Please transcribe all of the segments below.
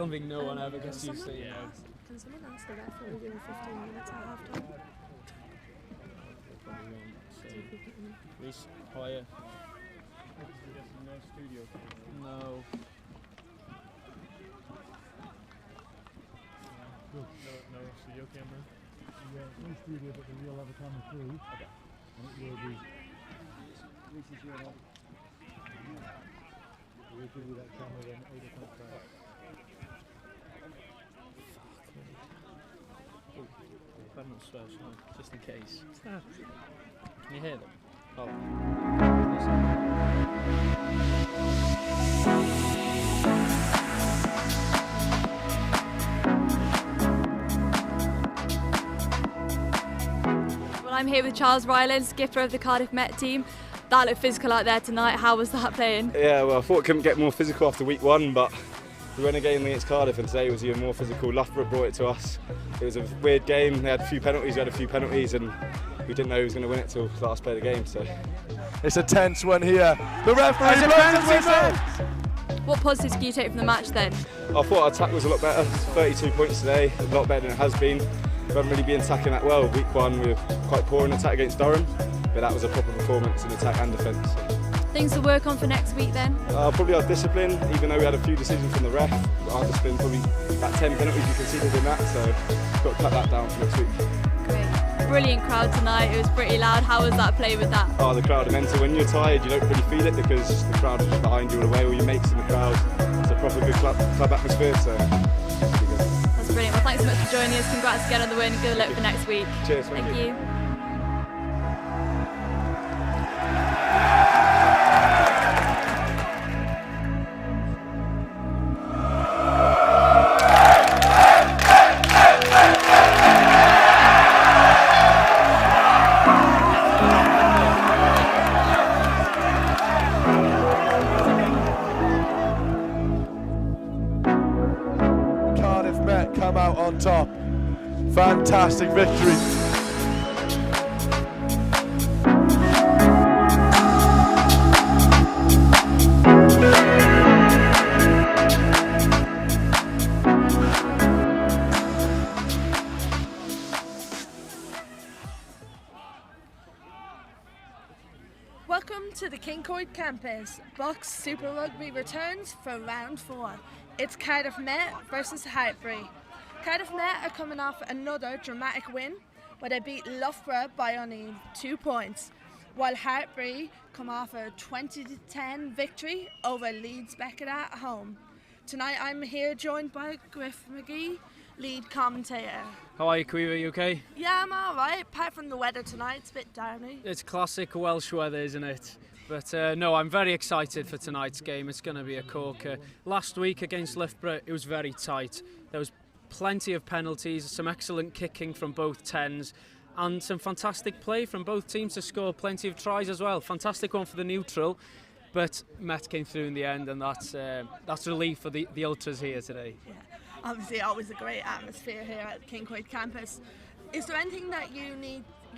don't think no one ever gets used to it. Can someone ask the ref what we do in 15 minutes at half time? Reece, quiet. No. No studio camera? Yeah, no studio, but we'll have a camera through. Okay. And it will be... Reece is your help. We'll give you that camera then, 8 o'clock back. Better not swear, just in case. Can you hear them? Oh. Well, I'm here with Charles Ryland, skipper of the Cardiff Met team. That looked physical out there tonight. How was that playing? Yeah, well, I thought it couldn't get more physical after week one, but we won a game against Cardiff and today was even more physical. Loughborough brought it to us. It was a weird game. They had a few penalties, we had a few penalties, and we didn't know who was going to win it till the last play of the game. So it's a tense one here. The referee blows his whistle. What positives can you take from the match then? I thought our attack was a lot better. 32 points today, a lot better than it has been. We haven't really been attacking that well. Week one we were quite poor in attack against Durham, but that was a proper performance in attack and defence. Things to work on for next week then? Probably our discipline, even though we had a few decisions from the ref. Our discipline, probably about 10 penalties you conceded in that, so we've got to cut that down for next week. Great. Brilliant crowd tonight, it was pretty loud. How was that play with that? Oh, the crowd are mental. When you're tired, you don't really feel it because the crowd is just behind you all the way, all your mates in the crowd. It's a proper good club atmosphere, so it's really good. That's brilliant. Well, thanks so much for joining us. Congrats again on the win. Good luck for next week. Cheers. Thank you. Come out on top. Fantastic victory. Welcome to the Kincoid campus. BUCS Super Rugby returns for round 4. It's Cardiff Met versus Hartpury. Cardiff Met are coming off another dramatic win where they beat Loughborough by only 2 points, while Hartpury come off a 20-10 victory over Leeds Beckett at home. Tonight I'm here joined by Griff McGee, lead commentator. How are you, Quiva? You okay? Yeah, I'm alright, apart from the weather tonight, it's a bit downy. It's classic Welsh weather, isn't it? But no, I'm very excited for tonight's game. It's going to be a corker. Last week against Loughborough, it was very tight. There was plenty of penalties, some excellent kicking from both 10s, and some fantastic play from both teams to score plenty of tries as well. Fantastic one for the neutral, but Met came through in the end, and that's relief for the ultras here today. Yeah, obviously always a great atmosphere here at Kincoid campus. Is there anything that you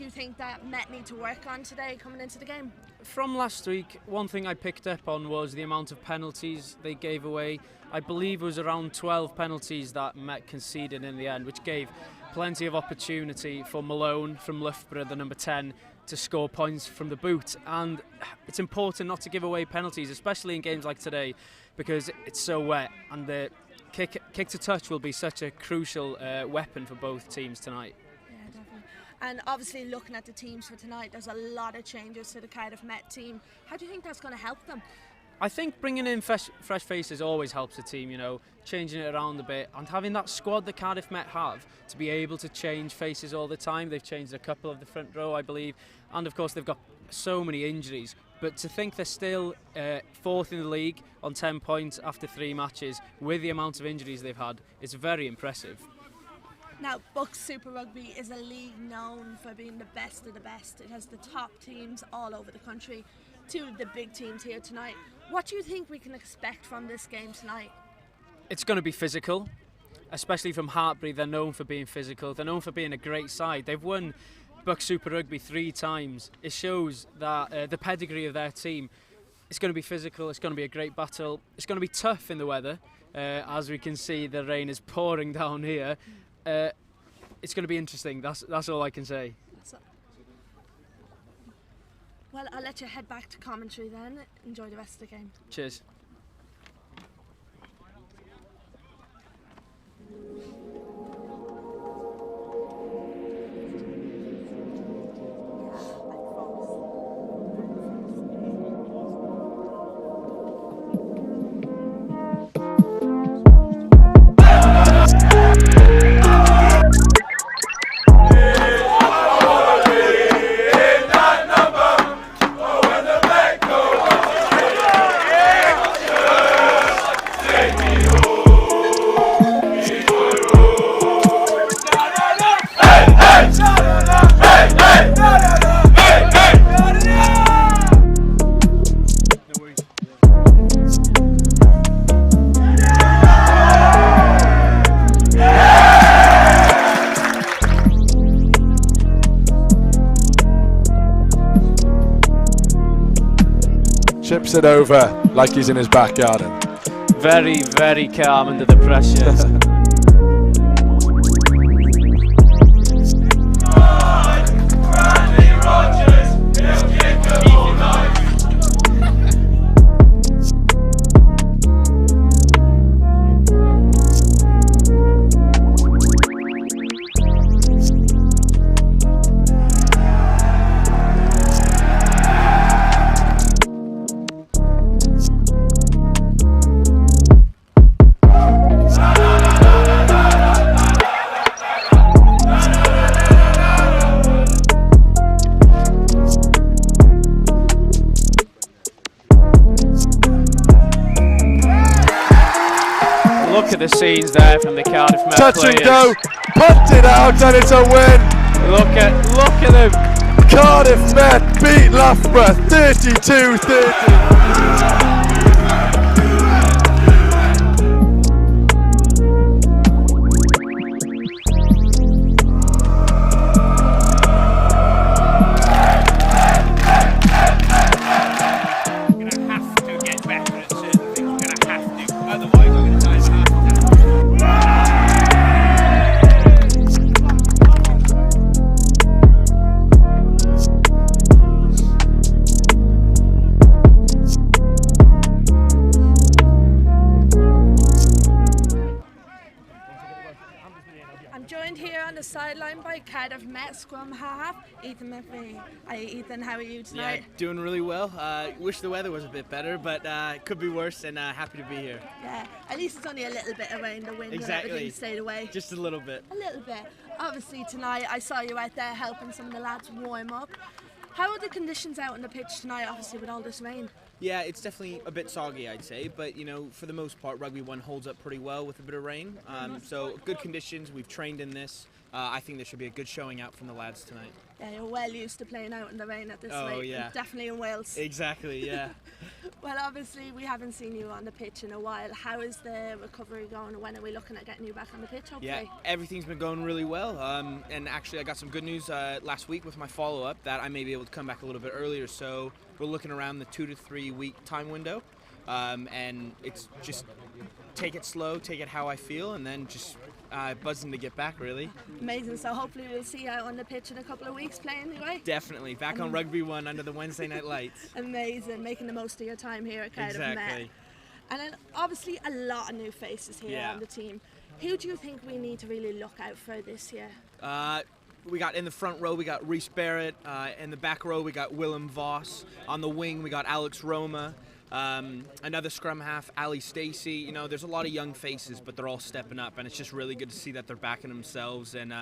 think that Met need to work on today coming into the game? From last week, one thing I picked up on was the amount of penalties they gave away. I believe it was around 12 penalties that Met conceded in the end, which gave plenty of opportunity for Malone from Loughborough, the number 10, to score points from the boot. And it's important not to give away penalties, especially in games like today, because it's so wet, and the kick to touch will be such a crucial weapon for both teams tonight. Yeah, definitely. And obviously looking at the teams for tonight, there's a lot of changes to the Cardiff Met team. How do you think that's going to help them? I think bringing in fresh faces always helps a team, you know, changing it around a bit, and having that squad that Cardiff Met have to be able to change faces all the time. They've changed a couple of the front row, I believe, and of course they've got so many injuries. But to think they're still 4th in the league on 10 points after 3 matches with the amount of injuries they've had, it's very impressive. Now, BUCS Super Rugby is a league known for being the best of the best. It has the top teams all over the country. 2 of the big teams here tonight. What do you think we can expect from this game tonight? It's going to be physical, especially from Hartpury. They're known for being physical. They're known for being a great side. They've won BUCS Super Rugby 3 times. It shows that the pedigree of their team. It's going to be physical, it's going to be a great battle, it's going to be tough in the weather. As we can see, the rain is pouring down here. It's going to be interesting, that's all I can say. Well, I'll let you head back to commentary then. Enjoy the rest of the game. Cheers. Chips it over like he's in his back garden. Very, very calm under the pressure. Look at the scenes there from the Cardiff Met Touch players. and go, pumped it out and it's a win. Look at them. Cardiff Met beat Loughborough 32-30. I'm joined here on the sideline by Cardiff Met scrum half, Ethan McVeigh. Hi Ethan, how are you tonight? Yeah, doing really well. Wish the weather was a bit better, but it could be worse, and happy to be here. Yeah, at least it's only a little bit of rain, the wind Exactly. and everything stayed away. Just a little bit. A little bit. Obviously tonight I saw you out there helping some of the lads warm up. How are the conditions out on the pitch tonight, obviously with all this rain? Yeah, it's definitely a bit soggy, I'd say, but you know, for the most part, Rugby 1 holds up pretty well with a bit of rain. So good conditions. We've trained in this. I think there should be a good showing out from the lads tonight. Yeah, you're well used to playing out in the rain at this Oh, rate. yeah. Definitely in Wales. Exactly, yeah. Well, obviously we haven't seen you on the pitch in a while. How is the recovery going? When are we looking at getting you back on the pitch, hopefully? Yeah, everything's been going really well. And actually, I got some good news last week with my follow-up that I may be able to come back a little bit earlier. So we're looking around the 2 to 3 week time window. And it's just take it slow, take it how I feel, and then just buzzing to get back, really. Amazing. So hopefully we'll see you out on the pitch in a couple of weeks playing anyway. Definitely. Back on Rugby 1 under the Wednesday night lights. Amazing. Making the most of your time here at Cardiff Met. Exactly. And then obviously a lot of new faces here on the team. Who do you think we need to really look out for this year? We got in the front row, we got Reece Barrett. In the back row, we got Willem Voss. On the wing, we got Alex Roma. Another scrum half, Ali Stacey. You know, there's a lot of young faces, but they're all stepping up, and it's just really good to see that they're backing themselves, and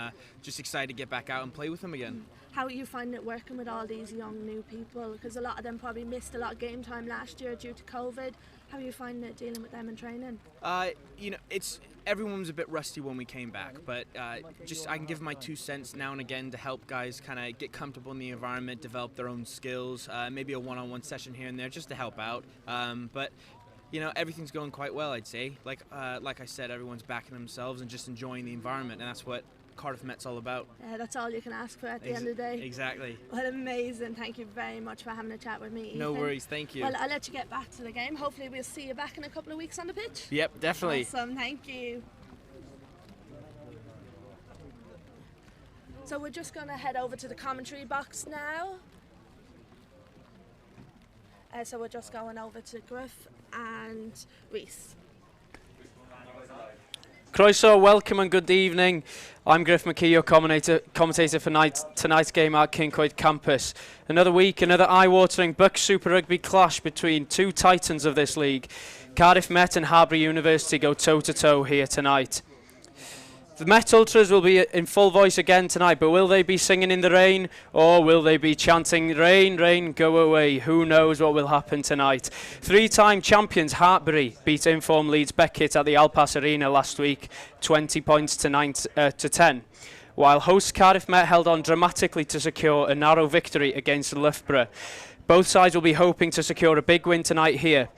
just excited to get back out and play with them again. How are you finding it working with all these young new people? Because a lot of them probably missed a lot of game time last year due to COVID. How are you finding it dealing with them in training? You know, everyone was a bit rusty when we came back, but just I can give my 2 cents now and again to help guys kind of get comfortable in the environment, develop their own skills, maybe a one-on-one session here and there just to help out. But you know, everything's going quite well, I'd say. Like I said, everyone's backing themselves and just enjoying the environment, and that's what Cardiff Met's all about. Yeah, that's all you can ask for at the end of the day. Exactly. Well, amazing. Thank you very much for having a chat with me, Ethan. No worries, thank you. Well, I'll let you get back to the game. Hopefully we'll see you back in a couple of weeks on the pitch. Yep, definitely. Awesome, thank you. So we're just going to head over to the commentary box now. So we're just going over to Griff and Reese. Croeso, welcome and good evening. I'm Griff McKee, your commentator for tonight's game at Kincoid campus. Another week, another eye-watering BUCS Super Rugby clash between two titans of this league. Cardiff Met and Hartpury University go toe-to-toe here tonight. The Met Ultras will be in full voice again tonight, but will they be singing in the rain, or will they be chanting, "Rain, rain, go away"? Who knows what will happen tonight. Three-time champions Hartpury beat inform Leeds Beckett at the Alpas Arena last week, 20 points to 10, while host Cardiff Met held on dramatically to secure a narrow victory against Loughborough. Both sides will be hoping to secure a big win tonight here.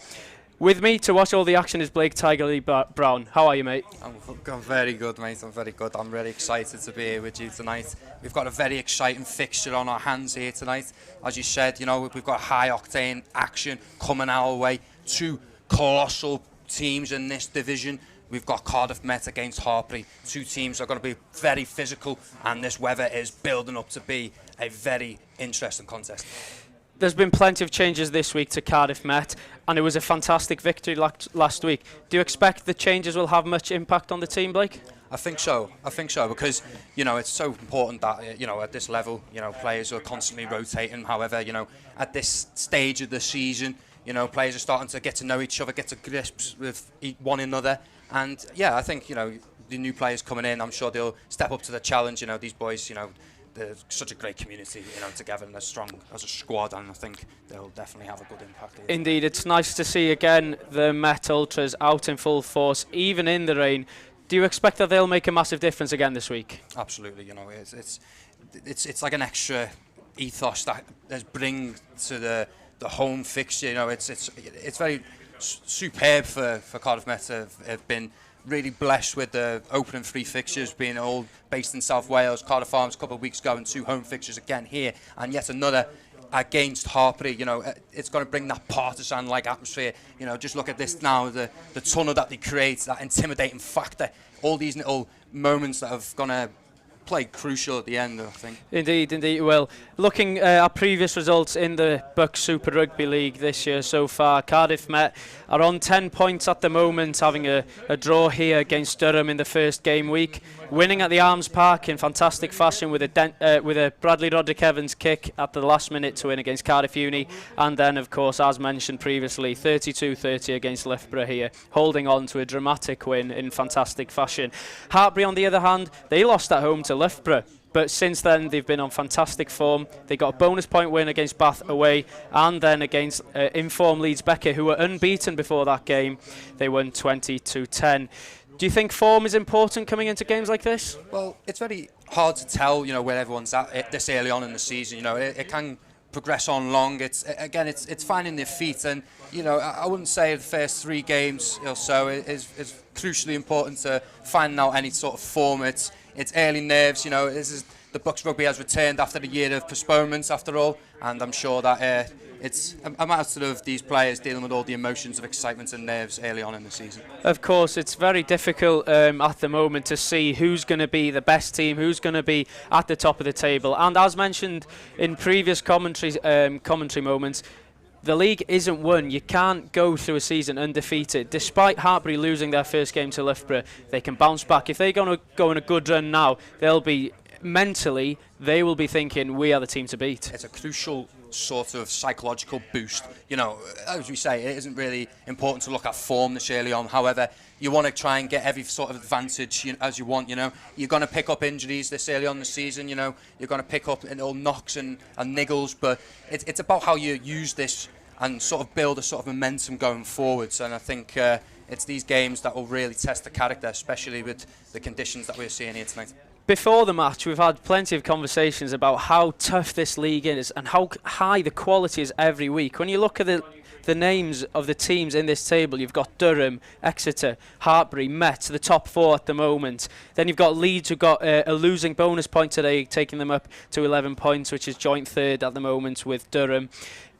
With me to watch all the action is Blake Tiger Lee Brown. How are you, mate? I'm very good, mate. I'm very good. I'm really excited to be here with you tonight. We've got a very exciting fixture on our hands here tonight. As you said, you know, we've got high-octane action coming our way. Two colossal teams in this division. We've got Cardiff Met against Hartpury. Two teams are going to be very physical, and this weather is building up to be a very interesting contest. There's been plenty of changes this week to Cardiff Met, and it was a fantastic victory last week. Do you expect the changes will have much impact on the team, Blake? I think so, because, you know, it's so important that, you know, at this level, you know, players are constantly rotating. However, you know, at this stage of the season, you know, players are starting to get to know each other, get to grips with one another. And, yeah, I think, you know, the new players coming in, I'm sure they'll step up to the challenge. You know, these boys, you know, they're such a great community, you know, together, and they're strong as a squad, and I think they'll definitely have a good impact here. Indeed, it's nice to see again the Met Ultras out in full force, even in the rain. Do you expect that they'll make a massive difference again this week? Absolutely, you know, it's like an extra ethos that there's bring to the home fixture. You know, it's very superb for Cardiff Met to have been really blessed with the opening three fixtures being all based in South Wales, Cardiff Arms a couple of weeks ago, and two home fixtures again here, and yet another against Hartpury. You know, it's going to bring that partisan-like atmosphere. You know, just look at this now, the tunnel that they create, that intimidating factor, all these little moments that have going to play crucial at the end, I think. Indeed it will. Looking at previous results in the BUCS Super Rugby League this year so far, Cardiff Met are on 10 points at the moment, having a draw here against Durham in the first game week, winning at the Arms Park in fantastic fashion with a Bradley Roderick Evans kick at the last minute to win against Cardiff Uni, and then of course, as mentioned previously, 32-30 against Loughborough here, holding on to a dramatic win in fantastic fashion. Hartpury, on the other hand, they lost at home to Loughborough, but since then they've been on fantastic form. They got a bonus point win against Bath away, and then against informed Leeds Beckett, who were unbeaten before that game. They won 20-10. Do you think form is important coming into games like this? Well, it's very hard to tell, you know, where everyone's at this early on in the season. You know, it can progress on long. It's finding their feet, and you know, I wouldn't say the first 3 games or so is crucially important to finding out any sort of form. It's early nerves. You know, this is the BUCS Rugby has returned after a year of postponements, after all, and I'm sure that it's a matter of these players dealing with all the emotions of excitement and nerves early on in the season. Of course, it's very difficult at the moment to see who's going to be the best team, who's going to be at the top of the table. And as mentioned in previous commentary moments, the league isn't won. You can't go through a season undefeated. Despite Hartpury losing their first game to Loughborough, they can bounce back. If they're going to go on a good run now, they'll be mentally, they will be thinking, we are the team to beat. It's a crucial sort of psychological boost. You know, as we say, it isn't really important to look at form this early on. However, you want to try and get every sort of advantage as you want. You know, you're going to pick up injuries this early on in the season. You know, you're going to pick up little knocks and niggles, but it's about how you use this and sort of build a sort of momentum going forwards. And I think it's these games that will really test the character, especially with the conditions that we're seeing here tonight. Before the match, we've had plenty of conversations about how tough this league is and how high the quality is every week. When you look at the the names of the teams in this table, you've got Durham, Exeter, Hartpury, Met, the top 4 at the moment. Then you've got Leeds, who got a losing bonus point today, taking them up to 11 points, which is joint 3rd at the moment with Durham.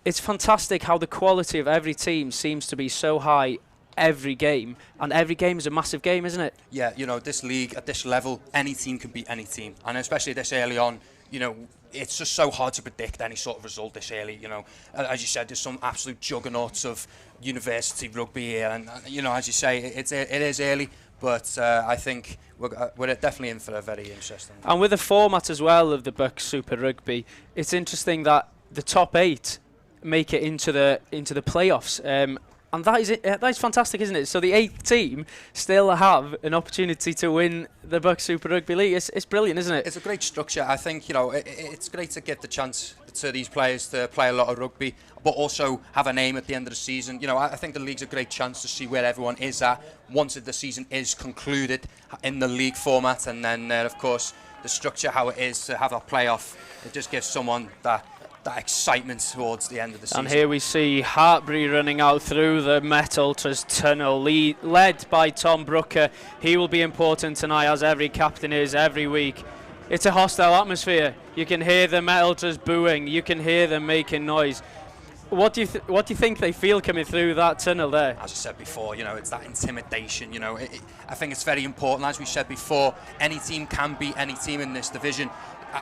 It's fantastic how the quality of every team seems to be so high every game, and every game is a massive game, isn't it? Yeah, you know, this league at this level, any team can beat any team, and especially this early on, you know, it's just so hard to predict any sort of result this early. You know, as you said, there's some absolute juggernauts of university rugby here, and you know, as you say, it is early, but I think we're definitely in for a very interesting. And with the format as well of the BUCS Super Rugby, it's interesting that the top 8 make it into the playoffs. And that is fantastic, isn't it? So the 8th team still have an opportunity to win the BUCS Super Rugby League. It's brilliant, isn't it? It's a great structure. I think, you know, it's great to give the chance to these players to play a lot of rugby, but also have an aim at the end of the season. You know, I think the league's a great chance to see where everyone is at once the season is concluded in the league format, and then, of course, the structure, how it is to have a playoff. It just gives someone that excitement towards the end of the season. And here we see Hartpury running out through the Met Ultras tunnel, led by Tom Brooker. He will be important tonight, as every captain is every week. It's a hostile atmosphere. You can hear the Met Ultras booing. You can hear them making noise. What do you think they feel coming through that tunnel there? As I said before, you know, it's that intimidation. You know, I think it's very important. As we said before, any team can beat any team in this division.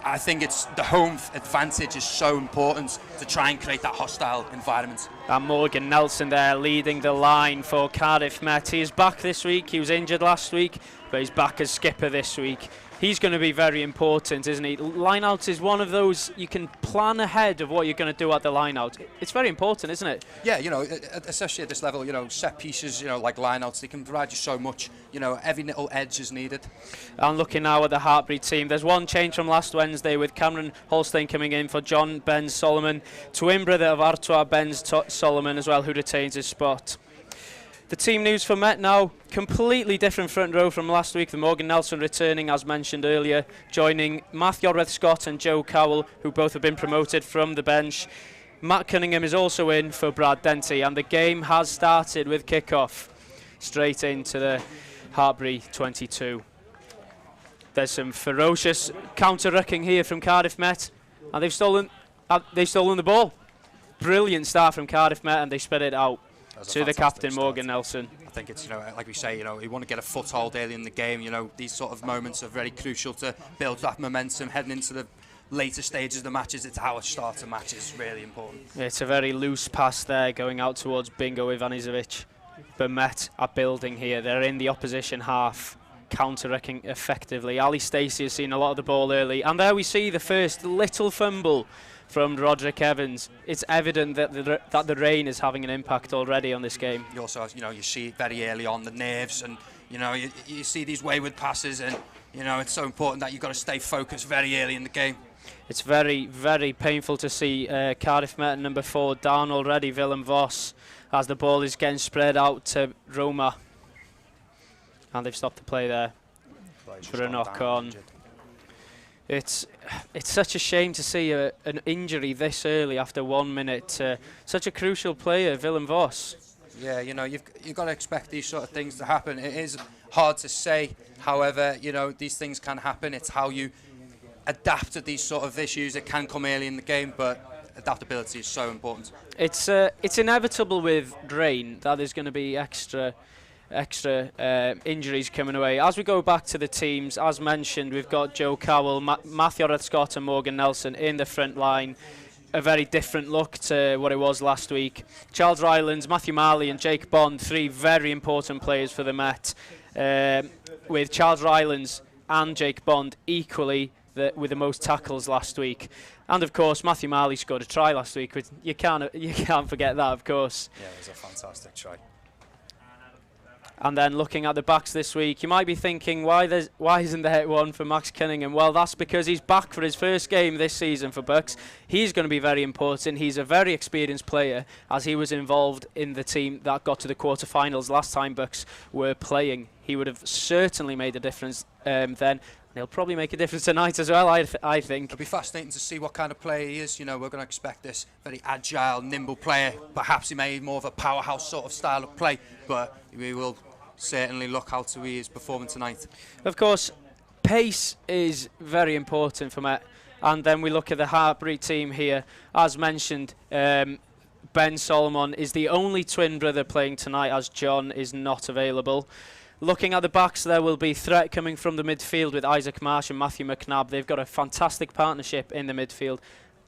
I think it's the home advantage is so important to try and create that hostile environment. And Morgan Nelson there leading the line for Cardiff Met. He is back this week. He was injured last week, but he's back as skipper this week. He's going to be very important, isn't he? Line-out is one of those you can plan ahead of what you're going to do at the line-out. It's very important, isn't it? Yeah, you know, especially at this level, you know, set pieces, you know, like line-outs, they can provide you so much. You know, every little edge is needed. And looking now at the Hartpury team, there's one change from last Wednesday with Cameron Holstein coming in for John Benz Solomon, twin brother of Artois Benz Solomon as well, who retains his spot. The team news for Met now, completely different front row from last week. The Morgan Nelson returning, as mentioned earlier, joining Matthew Orweth-Scott and Joe Cowell, who both have been promoted from the bench. Matt Cunningham is also in for Brad Denty, and the game has started with kick-off straight into the Hartpury 22. There's some ferocious counter-rucking here from Cardiff Met, and they've stolen the ball. Brilliant start from Cardiff Met, and they spit it out to the captain, Morgan Nelson. I think it's, you know, like we say, you know, you want to get a foothold early in the game. You know, these sort of moments are very crucial to build that momentum heading into the later stages of the matches. It's how it starts a match is really important. It's a very loose pass there going out towards Bingo Ivanisevic. But Met are building here. They're in the opposition half, counter-wrecking effectively. Ali Stacey has seen a lot of the ball early. And there we see the first little fumble from Roderick Evans. It's evident that the rain is having an impact already on this game. You also, you know, you see very early on the nerves, and you know, you see these wayward passes, and you know, it's so important that you've got to stay focused very early in the game. It's very, very painful to see Cardiff Met number 4 down already, Willem Vos, as the ball is getting spread out to Roma. And they've stopped the play there for a knock-on. It's such a shame to see an injury this early after 1 minute. Such a crucial player, Willem Vos. Yeah, you know, you've got to expect these sort of things to happen. It is hard to say, however, you know, these things can happen. It's how you adapt to these sort of issues. It can come early in the game, but adaptability is so important. It's inevitable with rain that there's going to be extra injuries coming away. As we go back to the teams, as mentioned, we've got Joe Cowell, Matthew Orweth-Scott and Morgan Nelson in the front line. A very different look to what it was last week. Charles Rylands, Matthew Marley and Jake Bond, 3 very important players for the Met, with Charles Rylands and Jake Bond equally with the most tackles last week. And of course Matthew Marley scored a try last week. You can't forget that, of course. Yeah, it was a fantastic try. And then looking at the backs this week, you might be thinking, why isn't there one for Max Cunningham? Well, that's because he's back for his first game this season for BUCS. He's going to be very important. He's a very experienced player, as he was involved in the team that got to the quarterfinals last time BUCS were playing. He would have certainly made a difference then. He'll probably make a difference tonight as well, I think. It'll be fascinating to see what kind of player he is. You know, we're going to expect this very agile, nimble player. Perhaps he may be more of a powerhouse sort of style of play, but we will certainly look how he is performing tonight. Of course, pace is very important for Met. And then we look at the Hartpury team here. As mentioned, Ben Solomon is the only twin brother playing tonight, as John is not available. Looking at the backs, there will be threat coming from the midfield with Isaac Marsh and Matthew McNabb. They've got a fantastic partnership in the midfield,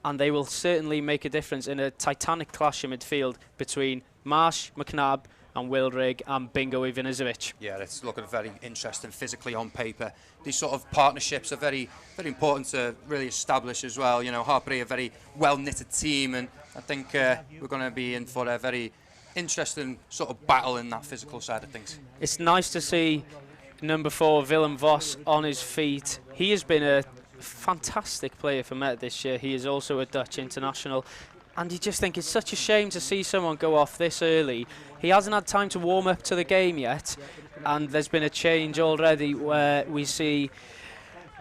and they will certainly make a difference in a titanic clash in midfield between Marsh, McNabb, and Wildrig and Bingo Ivanisevic. Yeah, it's looking very interesting physically on paper. These sort of partnerships are very, very important to really establish as well. You know, Hartpury are a very well-knitted team, and I think we're going to be in for a very interesting sort of battle in that physical side of things. It's nice to see number 4 Willem Vos on his feet. He has been a fantastic player for Met this year. He is also a Dutch international, and you just think it's such a shame to see someone go off this early. He hasn't had time to warm up to the game yet, and there's been a change already where we see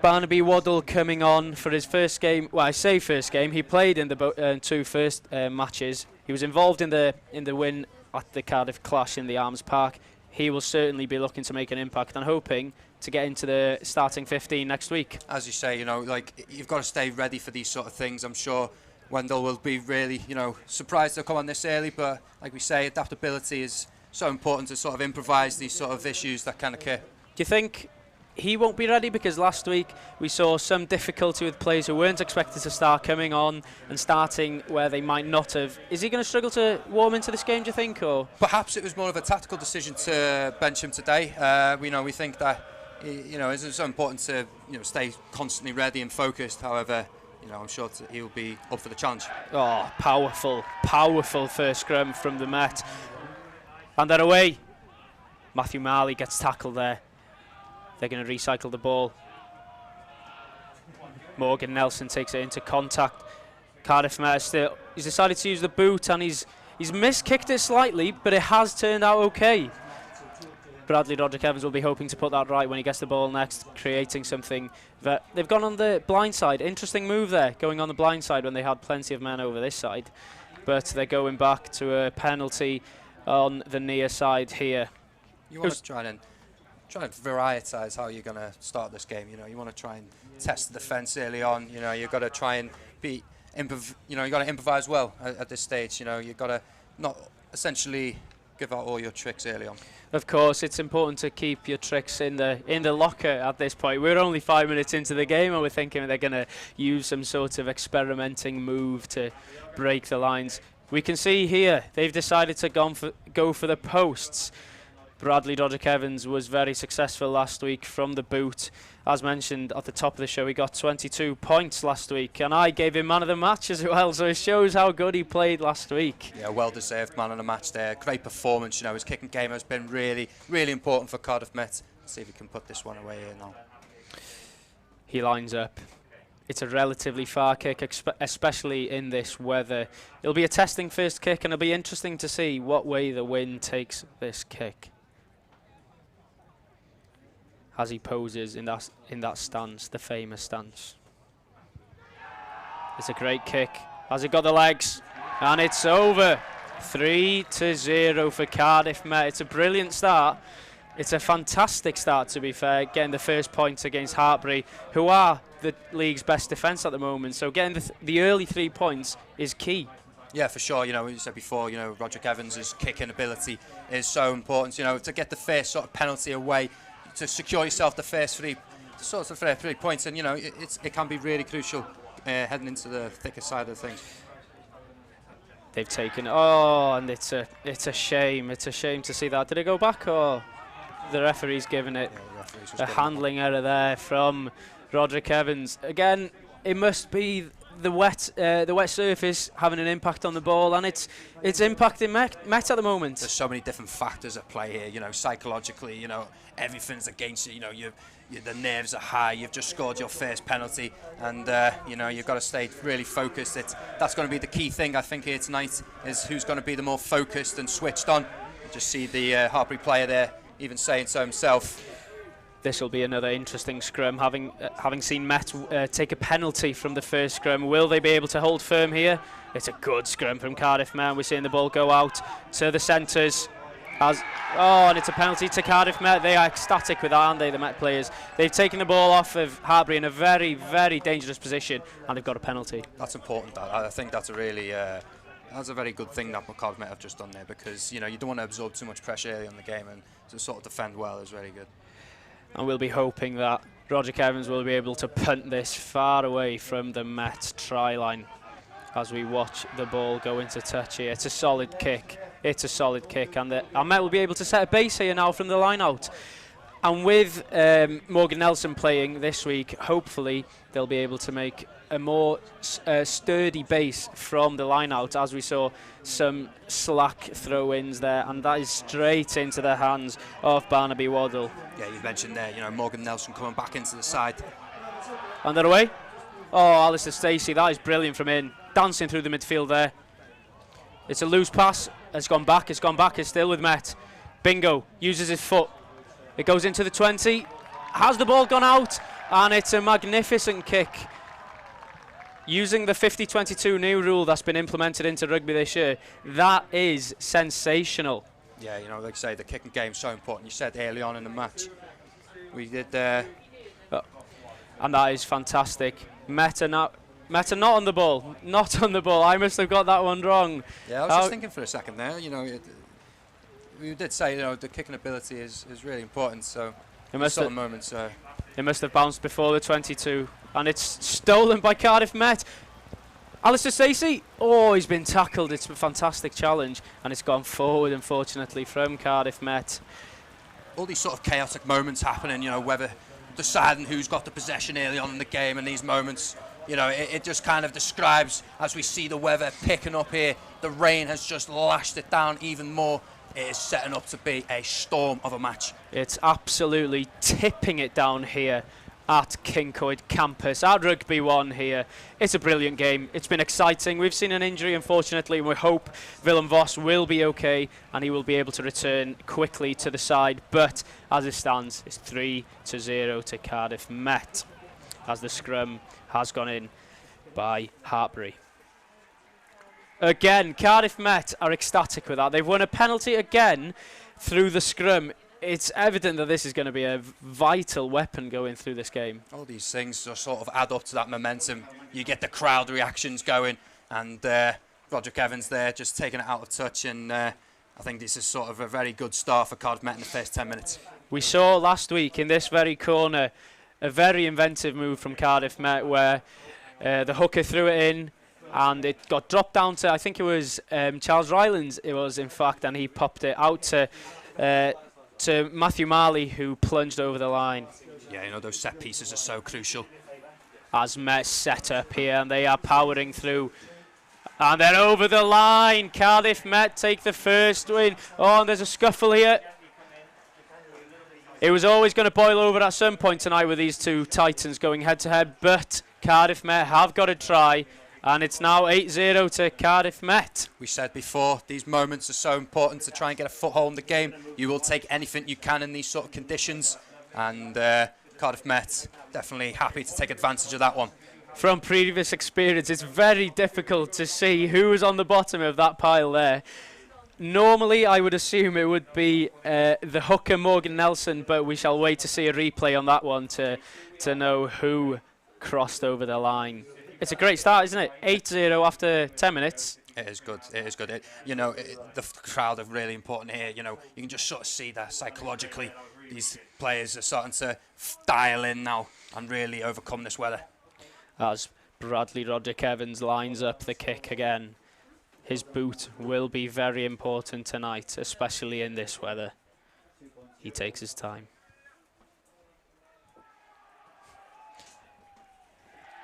Barnaby Waddle coming on for his first game. Well, I say first game. He played in the 2 first matches. He was involved in the win at the Cardiff clash in the Arms Park. He will certainly be looking to make an impact and hoping to get into the starting 15 next week. As you say, you know, like, you've got to stay ready for these sort of things. I'm sure Wendell will be really, you know, surprised to come on this early, but like we say, adaptability is so important to sort of improvise these sort of issues that can occur. Do you think he won't be ready? Because last week we saw some difficulty with players who weren't expected to start coming on and starting where they might not have. Is he going to struggle to warm into this game, do you think? Or perhaps it was more of a tactical decision to bench him today. We think that, you know, it's so important to, you know, stay constantly ready and focused. However, you know, I'm sure he'll be up for the challenge. Oh, powerful first scrum from the Met. And then away. Matthew Marley gets tackled there. They're going to recycle the ball. Morgan Nelson takes it into contact. Cardiff Met still. He's decided to use the boot, and he's miskicked it slightly, but it has turned out okay. Bradley Roderick Evans will be hoping to put that right when he gets the ball next, creating something. That they've gone on the blind side. Interesting move there, going on the blind side when they had plenty of men over this side. But they're going back to a penalty on the near side here. You want to try and varietise how you're going to start this game. You know, you want to try and test the defence early on. You know, you've got to try and you know, you got to improvise well at this stage. You know, you've got to not essentially give out all your tricks early on. Of course, it's important to keep your tricks in the locker at this point. We're only 5 minutes into the game, and we're thinking they're going to use some sort of experimenting move to break the lines. We can see here they've decided to go for the posts. Bradley Roderick Evans was very successful last week from the boot. As mentioned at the top of the show, he got 22 points last week, and I gave him man of the match as well, so it shows how good he played last week. Yeah, well-deserved man of the match there. Great performance, you know, his kicking game has been really, really important for Cardiff Met. Let's see if he can put this one away here now. He lines up. It's a relatively far kick, especially in this weather. It'll be a testing first kick, and it'll be interesting to see what way the wind takes this kick. As he poses in that stance, the famous stance. It's a great kick. Has it got the legs? And it's over. 3-0 for Cardiff Met. It's a brilliant start. It's a fantastic start, to be fair, getting the first points against Hartpury, who are the league's best defence at the moment. So getting the early 3 points is key. Yeah, for sure. You know, you said before, you know, Roderick Evans' kicking ability is so important. You know, to get the first sort of penalty away, to secure yourself the first 3 points, and you know, it can be really crucial heading into the thicker side of things. They've taken and it's a shame. It's a shame to see that. Did it go back, or the referee's given it? Yeah, a handling error there from Roderick Evans. Again, it must be the wet surface having an impact on the ball, and it's impacting Met at the moment. There's so many different factors at play here. You know, psychologically, you know, everything's against you. You know, the nerves are high. You've just scored your first penalty, and you know, you've got to stay really focused. That's going to be the key thing, I think, here tonight, is who's going to be the more focused and switched on. You just see the Hartpury player there even saying so himself. this will be another interesting scrum, having seen Met take a penalty from the first scrum. Will they be able to hold firm here? It's a good scrum from Cardiff Met. We're seeing the ball go out to the centres. And it's a penalty to Cardiff Met. They are ecstatic with that, aren't they, the Met players? They've taken the ball off of Hartpury in a very, very dangerous position, and they've got a penalty. That's important. I think that's a really that's a very good thing that Cardiff Met have just done there, because you don't want to absorb too much pressure early on the game, and to sort of defend well is very good. And we'll be hoping that Roderick Evans will be able to punt this far away from the Met try line as we watch the ball go into touch here. It's a solid kick. It's a solid kick, and our Met will be able to set a base here now from the line out. And with Morgan Nelson playing this week, hopefully they'll be able to make a more sturdy base from the line out, as we saw some slack throw-ins there, and that is straight into the hands of Barnaby Waddle. Yeah, you mentioned there, Morgan Nelson coming back into the side. And they're away. Oh, Alistair Stacey, that is brilliant from in. Dancing through the midfield there. It's a loose pass. It's gone back. It's still with Met. Bingo uses his foot. It goes into the 20. Has the ball gone out? And it's a magnificent kick. Using the 50-22 new rule that's been implemented into rugby this year, that is sensational. Yeah, like I say, the kicking game is so important. You said early on in the match, we did. And that is fantastic. Met are not on the ball. Not on the ball. I must have got that one wrong. Yeah, I was just thinking for a second there. We did say the kicking ability is really important. So it must have moments. It must have bounced before the 22, and it's stolen by Cardiff Met. Alistair Stacey. Oh, he's been tackled. It's a fantastic challenge, and it's gone forward, unfortunately, from Cardiff Met. All these sort of chaotic moments happening. Whether deciding who's got the possession early on in the game, and these moments. It just kind of describes, as we see the weather picking up here, the rain has just lashed it down even more. It is setting up to be a storm of a match. It's absolutely tipping it down here at Kincoid campus, at Rugby 1 here. It's a brilliant game. It's been exciting. We've seen an injury, unfortunately, and we hope Willem Vos will be okay and he will be able to return quickly to the side. But as it stands, it's 3-0 to Cardiff Met, as the scrum has gone in by Hartpury. Again, Cardiff Met are ecstatic with that. They've won a penalty again through the scrum. It's evident that this is going to be a vital weapon going through this game. All these things just sort of add up to that momentum. You get the crowd reactions going, and Roderick Evans there just taking it out of touch, and I think this is sort of a very good start for Cardiff Met in the first 10 minutes. We saw last week in this very corner a very inventive move from Cardiff Met, where the hooker threw it in and it got dropped down to, I think it was Charles Rylands, it was in fact, and he popped it out to Matthew Marley, who plunged over the line. Yeah, those set pieces are so crucial. As Met set up here, and they are powering through. And they're over the line. Cardiff Met take the first win. Oh, and there's a scuffle here. It was always going to boil over at some point tonight with these two Titans going head-to-head, but Cardiff Met have got a try, and it's now 8-0 to Cardiff Met. We said before, these moments are so important to try and get a foothold in the game. You will take anything you can in these sort of conditions, and Cardiff Met definitely happy to take advantage of that one. From previous experience, it's very difficult to see who was on the bottom of that pile there. Normally, I would assume it would be the hooker Morgan Nelson, but we shall wait to see a replay on that one to know who crossed over the line. It's a great start, isn't it? 8-0 after 10 minutes. It is good. It is good. The crowd are really important here. You can just sort of see that psychologically these players are starting to dial in now and really overcome this weather. As Bradley Roderick Evans lines up the kick again. His boot will be very important tonight, especially in this weather. He takes his time.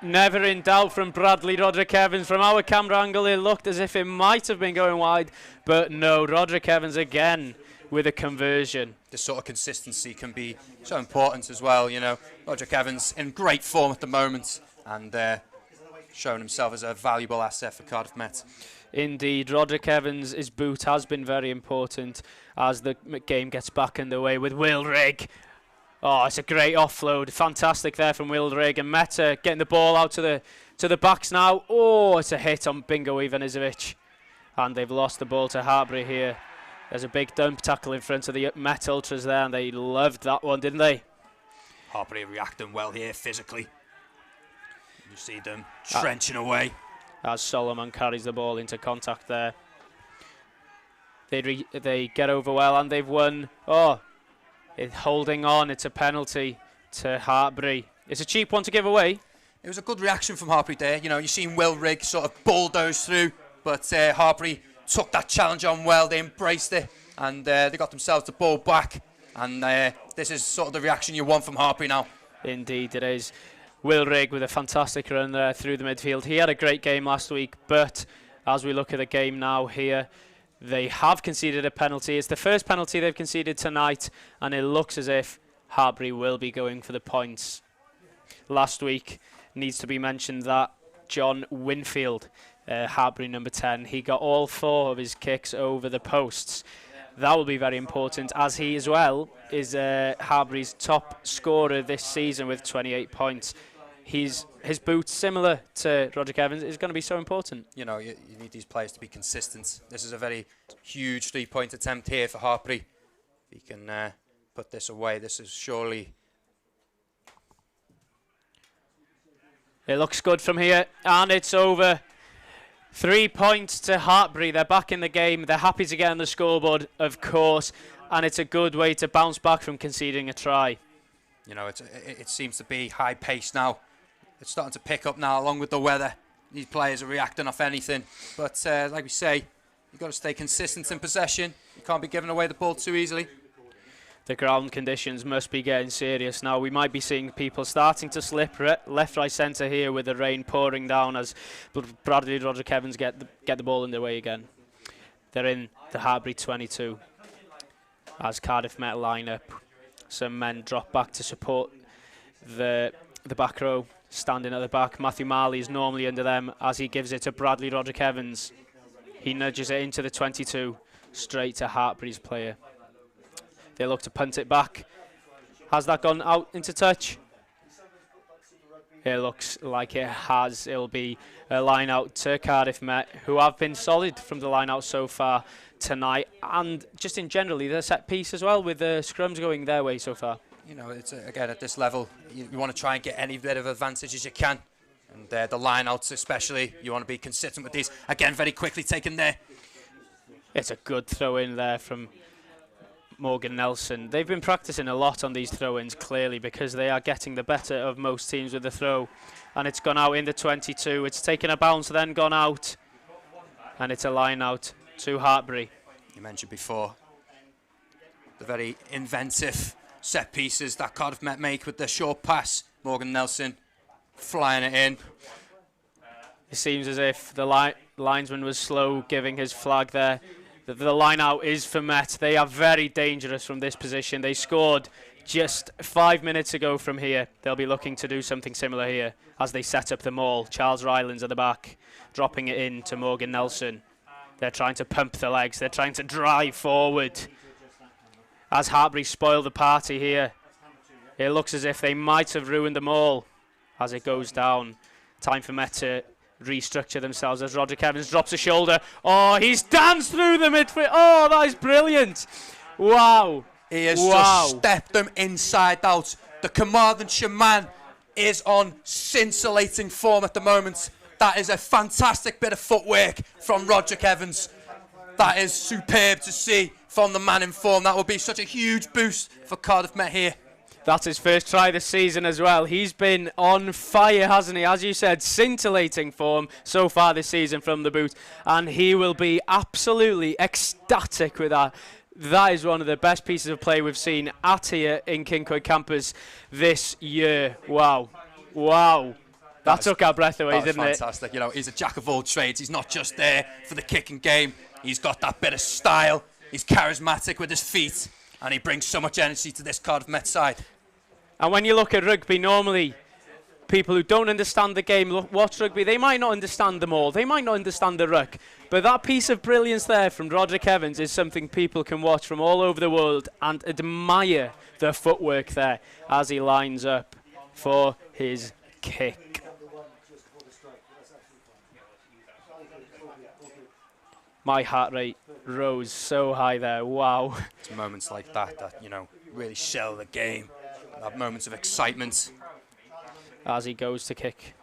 Never in doubt from Bradley Roderick Evans. From our camera angle, it looked as if it might have been going wide, but no, Roderick Evans again with a conversion. This sort of consistency can be so important as well. Roderick Evans in great form at the moment, and showing himself as a valuable asset for Cardiff Met. Indeed, Roderick Evans, his boot has been very important as the game gets back underway with Will Rigg. Oh, it's a great offload. Fantastic there from Wilrig, and Meta getting the ball out to the backs now. Oh, it's a hit on Bingo Ivanisevic. And they've lost the ball to Hartpury here. There's a big dump tackle in front of the Met Ultras there, and they loved that one, didn't they? Hartpury reacting well here physically. You see them trenching away. As Solomon carries the ball into contact there. They get over well, and they've won. Oh, holding on. It's a penalty to Hartpury. It's a cheap one to give away. It was a good reaction from Hartpury there. You know, you've seen Will Rigg sort of bulldoze through, but Hartpury took that challenge on well. They embraced it, and they got themselves the ball back. And this is sort of the reaction you want from Hartpury now. Indeed, it is. Will Rigg with a fantastic run there through the midfield. He had a great game last week, but as we look at the game now here, they have conceded a penalty. It's the first penalty they've conceded tonight, and it looks as if Hartpury will be going for the points. Last week, needs to be mentioned that John Winfield, Hartpury number 10, he got all 4 of his kicks over the posts. That will be very important, as he as well is Hartpury's top scorer this season with 28 points. His boots, similar to Roderick Evans, is going to be so important. You know, you need these players to be consistent. This is a very huge 3-point attempt here for Hartpury. If he can put this away, this is surely... It looks good from here, and it's over. 3 points to Hartpury. They're back in the game. They're happy to get on the scoreboard, of course, and it's a good way to bounce back from conceding a try. You know, it seems to be high pace now. It's starting to pick up now, along with the weather. These players are reacting off anything. But like we say, you've got to stay consistent in possession. You can't be giving away the ball too easily. The ground conditions must be getting serious now. We might be seeing people starting to slip left, right, centre here with the rain pouring down as Bradley and Roderick Evans get the ball in their way again. They're in the Hartpury 22 as Cardiff Met line up. Some men drop back to support the back row. Standing at the back, Matthew Marley is normally under them as he gives it to Bradley Roderick Evans. He nudges it into the 22, straight to Hartpury's player. They look to punt it back. Has that gone out into touch? It looks like it has. It'll be a line out to Cardiff Met, who have been solid from the line out so far tonight, and just in generally their set piece as well, with the scrums going their way so far. You know, it's again at this level, you want to try and get any bit of advantage as you can, and the line-outs especially, you want to be consistent with these. Again, very quickly taken there. It's a good throw-in there from Morgan Nelson. They've been practicing a lot on these throw-ins, clearly, because they are getting the better of most teams with the throw, and it's gone out in the 22. It's taken a bounce, then gone out, and it's a line-out to Hartpury. You mentioned before the very inventive set pieces that Cardiff Met make with their short pass. Morgan Nelson flying it in. It seems as if the linesman was slow giving his flag there. The line out is for Met. They are very dangerous from this position. They scored just 5 minutes ago from here. They'll be looking to do something similar here as they set up the maul. Charles Rylands at the back, dropping it in to Morgan Nelson. They're trying to pump the legs. They're trying to drive forward. As Hartpury spoil the party here, it looks as if they might have ruined them all as it goes down. Time for Met to restructure themselves as Roderick Evans drops a shoulder. Oh, he's danced through the midfield. Oh, that is brilliant. Wow. He has just stepped them inside out. The Carmarthenshire man is on scintillating form at the moment. That is a fantastic bit of footwork from Roderick Evans. That is superb to see from the man in form. That will be such a huge boost for Cardiff Met here. That's his first try this season as well. He's been on fire, hasn't he? As you said, scintillating form so far this season from the boot. And he will be absolutely ecstatic with that. That is one of the best pieces of play we've seen at here in Kincoid campus this year. Wow. Wow. That took our breath away, didn't it? Fantastic. You know, he's a jack of all trades. He's not just there for the kicking game. He's got that bit of style. He's charismatic with his feet. And he brings so much energy to this Cardiff Met side. And when you look at rugby, normally people who don't understand the game watch rugby, they might not understand them all. They might not understand the ruck. But that piece of brilliance there from Roderick Evans is something people can watch from all over the world and admire the footwork there as he lines up for his kick. My heart rate rose so high there. Wow. It's moments like that, you know, really sell the game. Have moments of excitement. As he goes to kick.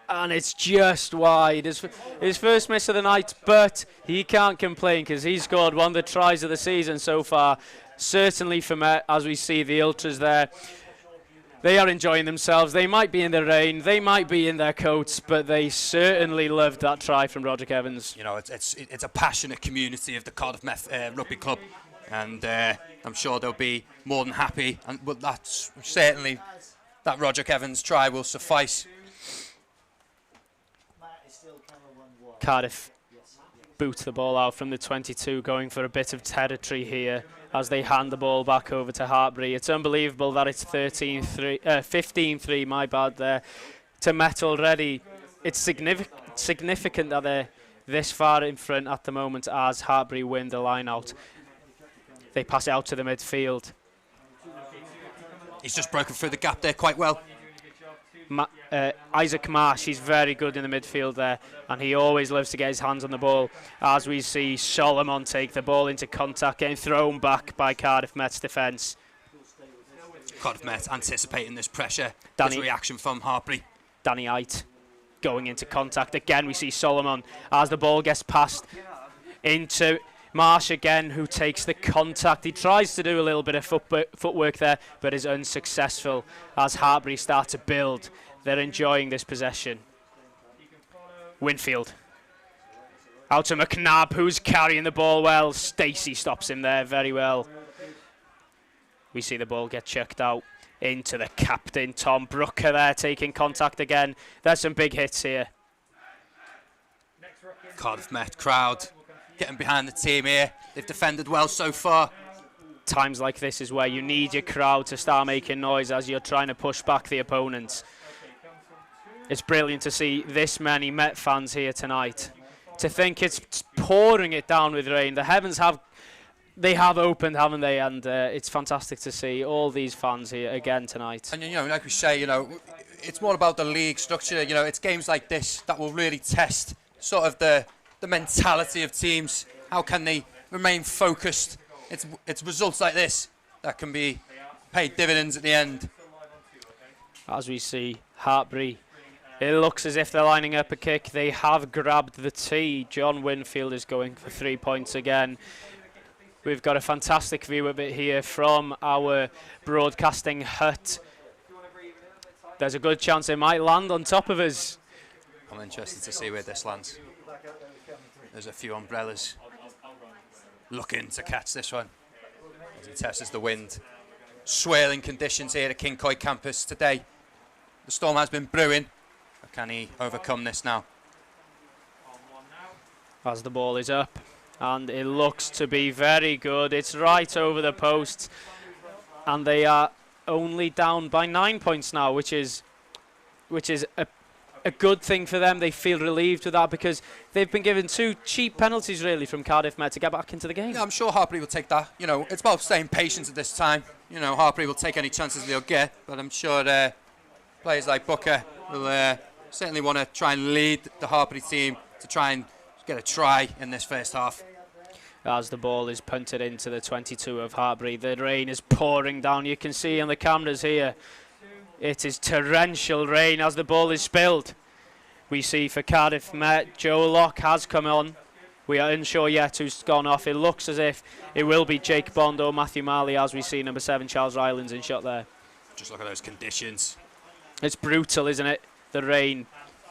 And it's just wide. His first miss of the night, but he can't complain because he scored one of the tries of the season so far. Certainly for Met, as we see the Ultras there. They are enjoying themselves. They might be in the rain, they might be in their coats, but they certainly loved that try from Roderick Evans. You know, it's a passionate community of the Cardiff Met Rugby Club, and I'm sure they'll be more than happy. And but that's certainly that Roderick Evans try will suffice. Cardiff boot the ball out from the 22, going for a bit of territory here as they hand the ball back over to Hartpury. It's unbelievable that it's 15-3, my bad there, to Met already. It's significant that they're this far in front at the moment as Hartpury win the line out. They pass it out to the midfield. He's just broken through the gap there quite well. Isaac Marsh, he's very good in the midfield there, and he always loves to get his hands on the ball. As we see Solomon take the ball into contact, getting thrown back by Cardiff Met's defence. Cardiff Met anticipating this pressure. Danny, reaction from Hartpury. Danny Ait going into contact again. We see Solomon as the ball gets passed into Marsh again, who takes the contact. He tries to do a little bit of footwork there, but is unsuccessful as Hartpury start to build. They're enjoying this possession. Winfield. Out to McNabb, who's carrying the ball well. Stacey stops him there very well. We see the ball get chucked out into the captain, Tom Brooker there, taking contact again. There's some big hits here. Cardiff Met crowd getting behind the team here. They've defended well so far. Times like this is where you need your crowd to start making noise as you're trying to push back the opponents. It's brilliant to see this many Met fans here tonight. To think it's pouring it down with rain. The heavens have opened, haven't they? And it's fantastic to see all these fans here again tonight. And you know, like we say, you know, it's more about the league structure. You know, it's games like this that will really test sort of the mentality of teams. How can they remain focused? It's results like this that can be paid dividends at the end. As we see Hartpury, it looks as if they're lining up a kick. They have grabbed the tee. John Winfield is going for 3 points again. We've got a fantastic view of it here from our broadcasting hut. There's a good chance it might land on top of us. I'm interested to see where this lands. There's a few umbrellas looking to catch this one as he tests the wind. Swirling conditions here at King Coy campus today. The storm has been brewing. But can he overcome this now? As the ball is up, and it looks to be very good. It's right over the post, and they are only down by 9 points now, which is a good thing for them. They feel relieved with that because they've been given 2 cheap penalties really from Cardiff Met to get back into the game. Yeah, I'm sure Hartpury will take that. You know, it's about staying patient at this time. You know, Hartpury will take any chances they'll get, but I'm sure players like Booker will certainly want to try and lead the Hartpury team to try and get a try in this first half. As the ball is punted into the 22 of Hartpury, the rain is pouring down. You can see on the cameras here, it is torrential rain as the ball is spilled. We see for Cardiff Met, Joe Locke has come on. We are unsure yet who's gone off. It looks as if it will be Jake Bond or Matthew Marley, as we see number 7 Charles Rylands in shot there. Just look at those conditions. It's brutal, isn't it? The rain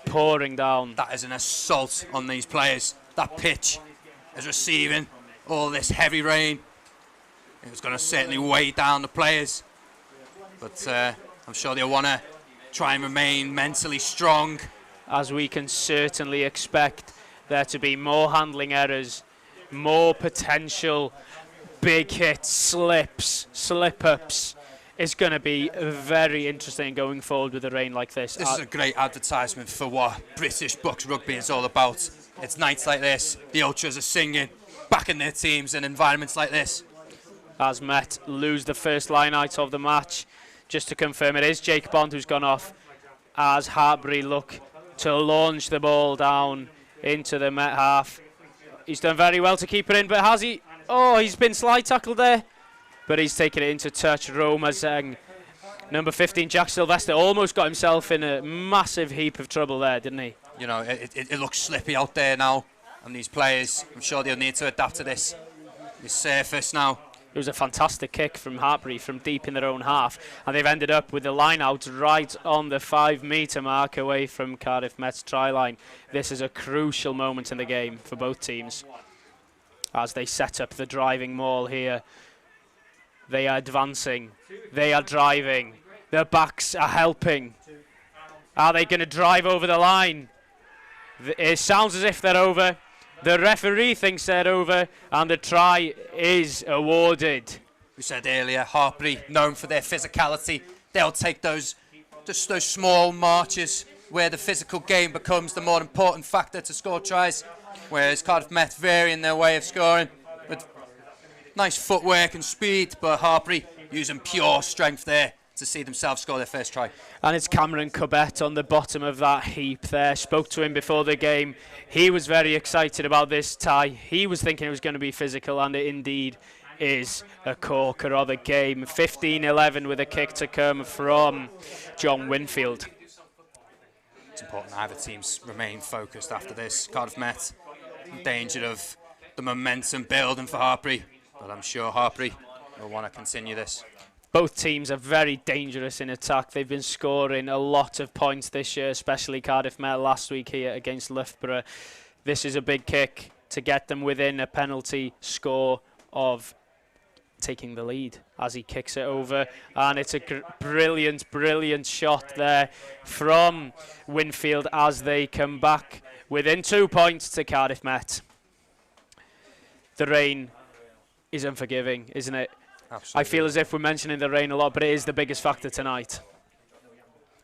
pouring down. That is an assault on these players. That pitch is receiving all this heavy rain. It's going to certainly weigh down the players. But I'm sure they'll want to try and remain mentally strong. As we can certainly expect there to be more handling errors, more potential big hits, slips, slip-ups is going to be very interesting going forward with a rain like this. This is a great advertisement for what British BUCS rugby is all about. It's nights like this, the ultras are singing, backing their teams in environments like this. As Met lose the first line out of the match, just to confirm, it is Jake Bond who's gone off as Hartpury look to launch the ball down into the Met half. He's done very well to keep it in, but has he? Oh, he's been slide tackled there. But he's taken it into touch. Roma Zeng. Number 15, Jack Sylvester, almost got himself in a massive heap of trouble there, didn't he? You know, it looks slippy out there now. And these players, I'm sure they'll need to adapt to this surface now. It was a fantastic kick from Hartpury from deep in their own half. And they've ended up with the line out right on the 5 metre mark away from Cardiff Met's try line. This is a crucial moment in the game for both teams as they set up the driving maul here. They are advancing. They are driving. Their backs are helping. Are they going to drive over the line? It sounds as if they're over. The referee thinks they're over, and the try is awarded. We said earlier, Hartpury, known for their physicality. They'll take those small marches where the physical game becomes the more important factor to score tries, whereas Cardiff Met vary in their way of scoring with nice footwork and speed, but Hartpury using pure strength there to see themselves score their first try. And it's Cameron Cobbett on the bottom of that heap there. Spoke to him before the game. He was very excited about this tie. He was thinking it was going to be physical, and it indeed is a corker of the game. 15-11 with a kick to come from John Winfield. It's important either teams remain focused after this. Cardiff Met in danger of the momentum building for Hartpury, but I'm sure Hartpury will want to continue this. Both teams are very dangerous in attack. They've been scoring a lot of points this year, especially Cardiff Met last week here against Loughborough. This is a big kick to get them within a penalty score of taking the lead as he kicks it over. And it's a brilliant shot there from Winfield as they come back within 2 points to Cardiff Met. The rain is unforgiving, isn't it? Absolutely. I feel as if we're mentioning the rain a lot, but it is the biggest factor tonight.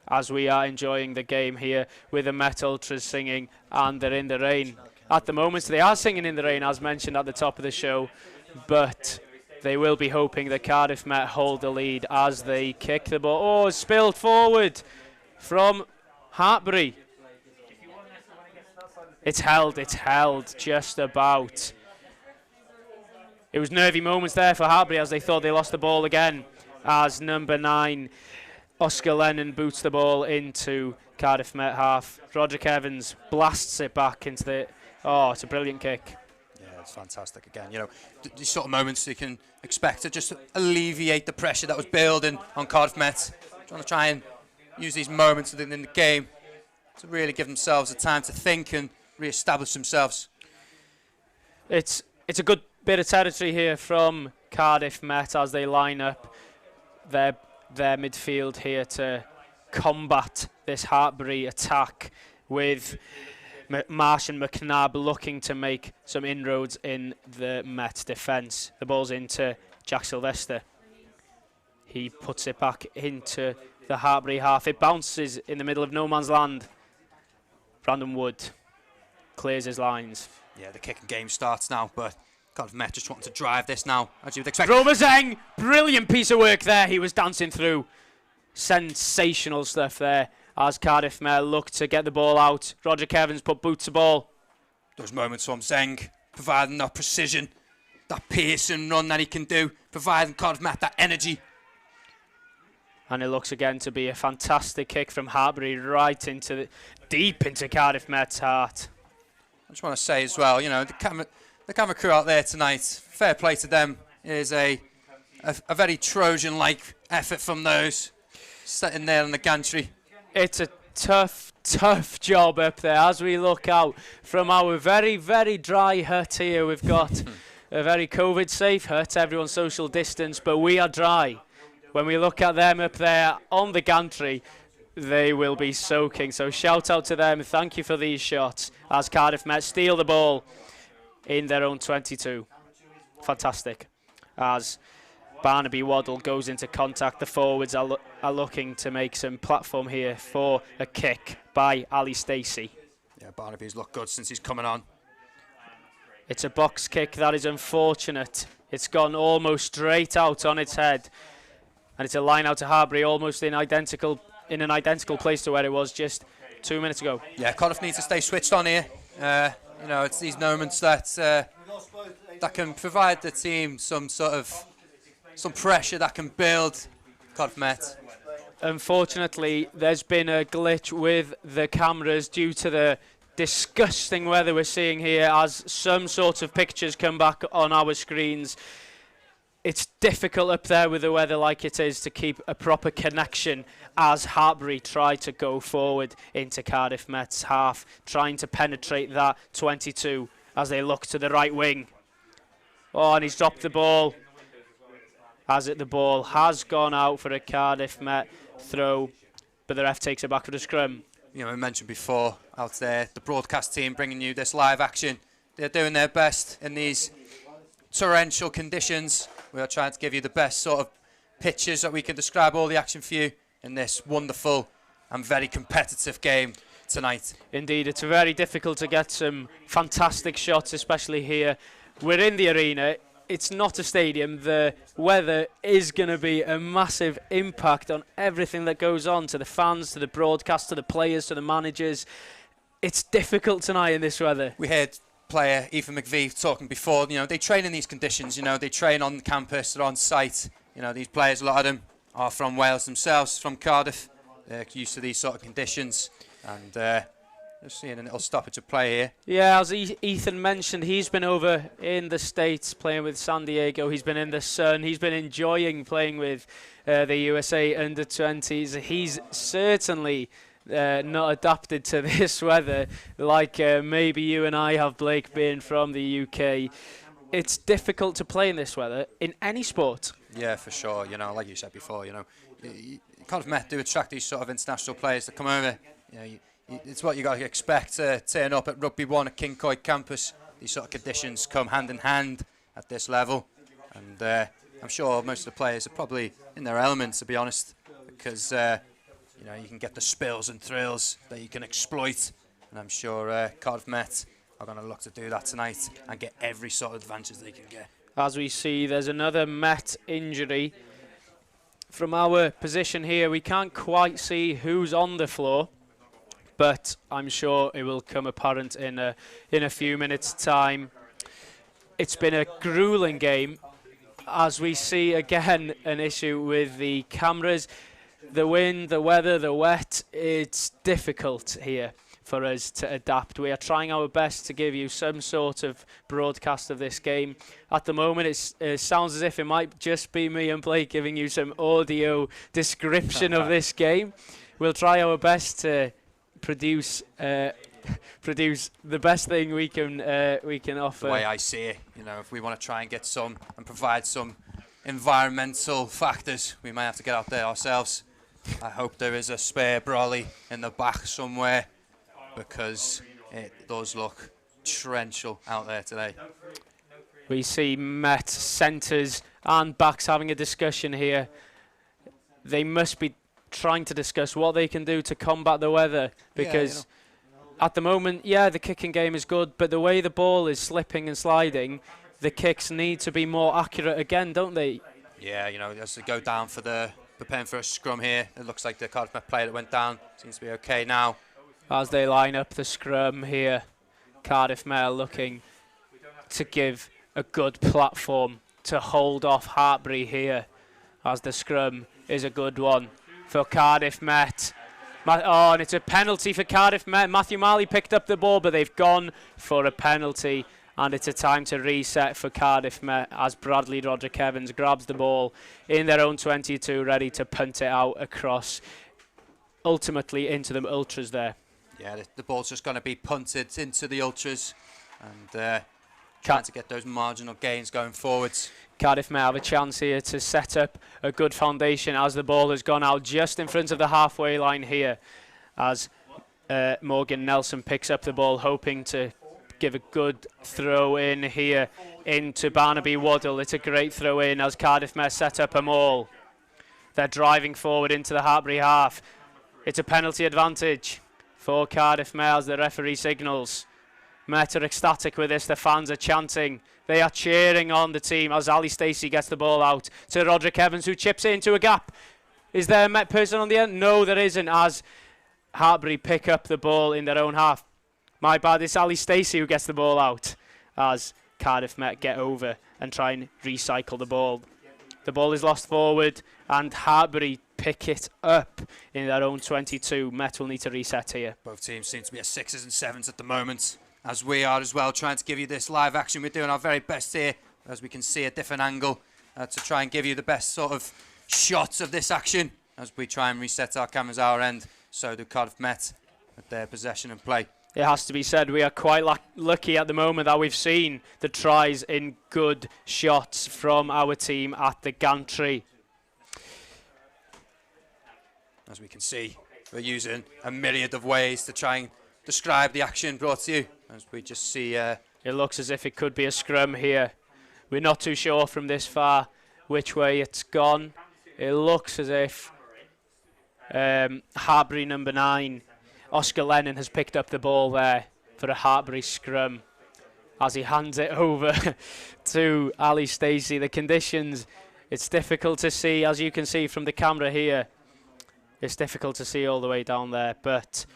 As we are enjoying the game here with the Met Ultras singing, and they're in the rain. At the moment, they are singing in the rain, as mentioned at the top of the show, but they will be hoping that Cardiff Met hold the lead as they kick the ball. Oh, spilled forward from Hartpury. It's held just about. It was nervy moments there for Hartpury as they thought they lost the ball again, as number 9, Oscar Lennon, boots the ball into Cardiff Met half. Roderick Evans blasts it back into the... Oh, it's a brilliant kick. Yeah, it's fantastic again. You know, these sort of moments you can expect to just alleviate the pressure that was building on Cardiff Met. Trying to try and use these moments in the game to really give themselves the time to think and re-establish themselves. It's a good bit of territory here from Cardiff Met as they line up their midfield here to combat this Hartpury attack, with Marsh and McNabb looking to make some inroads in the Met defence. The ball's into Jack Sylvester. He puts it back into the Hartpury half. It bounces in the middle of no man's land. Brandon Wood clears his lines. Yeah, the kicking game starts now, but Cardiff Met just wanting to drive this now, as you would expect. Roma Zeng, brilliant piece of work there. He was dancing through. Sensational stuff there as Cardiff Met look to get the ball out. Roderick Evans put boots to ball. Those moments from Zeng, providing that precision, that piercing run that he can do, providing Cardiff Met that energy. And it looks again to be a fantastic kick from Hartpury right into deep into Cardiff Met's heart. I just want to say as well, you know, the camera crew out there tonight, fair play to them. It is a very Trojan-like effort from those sitting there on the gantry. It's a tough job up there. As we look out from our very, very dry hut here, we've got a very COVID-safe hut, everyone's social distance, but we are dry. When we look at them up there on the gantry, they will be soaking. So shout out to them. Thank you for these shots as Cardiff Met steal the ball in their own 22. Fantastic. As Barnaby Waddle goes into contact. The forwards are looking to make some platform here for a kick by Ali Stacey. Yeah, Barnaby's looked good since he's coming on. It's a box kick that is unfortunate. It's gone almost straight out on its head. And it's a line out to Hartpury, almost in an identical place to where it was just 2 minutes ago. Yeah, Cardiff needs to stay switched on here. You know, it's these moments that can provide the team some pressure that can build Cardiff Met. Unfortunately, there's been a glitch with the cameras due to the disgusting weather we're seeing here as some sort of pictures come back on our screens. It's difficult up there with the weather like it is to keep a proper connection as Hartpury try to go forward into Cardiff Met's half, trying to penetrate that 22 as they look to the right wing. Oh, and he's dropped the ball. The ball has gone out for a Cardiff Met throw, but the ref takes it back for the scrum. You know, I mentioned before out there, the broadcast team bringing you this live action. They're doing their best in these torrential conditions. We are trying to give you the best sort of pictures that we can describe all the action for you in this wonderful and very competitive game tonight. Indeed, it's very difficult to get some fantastic shots, especially here. We're in the arena. It's not a stadium. The weather is going to be a massive impact on everything that goes on, to the fans, to the broadcast, to the players, to the managers. It's difficult tonight in this weather. We heard player Ethan McVie talking before, you know, they train in these conditions, you know, they train on campus, they're on site. You know, these players, a lot of them are from Wales themselves, from Cardiff. They're used to these sort of conditions. And just seeing a little stoppage of play here. Yeah, as Ethan mentioned, he's been over in the States playing with San Diego. He's been in the sun. He's been enjoying playing with the USA under-20s. He's certainly not adapted to this weather like maybe you and I have, Blake, being from the UK. It's difficult to play in this weather in any sport. Yeah, for sure. You know, like you said before, you know, Cardiff Met do attract these sort of international players that come over. You know, it's what you got to expect to turn up at Rugby 1 at Kincoid campus. These sort of conditions come hand in hand at this level, and I'm sure most of the players are probably in their element, to be honest, because you know, you can get the spills and thrills that you can exploit, and I'm sure Cardiff Met are going to look to do that tonight and get every sort of advantage they can get. As we see, there's another Met injury. From our position here, we can't quite see who's on the floor, but I'm sure it will come apparent in a few minutes' time. It's been a grueling game, as we see again an issue with the cameras. The wind, the weather, the wet, it's difficult here for us to adapt. We are trying our best to give you some sort of broadcast of this game. At the moment, it sounds as if it might just be me and Blake giving you some audio description of this game. We'll try our best to produce the best thing we can offer. The way I see it, you know, if we want to try and get some and provide some environmental factors, we might have to get out there ourselves. I hope there is a spare brolly in the back somewhere, because it does look torrential out there today. We see Met centres and backs having a discussion here. They must be trying to discuss what they can do to combat the weather, because at the moment, yeah, the kicking game is good, but the way the ball is slipping and sliding, the kicks need to be more accurate again, don't they? Yeah, you know, as they go down for preparing for a scrum here, it looks like the Cardiff Met player that went down seems to be okay now. As they line up the scrum here, Cardiff Met looking to give a good platform to hold off Hartpury here, as the scrum is a good one for Cardiff Met. Oh, and it's a penalty for Cardiff Met. Matthew Marley picked up the ball, but they've gone for a penalty, and it's a time to reset for Cardiff Met as Bradley Roderick Evans grabs the ball in their own 22, ready to punt it out across, ultimately into the Ultras there. Yeah, the ball's just going to be punted into the Ultras, and trying to get those marginal gains going forwards. Cardiff may have a chance here to set up a good foundation as the ball has gone out just in front of the halfway line here, as Morgan Nelson picks up the ball, hoping to give a good throw in here into Barnaby Waddle. It's a great throw in as Cardiff Met set up a maul. They're driving forward into the Hartpury half. It's a penalty advantage for Cardiff Met as the referee signals. Met are ecstatic with this. The fans are chanting. They are cheering on the team as Ali Stacey gets the ball out to Roderick Evans, who chips it into a gap. Is there a Met person on the end? No, there isn't, as Hartpury pick up the ball in their own half. My bad, it's Ali Stacey who gets the ball out as Cardiff Met get over and try and recycle the ball. The ball is lost forward and Hartpury pick it up in their own 22. Met will need to reset here. Both teams seem to be at 6s and 7s at the moment, as we are as well, trying to give you this live action. We're doing our very best here, as we can see a different angle to try and give you the best sort of shots of this action as we try and reset our cameras our end. So do Cardiff Met at their possession and play. It has to be said, we are quite lucky at the moment that we've seen the tries in good shots from our team at the gantry. As we can see, we're using a myriad of ways to try and describe the action brought to you. As we just see... it looks as if it could be a scrum here. We're not too sure from this far which way it's gone. It looks as if Hartpury number 9, Oscar Lennon, has picked up the ball there for a Hartpury scrum as he hands it over to Ali Stacey. The conditions, it's difficult to see, as you can see from the camera here. It's difficult to see all the way down there, but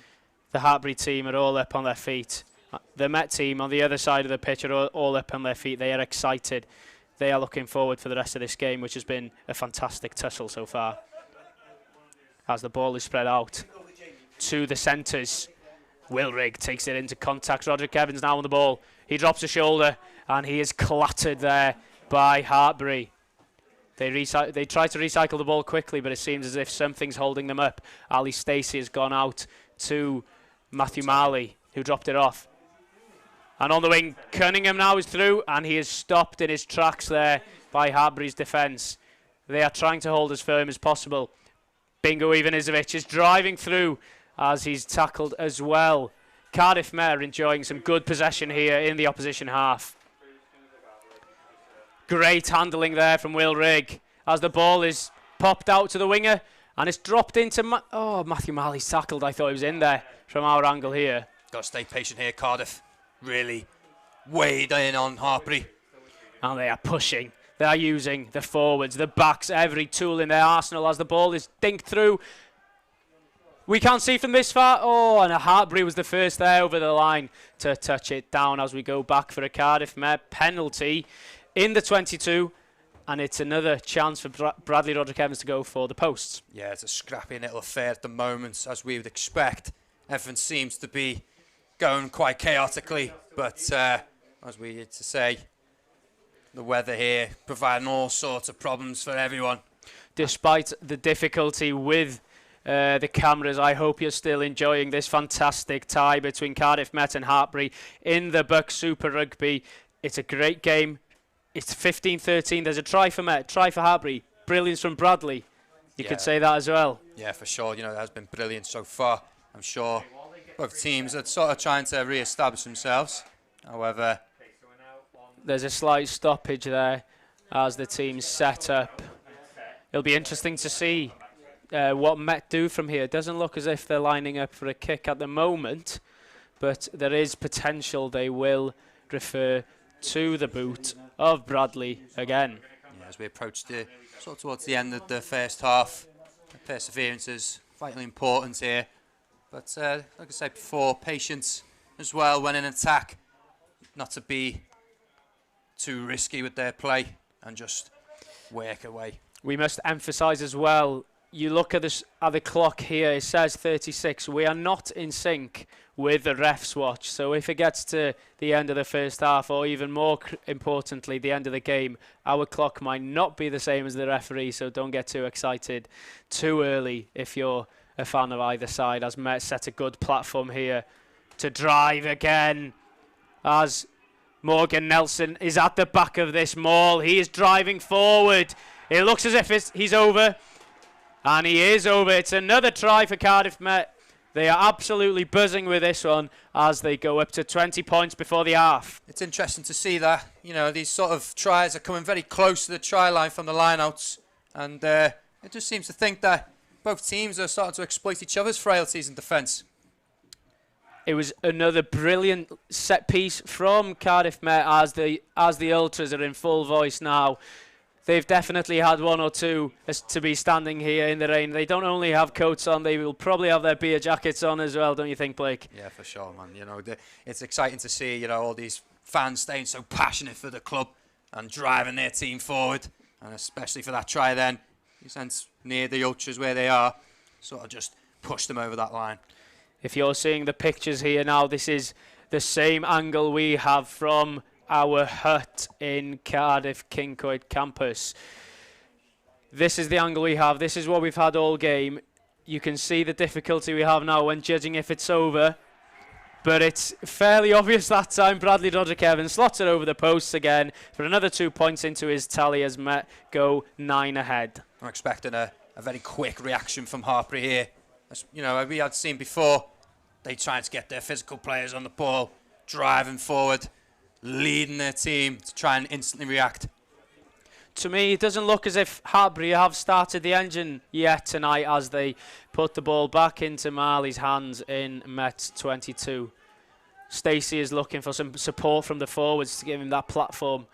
the Hartpury team are all up on their feet. The Met team on the other side of the pitch are all up on their feet. They are excited. They are looking forward for the rest of this game, which has been a fantastic tussle so far. As the ball is spread out to the centres, Wilrig takes it into contact. Roderick Evans now on the ball. He drops a shoulder and he is clattered there by Hartpury. They try to recycle the ball quickly, but it seems as if something's holding them up. Ali Stacey has gone out to Matthew Marley, who dropped it off. And on the wing, Cunningham now is through, and he is stopped in his tracks there by Hartpury's defence. They are trying to hold as firm as possible. Bingo Ivanisevic is driving through as he's tackled as well. Cardiff Met are enjoying some good possession here in the opposition half. Great handling there from Will Rigg as the ball is popped out to the winger and it's dropped into... Matthew Marley's tackled. I thought he was in there from our angle here. Got to stay patient here, Cardiff. Really weighed in on Hartpury. And they are pushing. They are using the forwards, the backs, every tool in their arsenal as the ball is dinked through. We can't see from this far. Oh, and Hartpury was the first there over the line to touch it down as we go back for a Cardiff Met penalty in the 22. And it's another chance for Bradley Roderick Evans to go for the posts. Yeah, it's a scrappy little affair at the moment, as we would expect. Everything seems to be going quite chaotically, but as we used to say, the weather here providing all sorts of problems for everyone. Despite the difficulty with the cameras, I hope you're still enjoying this fantastic tie between Cardiff Met and Hartpury in the BUCS Super Rugby. It's a great game. It's 15-13. There's a try for Met, try for Hartpury. Brilliance from Bradley. You could say that as well. Yeah, for sure. You know, it has been brilliant so far. I'm sure both teams are sort of trying to re-establish themselves. However, there's a slight stoppage there as the teams set up. It'll be interesting to see what Met do from here. It doesn't look as if they're lining up for a kick at the moment, but there is potential they will refer to the boot of Bradley again. Yeah, as we approach towards the end of the first half, perseverance is vitally important here. But like I said before, patience as well when in attack, not to be too risky with their play and just work away. We must emphasise as well, you look at the clock here, it says 36. We are not in sync with the ref's watch. So if it gets to the end of the first half, or even more importantly, the end of the game, our clock might not be the same as the referee. So don't get too excited too early if you're a fan of either side, as Met set a good platform here to drive again as Morgan Nelson is at the back of this maul. He is driving forward. It looks as if he's over. And he is over. It's another try for Cardiff Met. They are absolutely buzzing with this one as they go up to 20 points before the half. It's interesting to see that, you know, these sort of tries are coming very close to the try line from the lineouts, and it just seems to think that both teams are starting to exploit each other's frailties in defence. It was another brilliant set piece from Cardiff Met as the Ultras are in full voice now. They've definitely had one or two to be standing here in the rain. They don't only have coats on, they will probably have their beer jackets on as well, don't you think, Blake? Yeah, for sure, man. You know, it's exciting to see, you know, all these fans staying so passionate for the club and driving their team forward, and especially for that try then. You sense near the Ultras where they are, sort of just push them over that line. If you're seeing the pictures here now, this is the same angle we have from our hut in Cardiff Kincoid campus. This is the angle we have. This is what we've had all game. You can see the difficulty we have now when judging if it's over. But it's fairly obvious that time. Bradley Roderick-Evans slots it over the posts again for another 2 points into his tally as Met go 9 ahead. I'm expecting a very quick reaction from Hartpury here. As, you know, we had seen before, they tried to get their physical players on the ball, driving forward, leading their team to try and instantly react. To me, it doesn't look as if Hartpury have started the engine yet tonight as they put the ball back into Marley's hands in Met 22. Stacey is looking for some support from the forwards to give him that platform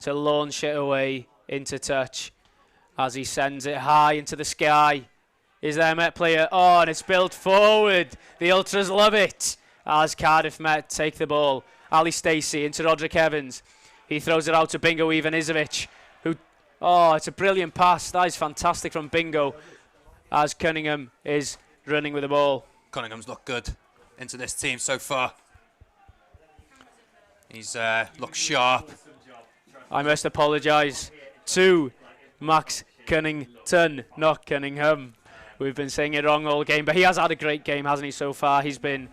to launch it away into touch as he sends it high into the sky. Is there a Met player? Oh, and it's built forward. The Ultras love it as Cardiff Met take the ball. Ali Stacey into Roderick-Evans. He throws it out to Bingo Ivanisevic, who, oh, it's a brilliant pass. That is fantastic from Bingo as Cunningham is running with the ball. Cunningham's looked good into this team so far. He's looked sharp. I must apologise to Max Cunnington, not Cunningham. We've been saying it wrong all game, but he has had a great game, hasn't he, so far? He's been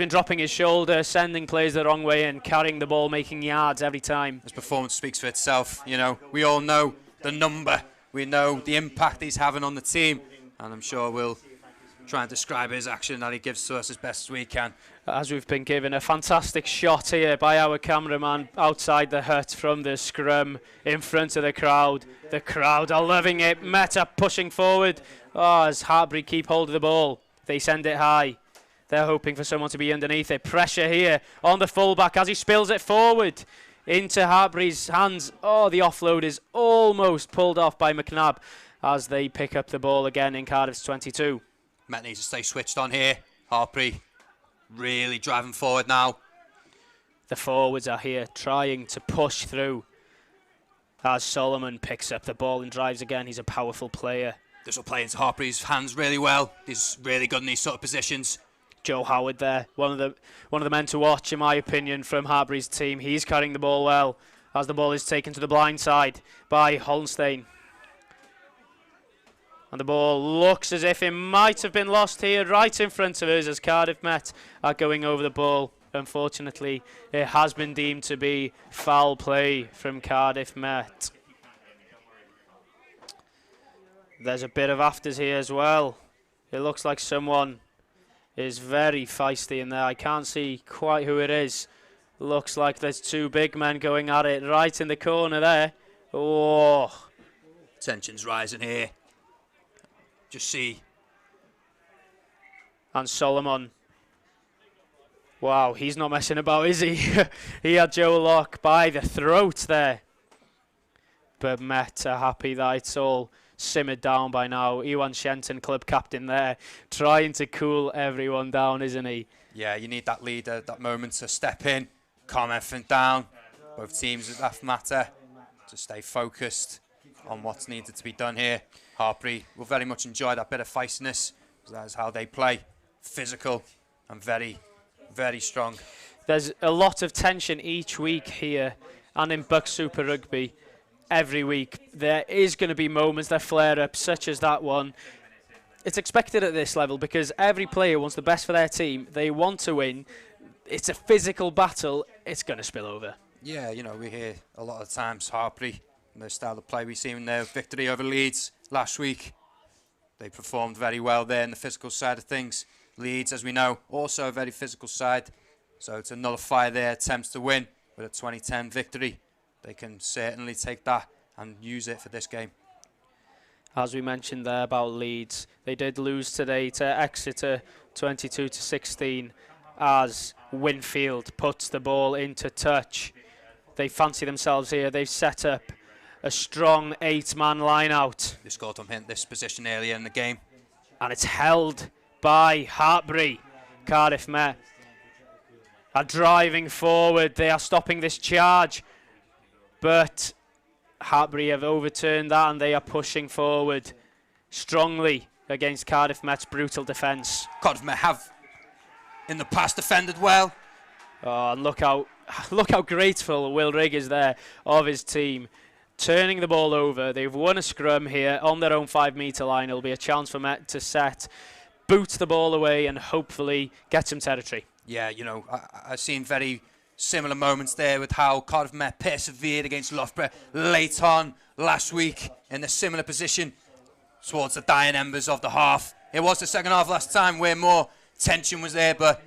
dropping his shoulder, sending players the wrong way and carrying the ball, making yards every time. His performance speaks for itself. You know, we all know the number. We know the impact he's having on the team, and I'm sure we'll try and describe his action that he gives to us as best as we can. As we've been given a fantastic shot here by our cameraman outside the hut from the scrum in front of the crowd. The crowd are loving it. Meta pushing forward. Oh, as Hartpury keep hold of the ball. They send it high. They're hoping for someone to be underneath it. Pressure here on the fullback as he spills it forward into Hartpury's hands. Oh, the offload is almost pulled off by McNabb as they pick up the ball again in Cardiff's 22. Met needs to stay switched on here. Hartpury really driving forward now. The forwards are here trying to push through as Solomon picks up the ball and drives again. He's a powerful player. This will play into Hartpury's hands really well. He's really good in these sort of positions. Joe Howard there, one of the men to watch in my opinion from Hartpury's team. He's carrying the ball well as the ball is taken to the blind side by Holstein. And the ball looks as if it might have been lost here right in front of us as Cardiff Met are going over the ball. Unfortunately, it has been deemed to be foul play from Cardiff Met. There's a bit of afters here as well. It looks like someone is very feisty in there. I can't see quite who it is. Looks like there's two big men going at it right in the corner there. Oh. Tension's rising here. Just see. And Solomon. Wow, he's not messing about, is he? He had Joe Locke by the throat there. But Met are happy that it's all simmered down by now. Iwan Shenton, club captain there, trying to cool everyone down, isn't he? Yeah, you need that leader, that moment to step in, calm everything down. Both teams, that matter, to stay focused on what's needed to be done here. Hartpury will very much enjoy that bit of feistiness. That is how they play. Physical and very, very strong. There's a lot of tension each week here and in BUCS Super Rugby. Every week there is going to be moments that flare up, such as that one. It's expected at this level because every player wants the best for their team. They want to win. It's a physical battle. It's going to spill over. Yeah, you know, we hear a lot of times Hartpury and their style of play. We've seen their victory over Leeds last week. They performed very well there in the physical side of things. Leeds, as we know, also a very physical side. So to nullify their attempts to win with a 2010 victory, they can certainly take that and use it for this game. As we mentioned there about Leeds, they did lose today to Exeter 22-16 as Winfield puts the ball into touch. They fancy themselves here. They've set up a strong 8-man line out. They scored from this position earlier in the game. And it's held by Hartpury. Cardiff Met are driving forward. They are stopping this charge. But Hartpury have overturned that and they are pushing forward strongly against Cardiff Met's brutal defence. Cardiff Met have in the past defended well. Oh, and look how grateful Will Rigg is there of his team. Turning the ball over. They've won a scrum here on their own 5-metre line. It'll be a chance for Met to set, boot the ball away and hopefully get some territory. Yeah, you know, I've seen very similar moments there with how Cardiff Met persevered against Loughborough late on last week in a similar position towards the dying embers of the half. It was the second half last time where more tension was there, but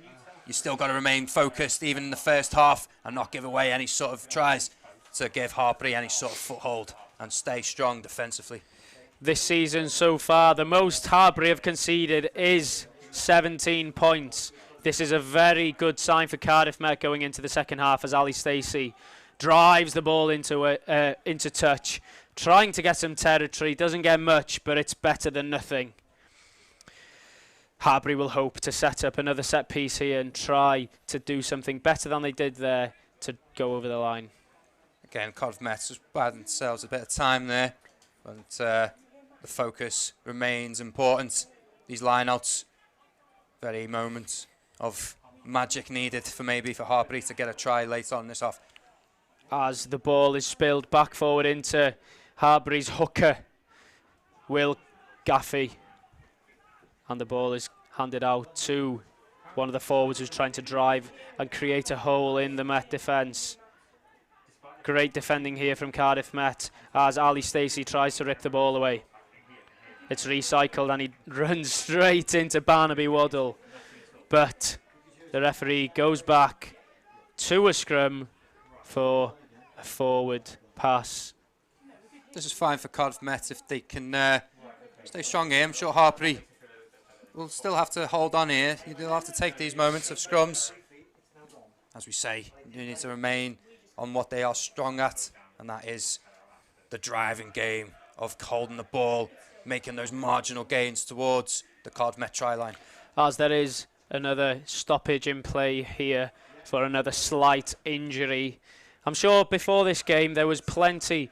you still got to remain focused even in the first half and not give away any sort of tries to give Hartpury any sort of foothold and stay strong defensively. This season so far, the most Hartpury have conceded is 17 points. This is a very good sign for Cardiff Met going into the second half as Ali Stacey drives the ball into touch, trying to get some territory. Doesn't get much, but it's better than nothing. Hartpury will hope to set up another set piece here and try to do something better than they did there to go over the line. Again, Cardiff Met just buying themselves a bit of time there, but the focus remains important. These lineouts, very moments of magic needed for Hartpury to get a try late on this half. As the ball is spilled back forward into Hartpury's hooker, Will Gaffey. And the ball is handed out to one of the forwards who's trying to drive and create a hole in the Met defence. Great defending here from Cardiff Met as Ali Stacey tries to rip the ball away. It's recycled and he runs straight into Barnaby Waddle. But the referee goes back to a scrum for a forward pass. This is fine for Cardiff Met if they can stay strong here. I'm sure Hartpury will still have to hold on here. You'll have to take these moments of scrums. As we say, you need to remain on what they are strong at, and that is the driving game of holding the ball, making those marginal gains towards the Cardiff Met try line. As there is another stoppage in play here for another slight injury. I'm sure before this game there was plenty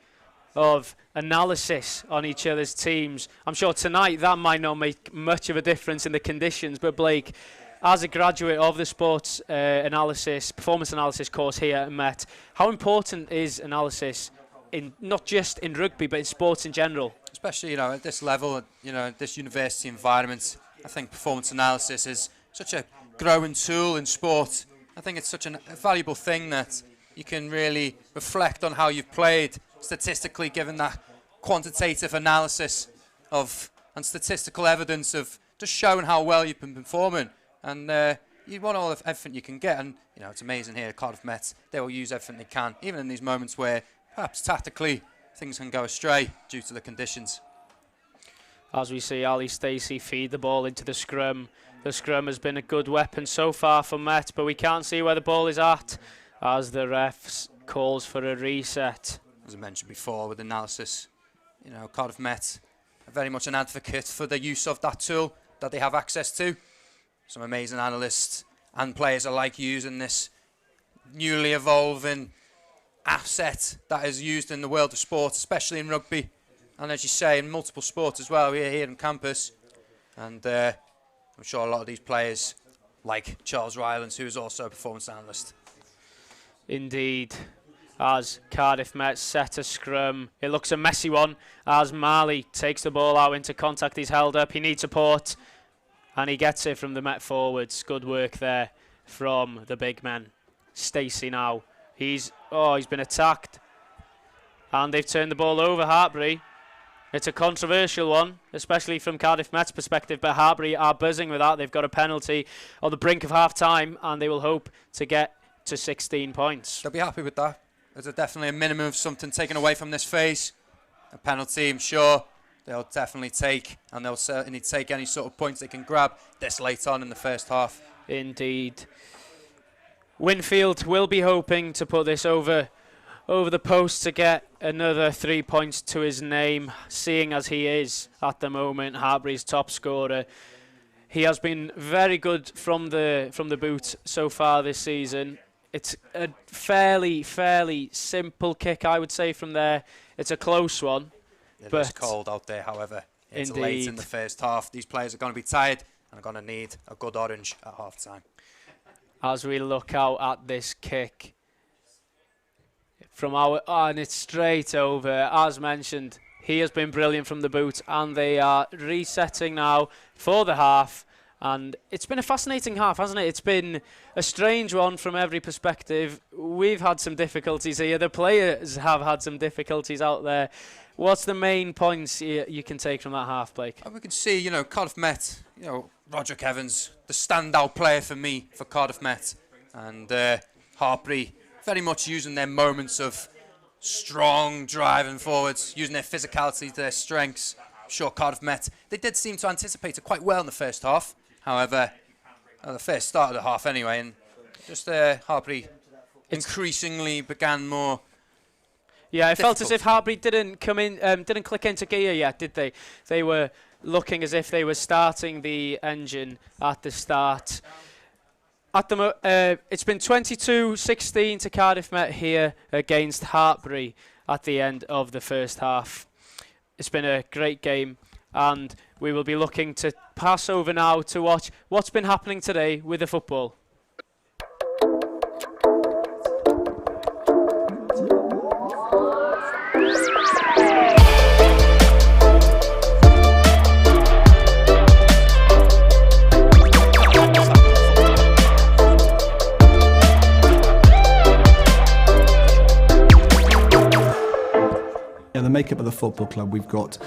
of analysis on each other's teams. I'm sure tonight that might not make much of a difference in the conditions, but Blake, as a graduate of the sports performance analysis course here at Met, how important is analysis in not just in rugby but in sports in general? Especially, you know, at this level, you know, this university environment, I think performance analysis is such a growing tool in sport. I think it's such a valuable thing that you can really reflect on how you've played statistically, given that quantitative analysis of and statistical evidence of just showing how well you've been performing. And you want everything you can get, and you know it's amazing here at Cardiff Met. They will use everything they can, even in these moments where perhaps tactically things can go astray due to the conditions. As we see Ali Stacey feed the ball into the scrum. The scrum has been a good weapon so far for Met, but we can't see where the ball is at as the refs calls for a reset. As I mentioned before with analysis, you know, Cardiff Met are very much an advocate for the use of that tool that they have access to. Some amazing analysts and players alike using this newly evolving asset that is used in the world of sport, especially in rugby, and as you say, in multiple sports as well. We're here on campus, and I'm sure a lot of these players, like Charles Rylance, who is also a performance analyst. Indeed. As Cardiff Met set a scrum, it looks a messy one as Marley takes the ball out into contact. He's held up, he needs support, and he gets it from the Met forwards. Good work there from the big men. Stacey now, he's been attacked, and they've turned the ball over. Hartpury It's a controversial one, especially from Cardiff Met's perspective, but Hartpury are buzzing with that. They've got a penalty on the brink of half-time, and they will hope to get to 16 points. They'll be happy with that. There's definitely a minimum of something taken away from this phase. A penalty, I'm sure, they'll definitely take, and they'll certainly take any sort of points they can grab this late on in the first half. Indeed. Winfield will be hoping to put this over the post to get another 3 points to his name, seeing as he is at the moment Hartpury's top scorer. He has been very good from the boot so far this season. It's a fairly simple kick, I would say, from there. It's a close one. It is cold out there, however. It's late in the first half. These players are going to be tired and are going to need a good orange at half time. As we look out at this kick, and it's straight over. As mentioned, he has been brilliant from the boot, and they are resetting now for the half. And it's been a fascinating half, hasn't it? It's been a strange one from every perspective. We've had some difficulties here. The players have had some difficulties out there. What's the main points you can take from that half, Blake? We can see, Cardiff Met, Roderick Evans, the standout player for me for Cardiff Met, and Hartpury very much using their moments of strong driving forwards, using their physicality, their strengths. I'm sure Cardiff Met, they did seem to anticipate it quite well in the first half. However, the first start of the half anyway, and just Hartpury increasingly began more. Yeah, it felt as if Hartpury didn't click into gear yet, did they? They were looking as if they were starting the engine at the start. It's been 22-16 to Cardiff Met here against Hartpury at the end of the first half. It's been a great game, and we will be looking to pass over now to watch what's been happening today with the football. The makeup of the football club, we've got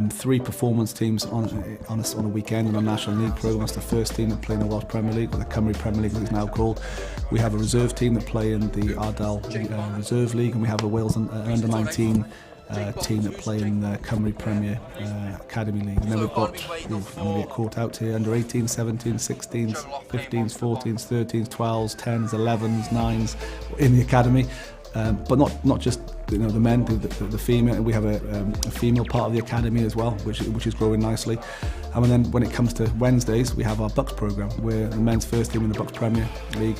3 performance teams on a weekend in our National League programme. That's the first team that play in the Welsh Premier League, or the Cymru Premier League as it's now called. We have a reserve team that play in the Ardal Reserve League, and we have a Wales under-19 team that play in the Cymru Premier Academy League. And then we've got, I'm going to get caught out here, under 18s, 17s, 16s, 15s, 14s, 13s, 12s, 10s, 11s, 9s in the academy. But not just the men, the female. We have a female part of the academy as well, which is growing nicely. And then when it comes to Wednesdays, we have our BUCS program, where the men's first team in the BUCS Premier League,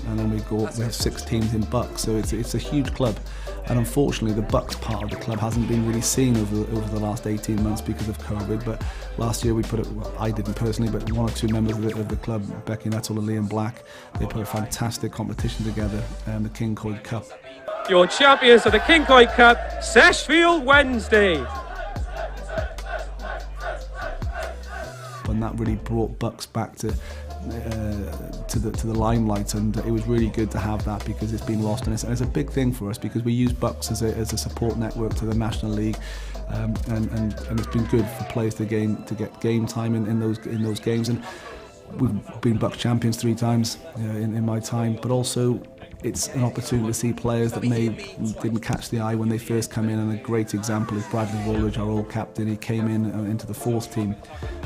and then we have 6 teams in BUCS. So it's a huge club. And unfortunately, the BUCS part of the club hasn't been really seen over the last 18 months because of COVID. But last year I didn't personally, but 1 or 2 members of the club, Becky Nuttall and Liam Black, they put a fantastic competition together, the King Coyd Cup. Your champions of the King Coyd Cup, Seshfield Wednesday. And that really brought BUCS back to the limelight, and it was really good to have that because it's been lost, and it's a big thing for us because we use BUCS as a support network to the National League, and it's been good for players to get game time in those games. And we've been BUCS champions 3 times in my time, but also it's an opportunity to see players that didn't catch the eye when they first come in, and a great example is Bradley Woolridge, our old captain. He came in into the 4th team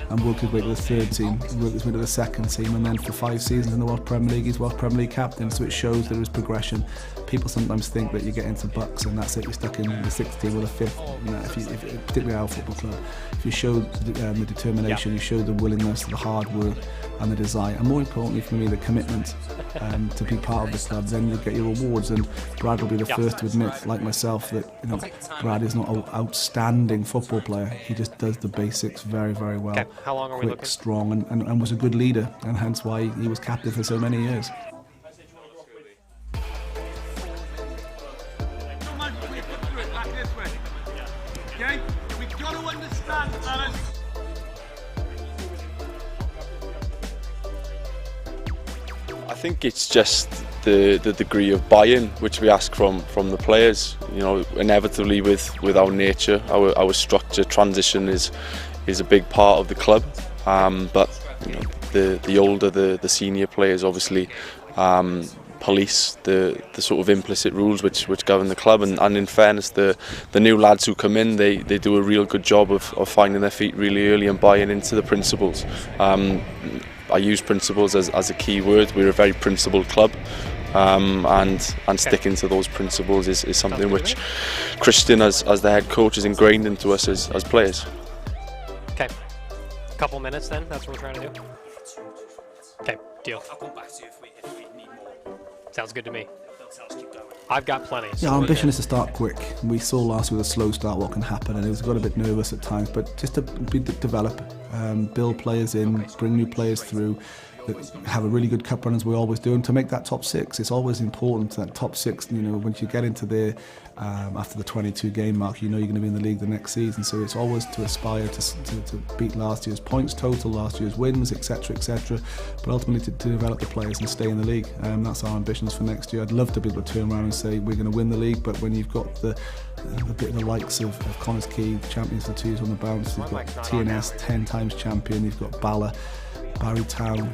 and worked his way to the 3rd team, worked his way to the 2nd team, and then for 5 seasons in the Welsh Premier League, he's Welsh Premier League captain. So it shows there is progression. People sometimes think that you get into BUCS and that's it, you're stuck in the 6th team or the 5th. Particularly our football club, if you show the determination, you show the willingness, the hard work and the desire, and more importantly for me, the commitment to be part of the club, then you get your rewards. And Brad will be the first to admit, like myself, that Brad is not an outstanding football player. He just does the basics very, very well. Okay. How long are we quick, looking? strong, and was a good leader, and hence why he was captain for so many years. Okay? We've got to understand, fellas. I think it's just the degree of buy-in which we ask from the players. You know, inevitably with our nature, our structure, transition is a big part of the club. But you know, the older the senior players obviously police the sort of implicit rules which govern the club, and in fairness, the new lads who come in, they do a real good job of finding their feet really early and buying into the principles. I use principles as a key word. We're a very principled club, and sticking to those principles is something which Christian, as the head coach, is ingrained into us as players. Okay, couple minutes then, that's what we're trying to do. Okay, deal. I'll come back to you if we need more. Sounds good to me. I've got plenty. Yeah, our ambition is to start quick. We saw last year with a slow start what can happen, and it got a bit nervous at times, but just to develop, build players in, bring new players through, have a really good cup run as we always do, and to make that top six. It's always important that top six, you know, once you get into there after the 22 game mark, you know you're going to be in the league the next season, so it's always to aspire to beat last year's points total, last year's wins, etc, but ultimately to develop the players and stay in the league. That's our ambitions for next year. I'd love to be able to turn around and say we're going to win the league, but when you've got the likes of Connors Key, champions for 2 years on the bounce, you've got TNS 10 times champion, you've got Bala, Barry Town,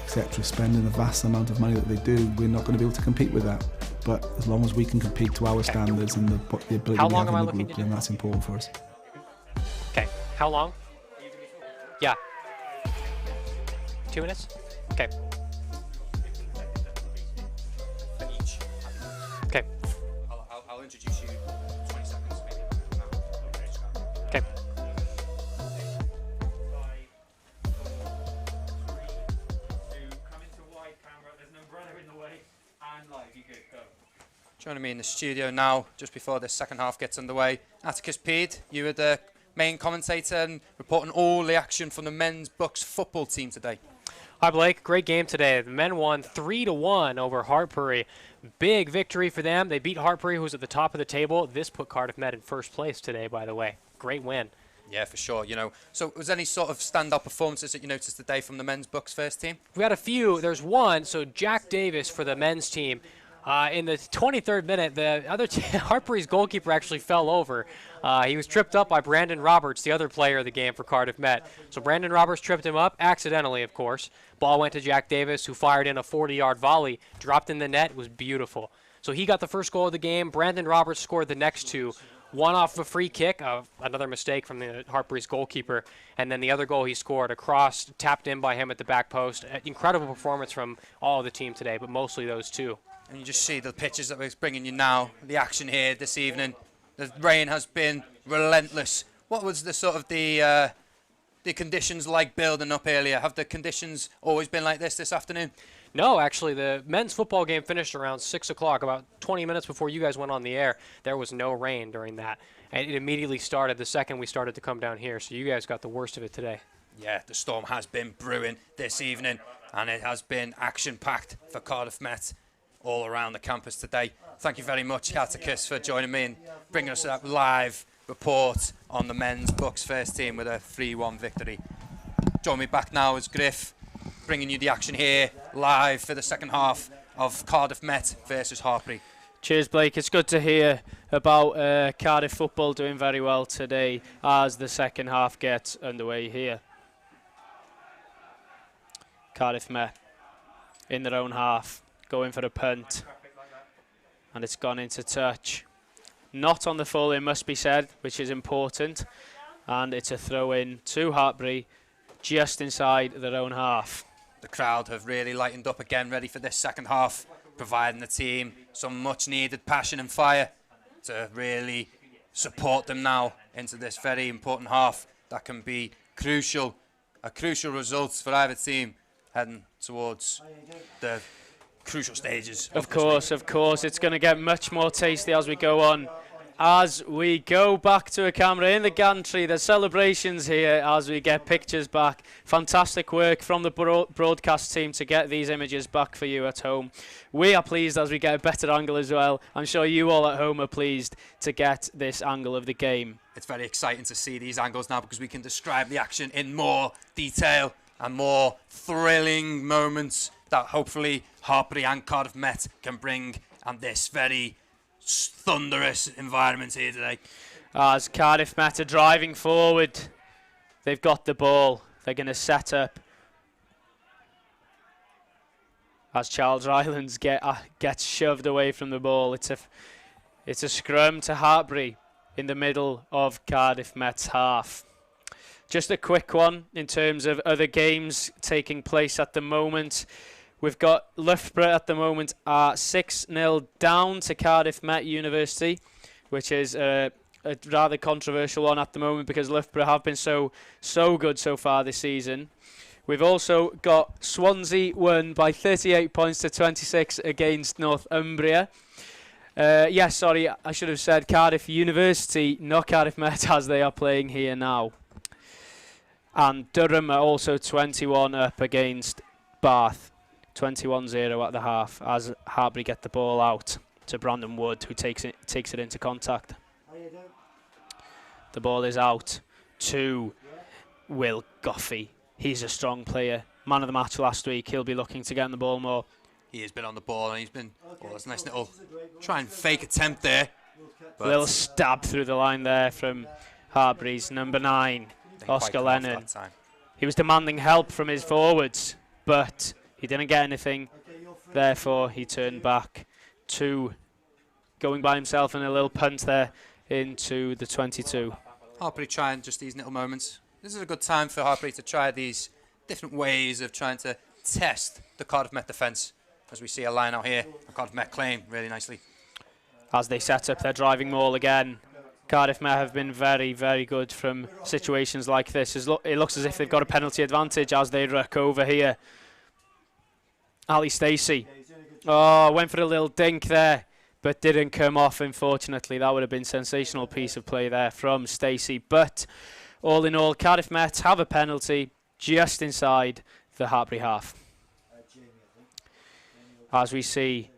etc, spending the vast amount of money that they do, we're not going to be able to compete with that. But as long as we can compete to our standards and the ability we have in the group, then that's important for us. Okay, how long? Yeah. 2 minutes? Okay. Okay. I'll introduce you 20 seconds maybe. Okay. Joining me in the studio now, just before the second half gets underway, Atticus Peed, you were the main commentator and reporting all the action from the men's BUCS football team today. Hi Blake, great game today. The men won 3-1 over Hartpury. Big victory for them. They beat Hartpury, who was at the top of the table. This put Cardiff Met in first place today, by the way. Great win. Yeah, for sure. You know, so was there any sort of standout performances that you noticed today from the men's BUCS first team? We had a few. There's one. So Jack Davis for the men's team. In the 23rd minute, the other Hartpury's goalkeeper actually fell over. He was tripped up by Brandon Roberts, the other player of the game for Cardiff Met. So Brandon Roberts tripped him up, accidentally, of course. Ball went to Jack Davis, who fired in a 40-yard volley, dropped in the net. It was beautiful. So he got the first goal of the game. Brandon Roberts scored the next two. One off a free kick, another mistake from the Hartpury's goalkeeper, and then the other goal he scored, a cross tapped in by him at the back post. Incredible performance from all of the team today, but mostly those two. And you just see the pictures that we're bringing you now, the action here this evening. The rain has been relentless. What was the sort of the conditions like building up earlier? Have the conditions always been like this afternoon? No, actually, the men's football game finished around 6 o'clock, about 20 minutes before you guys went on the air. There was no rain during that. And it immediately started the second we started to come down here, so you guys got the worst of it today. Yeah, the storm has been brewing this evening, and it has been action-packed for Cardiff Met all around the campus today. Thank you very much, Atticus, for joining me and bringing us that live report on the men's BUCS first team with a 3-1 victory. Join me back now as Griff, bringing you the action here live for the second half of Cardiff Met versus Hartpury. Cheers, Blake. It's good to hear about Cardiff football doing very well today as the second half gets underway here. Cardiff Met in their own half, going for a punt, and it's gone into touch. Not on the full, it must be said, which is important, and it's a throw-in to Hartpury just inside their own half. The crowd have really lightened up again, ready for this second half, providing the team some much-needed passion and fire to really support them now into this very important half that can be crucial, a crucial result for either team heading towards the crucial stages. Of course, it's going to get much more tasty as we go on. As we go back to a camera in the gantry, there's celebrations here as we get pictures back. Fantastic work from the broadcast team to get these images back for you at home. We are pleased as we get a better angle as well. I'm sure you all at home are pleased to get this angle of the game. It's very exciting to see these angles now because we can describe the action in more detail. and more thrilling moments that hopefully Hartpury and Cardiff Met can bring on this very thunderous environment here today. As Cardiff Met are driving forward, they've got the ball. They're going to set up. As Charles Rylands gets shoved away from the ball, it's a scrum to Hartpury in the middle of Cardiff Met's half. Just a quick one in terms of other games taking place at the moment. We've got Loughborough at the moment are 6-0 down to Cardiff Met University, which is a rather controversial one at the moment because Loughborough have been so good so far this season. We've also got Swansea won by 38 points to 26 against Northumbria. Yes, sorry, I should have said Cardiff University, not Cardiff Met, as they are playing here now. And Durham are also 21 up against Bath, 21-0 at the half, as Hartpury get the ball out to Brandon Wood, who takes it into contact. The ball is out to Will Goffey. He's a strong player. Man of the match last week. He'll be looking to get on the ball more. He has been on the ball and he's been, there's a nice little try and fake attempt there. A little stab through the line there from Hartpury's number 9, Oscar Lennon. He was demanding help from his forwards, but he didn't get anything. Therefore, he turned back to going by himself in a little punt there into the 22. Hartpury trying just these little moments. This is a good time for Hartpury to try these different ways of trying to test the Cardiff Met defence. As we see a line out here, a Cardiff Met claim really nicely. As they set up their driving maul again, Cardiff Met have been very, very good from situations like this. It looks as if they've got a penalty advantage as they ruck over here. Ali Stacey. Oh, went for a little dink there, but didn't come off, unfortunately. That would have been a sensational piece of play there from Stacey. But all in all, Cardiff Met have a penalty just inside the Hartpury half. As we see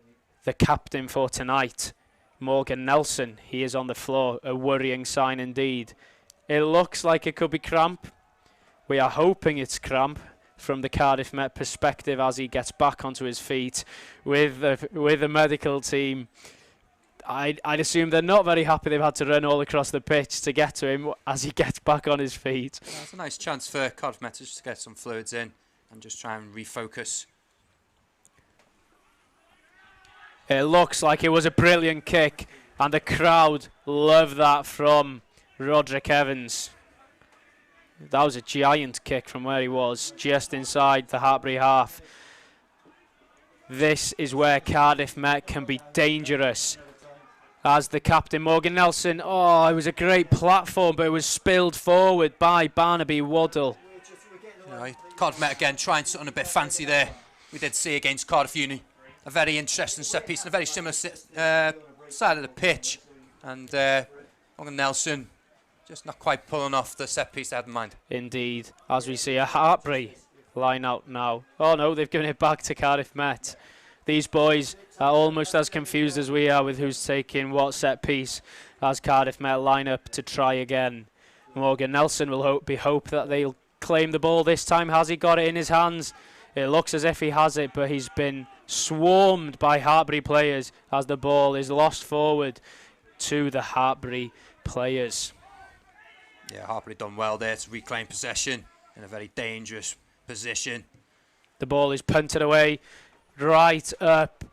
the captain for tonight, Morgan Nelson, he is on the floor, a worrying sign indeed. It looks like it could be cramp. We are hoping it's cramp from the Cardiff Met perspective as he gets back onto his feet with the medical team. I'd assume they're not very happy they've had to run all across the pitch to get to him as he gets back on his feet. Yeah, it's a nice chance for Cardiff Met just to get some fluids in and just try and refocus. It looks like it was a brilliant kick, and the crowd love that from Roderick Evans. That was a giant kick from where he was, just inside the Hartpury half. This is where Cardiff Met can be dangerous. As the captain, Morgan Nelson, oh, it was a great platform, but it was spilled forward by Barnaby Waddle. You know, Cardiff Met again trying something a bit fancy there. We did see against Cardiff Uni. A very interesting set piece and a very similar side of the pitch. And Morgan Nelson just not quite pulling off the set piece they had in mind. Indeed, as we see a Hartpury line out now. Oh no, they've given it back to Cardiff Met. These boys are almost as confused as we are with who's taking what set piece as Cardiff Met line up to try again. Morgan Nelson will hope that they'll claim the ball this time. Has he got it in his hands? It looks as if he has it, but he's been swarmed by Hartpury players as the ball is lost forward to the Hartpury players. Yeah, Hartpury done well there to reclaim possession in a very dangerous position. The ball is punted away right up.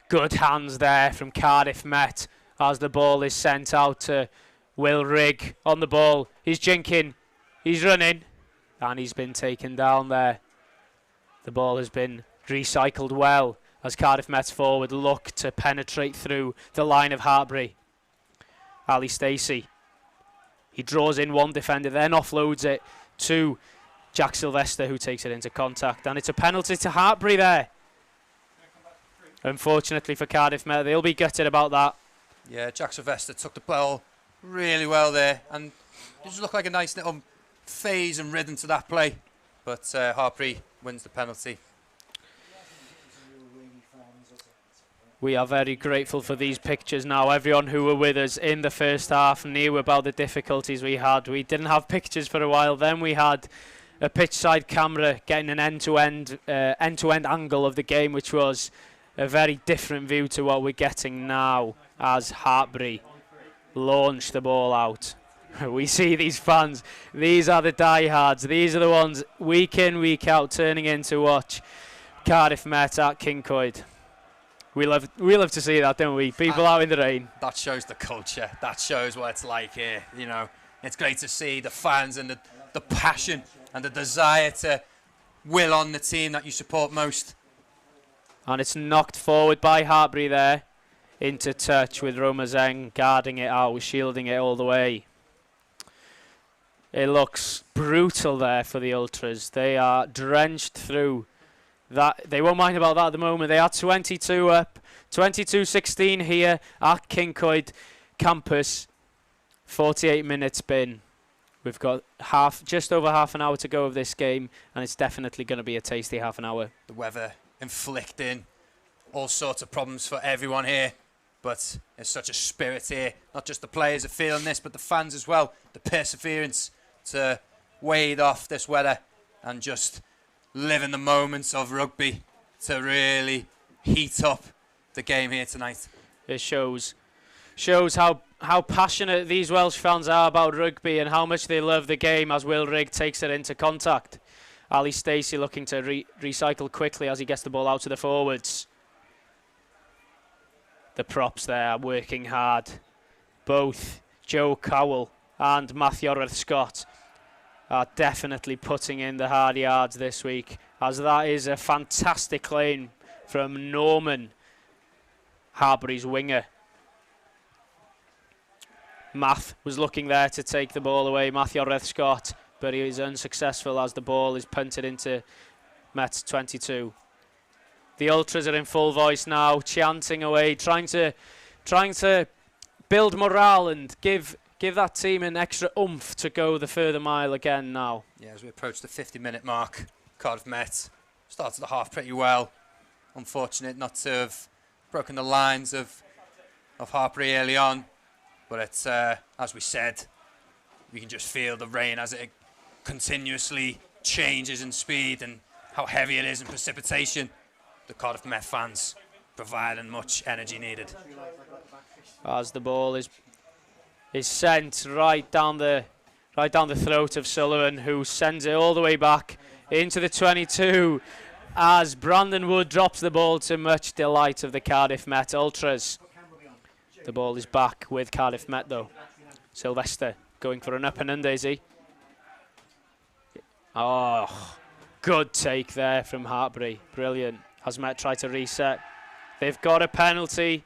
Good hands there from Cardiff Met as the ball is sent out to Will Rigg on the ball. He's jinking, he's running, and he's been taken down there. The ball has been recycled well as Cardiff Met's forward look to penetrate through the line of Hartpury. Ali Stacey. He draws in one defender, then offloads it to Jack Sylvester, who takes it into contact. And it's a penalty to Hartpury there. Unfortunately for Cardiff Met, they'll be gutted about that. Yeah, Jack Sylvester took the ball really well there. And it just looked like a nice little phase and rhythm to that play. But Hartpury wins the penalty. We are very grateful for these pictures now. Everyone who were with us in the first half knew about the difficulties we had. We didn't have pictures for a while. Then we had a pitch side camera getting an end-to-end angle of the game, which was a very different view to what we're getting now as Hartpury launch the ball out. We see these fans, these are the diehards, these are the ones week in, week out turning in to watch Cardiff Met at Kincoid. We love to see that, don't we? People out in the rain. That shows the culture. That shows what it's like here. You know, it's great to see the fans and the passion and the desire to will on the team that you support most. And it's knocked forward by Hartpury there into touch with Roma Zeng guarding it out, shielding it all the way. It looks brutal there for the Ultras. They are drenched through that. They won't mind about that at the moment. They are 22 up, 22-16 here at Kincoid campus. 48 minutes been. We've got just over half an hour to go of this game, and it's definitely going to be a tasty half an hour. The weather inflicting all sorts of problems for everyone here, but there's such a spirit here. Not just the players are feeling this, but the fans as well. The perseverance to wade off this weather and just live in the moments of rugby to really heat up the game here tonight. It shows how passionate these Welsh fans are about rugby and how much they love the game as Will Rigg takes it into contact. Ali Stacey looking to recycle quickly as he gets the ball out to the forwards. The props there working hard. Both Joe Cowell and Matthew Scott are definitely putting in the hard yards this week, as that is a fantastic claim from Norman, Hartpury's winger. Math was looking there to take the ball away, Matthew Scott, but he is unsuccessful as the ball is punted into Met 22. The Ultras are in full voice now, chanting away, trying to build morale and give that team an extra oomph to go the further mile again now. Yeah, as we approach the 50-minute mark, Cardiff Met started the half pretty well. Unfortunate not to have broken the lines of Hartpury early on, but it's as we said, we can just feel the rain as it continuously changes in speed and how heavy it is in precipitation. The Cardiff Met fans providing much energy needed. As the ball is sent right down the throat of Sullivan, who sends it all the way back into the 22 as Brandon Wood drops the ball to much delight of the Cardiff Met Ultras. The ball is back with Cardiff Met though. Sylvester going for an up and under, is he? Oh, good take there from Hartpury. Brilliant. As Met try to reset. They've got a penalty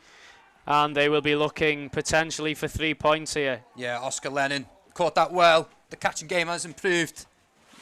and they will be looking potentially for 3 points here. Yeah, Oscar Lennon caught that well. The catching game has improved.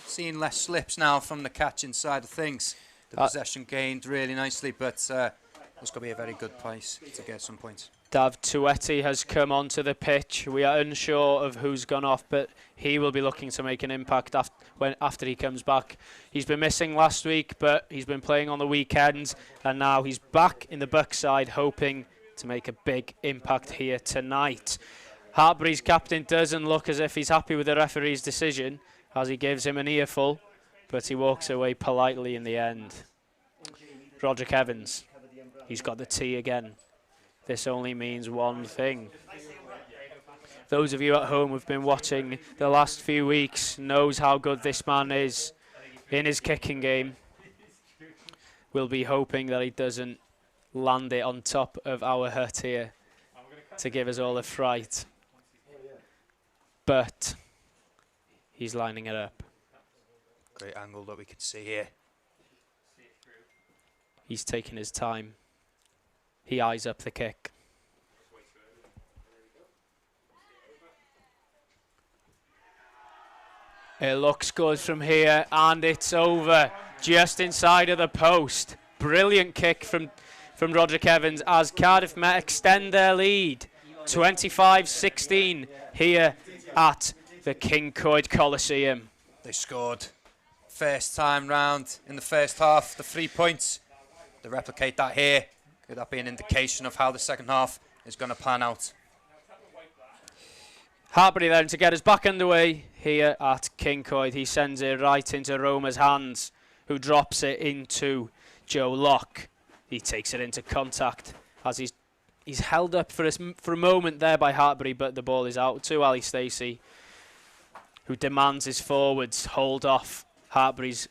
Seeing less slips now from the catching side of things. The possession gained really nicely, but it's going to be a very good place to get some points. Dav Tuetti has come onto the pitch. We are unsure of who's gone off, but he will be looking to make an impact after he comes back. He's been missing last week, but he's been playing on the weekends, and now he's back in the BUCS side, hoping to make a big impact here tonight. Hartpury's captain doesn't look as if he's happy with the referee's decision, as he gives him an earful, but he walks away politely in the end. Roderick Evans, he's got the T again. This only means one thing. Those of you at home who've been watching the last few weeks knows how good this man is in his kicking game. We'll be hoping that he doesn't land it on top of our hut here to give us all a fright. But he's lining it up. Great angle that we can see here. He's taking his time. He eyes up the kick. It looks good from here, and it's over just inside of the post. Brilliant kick from Roderick Evans as Cardiff Met extend their lead. 25-16 here at the Kincoid Coliseum. They scored first time round in the first half, the 3 points. They replicate that here. Could that be an indication of how the second half is going to pan out? Hartpury then to get us back underway here at Kincoid. He sends it right into Roma's hands, who drops it into Joe Locke. He takes it into contact as he's held up for a moment there by Hartpury, but the ball is out to Ali Stacey, who demands his forwards hold off Hartpury's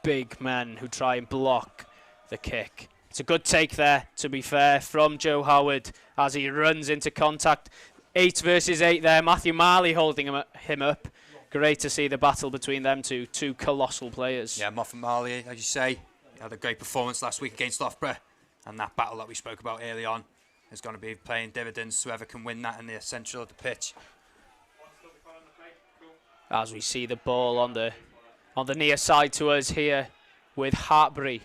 big men who try and block the kick. It's a good take there, to be fair, from Joe Howard as he runs into contact. 8 versus 8 there. Matthew Marley holding him up. Great to see the battle between them two colossal players. Yeah, Moffat Marley, as you say, had a great performance last week against Loughborough, and that battle that we spoke about early on is going to be playing dividends. Whoever can win that in the central of the pitch. As we see the ball on the near side to us here with Hartpury.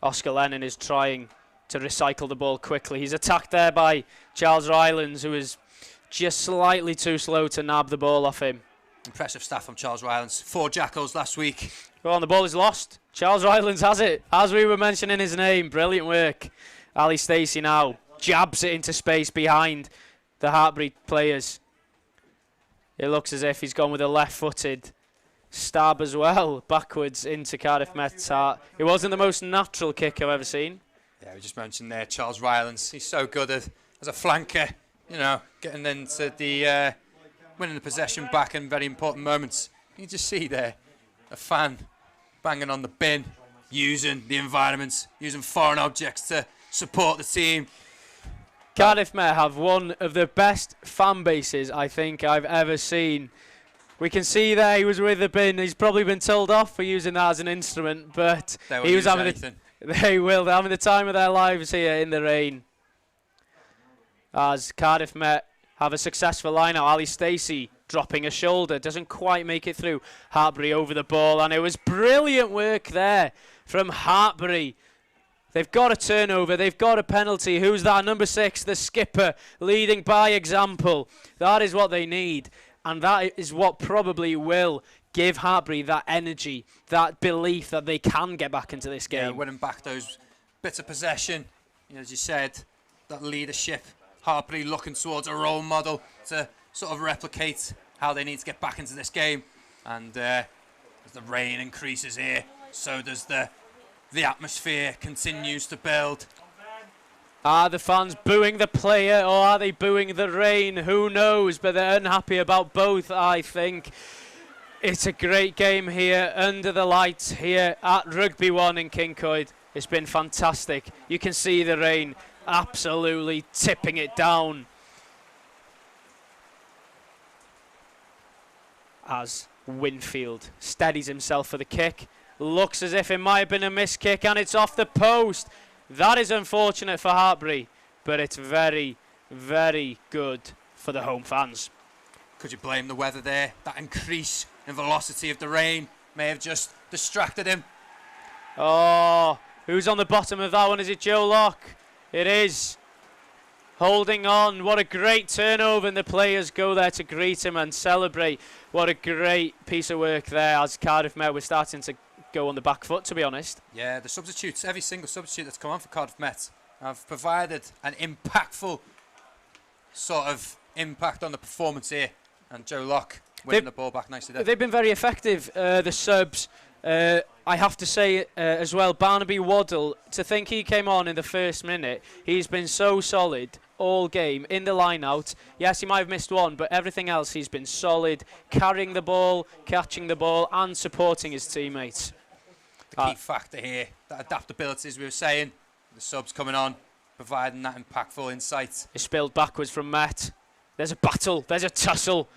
Oscar Lennon is trying to recycle the ball quickly. He's attacked there by Charles Rylands, who is just slightly too slow to nab the ball off him. Impressive stuff from Charles Rylands. 4 jackals last week. Well, the ball is lost. Charles Rylands has it. As we were mentioning his name, brilliant work. Ali Stacey now jabs it into space behind the Hartpury players. It looks as if he's gone with a left-footed stab as well, backwards into Cardiff Met's heart. It wasn't the most natural kick I've ever seen. Yeah, we just mentioned there Charles Rylands. He's so good as a flanker, you know, getting into the winning the possession back in very important moments. You just see there a fan banging on the bin, using the environments, using foreign objects to support the team. Cardiff Met have one of the best fan bases I think I've ever seen. We can see there he was with the bin. He's probably been told off for using that as an instrument, but he was having they're having the time of their lives here in the rain. As Cardiff Met have a successful line out. Ali Stacey dropping a shoulder, doesn't quite make it through. Hartpury over the ball, and it was brilliant work there from Hartpury. They've got a turnover, they've got a penalty. Who's that? Number 6, the skipper, leading by example. That is what they need, and that is what probably will give Hartpury that energy, that belief that they can get back into this game. Yeah, winning back those bits of possession, you know, as you said, that leadership. Hartpury looking towards a role model to sort of replicate how they need to get back into this game. And as the rain increases here, so does the atmosphere continues to build. Are the fans booing the player, or are they booing the rain? Who knows, but they're unhappy about both, I think. It's a great game here under the lights here at Rugby 1 in Kincoid. It's been fantastic. You can see the rain absolutely tipping it down. As Winfield steadies himself for the kick. Looks as if it might have been a missed kick, and it's off the post. That is unfortunate for Hartpury, but it's very, very good for the home fans. Could you blame the weather there? That increase in velocity of the rain may have just distracted him. Oh, who's on the bottom of that one? Is it Joe Locke? It is. Holding on. What a great turnover, and the players go there to greet him and celebrate. What a great piece of work there, as Cardiff Met were starting to go on the back foot, to be honest. Yeah, the substitutes, every single substitute that's come on for Cardiff Met have provided an impactful sort of impact on the performance here. And Joe Locke winning the ball back nicely there. They've been very effective, the subs. I have to say as well, Barnaby Waddle, to think he came on in the first minute, he's been so solid all game in the line out. Yes, he might have missed one, but everything else he's been solid, carrying the ball, catching the ball, and supporting his teammates. The key factor here, that adaptability, as we were saying, the subs coming on, providing that impactful insight. It's spilled backwards from Met. There's a battle, there's a tussle,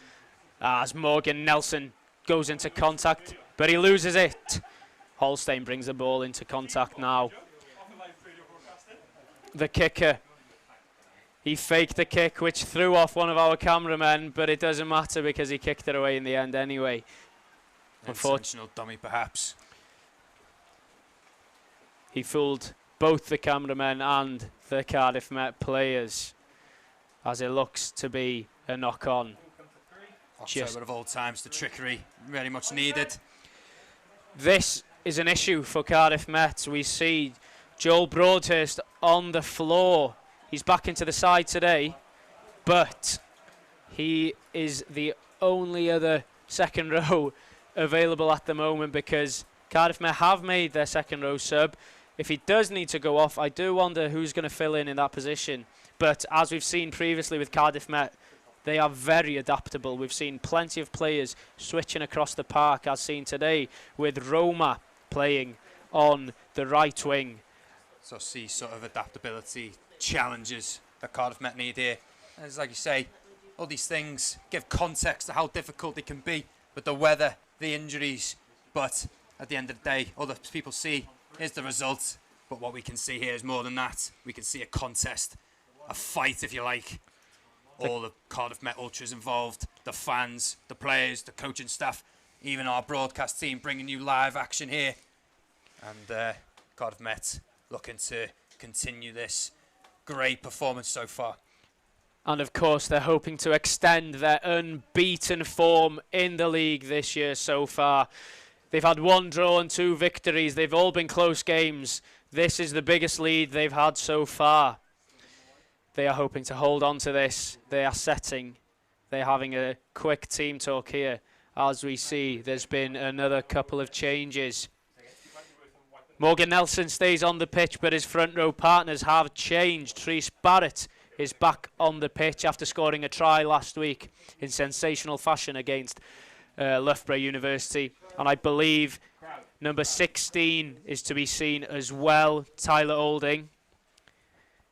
as Morgan Nelson goes into contact, but he loses it. Holstein brings the ball into contact now. The kicker. He faked the kick, which threw off one of our cameramen, but it doesn't matter because he kicked it away in the end anyway. Intentional dummy, perhaps. He fooled both the cameramen and the Cardiff Met players, as it looks to be a knock-on. October of old times, the trickery very much needed. This is an issue for Cardiff Met. We see Joel Broadhurst on the floor. He's back into the side today. but he is the only other second row available at the moment, because Cardiff Met have made their second row sub. If he does need to go off, I do wonder who's going to fill in that position. But as we've seen previously with Cardiff Met, they are very adaptable. We've seen plenty of players switching across the park, as seen today with Roma playing on the right wing. So see sort of adaptability challenges that Cardiff Met need here. And it's like you say, all these things give context to how difficult they can be with the weather, the injuries. But at the end of the day, all that people see is the result. But what we can see here is more than that. We can see a contest, a fight, if you like. All the Cardiff Met ultras involved, the fans, the players, the coaching staff, even our broadcast team bringing you live action here. And Cardiff Met looking to continue this great performance so far. And of course, they're hoping to extend their unbeaten form in the league this year so far. They've had 1 draw and 2 victories. They've all been close games. This is the biggest lead they've had so far. They are hoping to hold on to this. They're having a quick team talk here. As we see, there's been another couple of changes. Morgan Nelson stays on the pitch, but his front row partners have changed. Rhys Barrett is back on the pitch after scoring a try last week in sensational fashion against Loughborough University. And I believe number 16 is to be seen as well, Tyler Olding.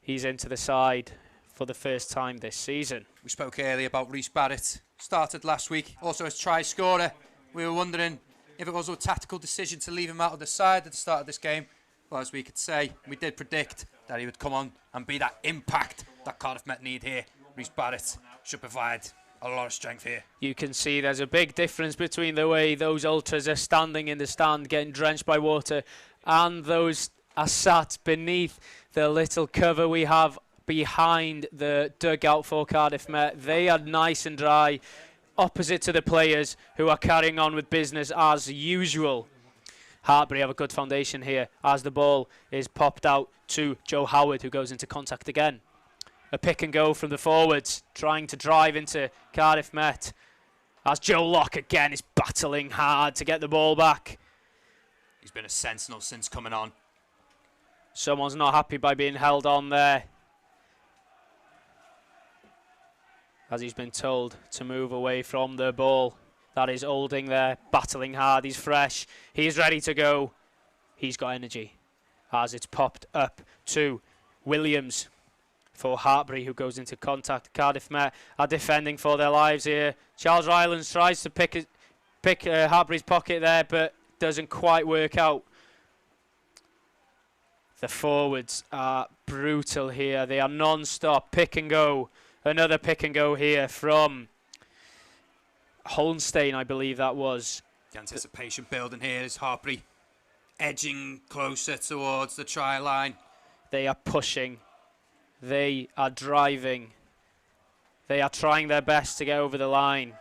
He's into the side for the first time this season. We spoke earlier about Rhys Barrett. Started last week, also as try scorer. We were wondering if it was a tactical decision to leave him out of the side at the start of this game. Well, as we could say, we did predict that he would come on and be that impact that Cardiff Met need here. Rhys Barrett should provide a lot of strength here. You can see there's a big difference between the way those ultras are standing in the stand getting drenched by water and those are sat beneath the little cover we have behind the dugout for Cardiff Met. They are nice and dry, opposite to the players who are carrying on with business as usual. Hartpury have a good foundation here as the ball is popped out to Joe Howard, who goes into contact again. A pick and go from the forwards, trying to drive into Cardiff Met, as Joe Locke again is battling hard to get the ball back. He's been a sentinel since coming on. Someone's not happy by being held on there, as he's been told to move away from the ball. That is Olding there, battling hard. He's fresh. He's ready to go. He's got energy, as it's popped up to Williams for Hartpury, who goes into contact. Cardiff Met are defending for their lives here. Charles Rylands tries to pick Hartpury's pocket there, but doesn't quite work out. The forwards are brutal here. They are non-stop. Pick and go. Another pick and go here from Holstein, I believe that was. The anticipation building here is Hartpury edging closer towards the try line. They are pushing. They are driving. They are trying their best to get over the line.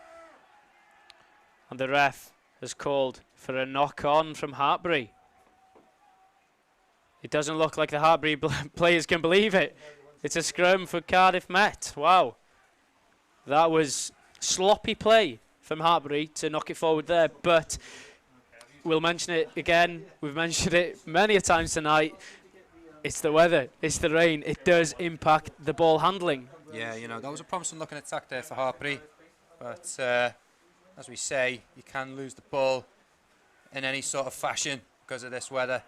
And the ref has called for a knock-on from Hartpury. It doesn't look like the Hartpury players can believe it. It's a scrum for Cardiff Met. Wow. That was sloppy play from Hartpury to knock it forward there. But we'll mention it again. We've mentioned it many a times tonight. It's the weather. It's the rain. It does impact the ball handling. Yeah, you know, that was a promising looking attack there for Hartpury. But as we say, you can lose the ball in any sort of fashion because of this weather.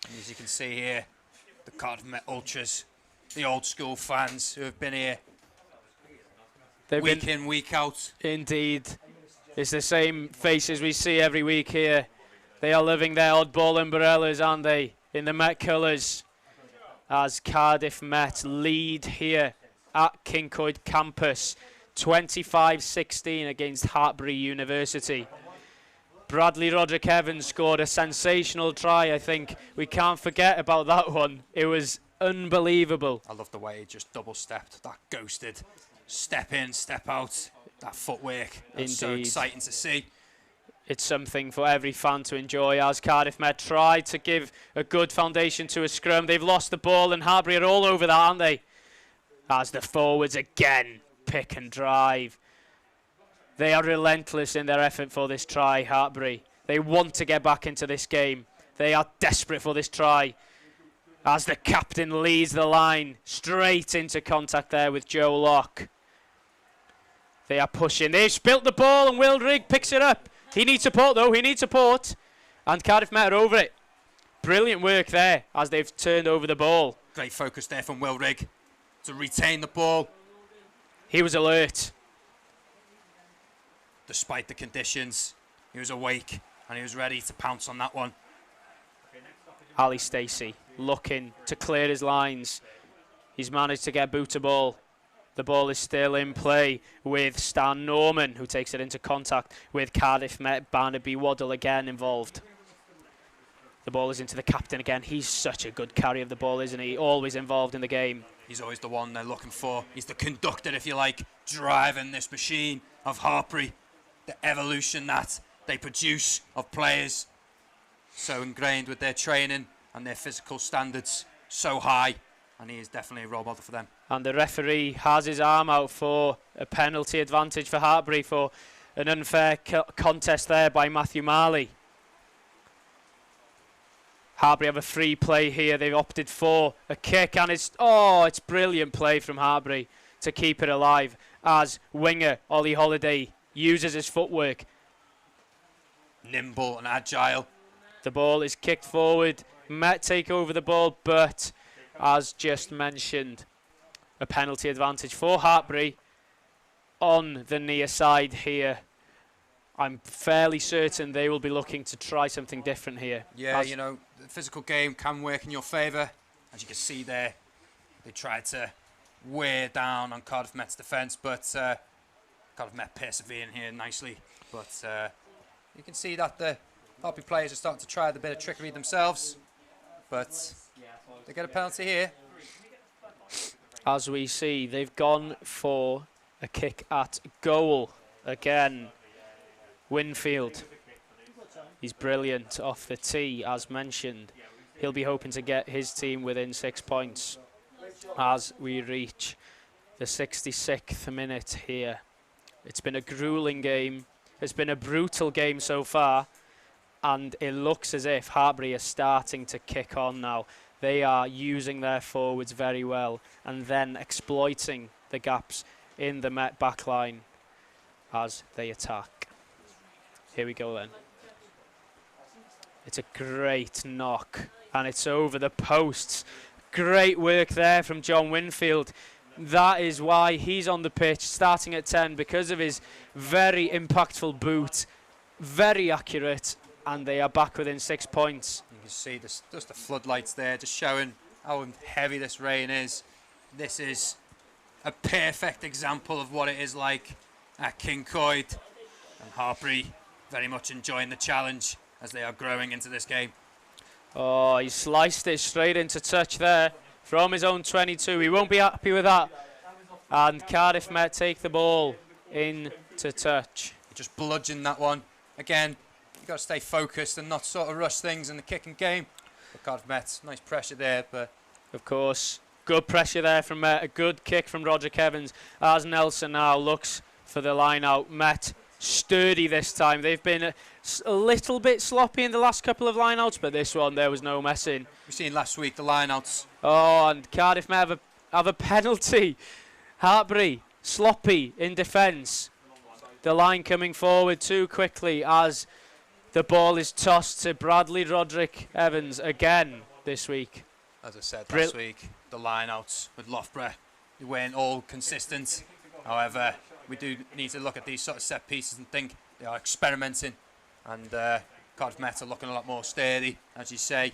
And as you can see here, the Cardiff Met ultras, the old school fans who have been here week in, week out. Indeed. It's the same faces we see every week here. They are living their oddball umbrellas, aren't they, in the Met colours, as Cardiff Met lead here at Kincoid campus, 25-16 against Hartpury University. Bradley Roderick Evans scored a sensational try, I think. We can't forget about that one. It was unbelievable. I love the way he just double-stepped, that ghosted step in, step out, that footwork. That's so exciting to see. It's something for every fan to enjoy, as Cardiff Met tried to give a good foundation to a scrum. They've lost the ball and Hartpury are all over that, aren't they? as the forwards again pick and drive. They are relentless in their effort for this try, Hartpury. They want to get back into this game. They are desperate for this try as the captain leads the line straight into contact there with Joe Locke. They are pushing. They've spilt the ball and Will Rigg picks it up. He needs support though. He needs support. And Cardiff Met are over it. Brilliant work there as they've turned over the ball. Great focus there from Will Rigg to retain the ball. He was alert. Despite the conditions, he was awake and he was ready to pounce on that one. Ali Stacey looking to clear his lines. He's managed to get boot to ball. The ball is still in play with Stan Norman, who takes it into contact with Cardiff Met. Barnaby Waddle again involved. The ball is into the captain again. He's such a good carry of the ball, isn't he? Always involved in the game. He's always the one they're looking for. He's the conductor, if you like, driving this machine of Hartpury. The evolution that they produce of players so ingrained with their training and their physical standards so high, and he is definitely a role model for them. And the referee has his arm out for a penalty advantage for Hartpury for an unfair contest there by Matthew Marley. Hartpury have a free play here. They've opted for a kick, and it's brilliant play from Hartpury to keep it alive as winger Ollie Holiday uses his footwork. Nimble and agile. The ball is kicked forward. Met take over the ball, but as just mentioned, a penalty advantage for Hartpury on the near side here. I'm fairly certain they will be looking to try something different here. Yeah, you know, the physical game can work in your favour. As you can see there, they tried to wear down on Cardiff Met's defence, but Cardiff Met persevering here nicely. But you can see that the Hartpury players are starting to try a bit of trickery themselves, but they get a penalty here. As we see, they've gone for a kick at goal again. Winfield, he's brilliant off the tee, as mentioned. He'll be hoping to get his team within 6 points as we reach the 66th minute here. It's been a grueling game. It's been a brutal game so far, and it looks as if Hartpury are starting to kick on now. They are using their forwards very well and then exploiting the gaps in the Met backline as they attack. Here we go then. It's a great knock and it's over the posts. Great work there from John Winfield. That is why he's on the pitch starting at 10, because of his very impactful boot. Very accurate, and they are back within 6 points. You can see just the floodlights there, just showing how heavy this rain is. This is a perfect example of what it is like at King Coyd, and Hartpury very much enjoying the challenge as they are growing into this game. Oh, he sliced it straight into touch there from his own 22. He won't be happy with that. And Cardiff Met take the ball into touch. Just bludgeon that one. Again, you've got to stay focused and not sort of rush things in the kicking game. But Cardiff Met, nice pressure there. But of course, good pressure there from Met. A good kick from Roderick Evans as Nelson now looks for the line out. Met sturdy this time. They've been a little bit sloppy in the last couple of line-outs, but this one there was no messing. We've seen last week the line-outs. Oh, and Cardiff may have a penalty. Hartpury sloppy in defence. The line coming forward too quickly as the ball is tossed to Bradley Roderick Evans again this week. As I said last week, the line-outs with Loughborough, they weren't all consistent. However, we do need to look at these sort of set pieces and think they are experimenting, and Cardiff Met are looking a lot more sturdy, as you say,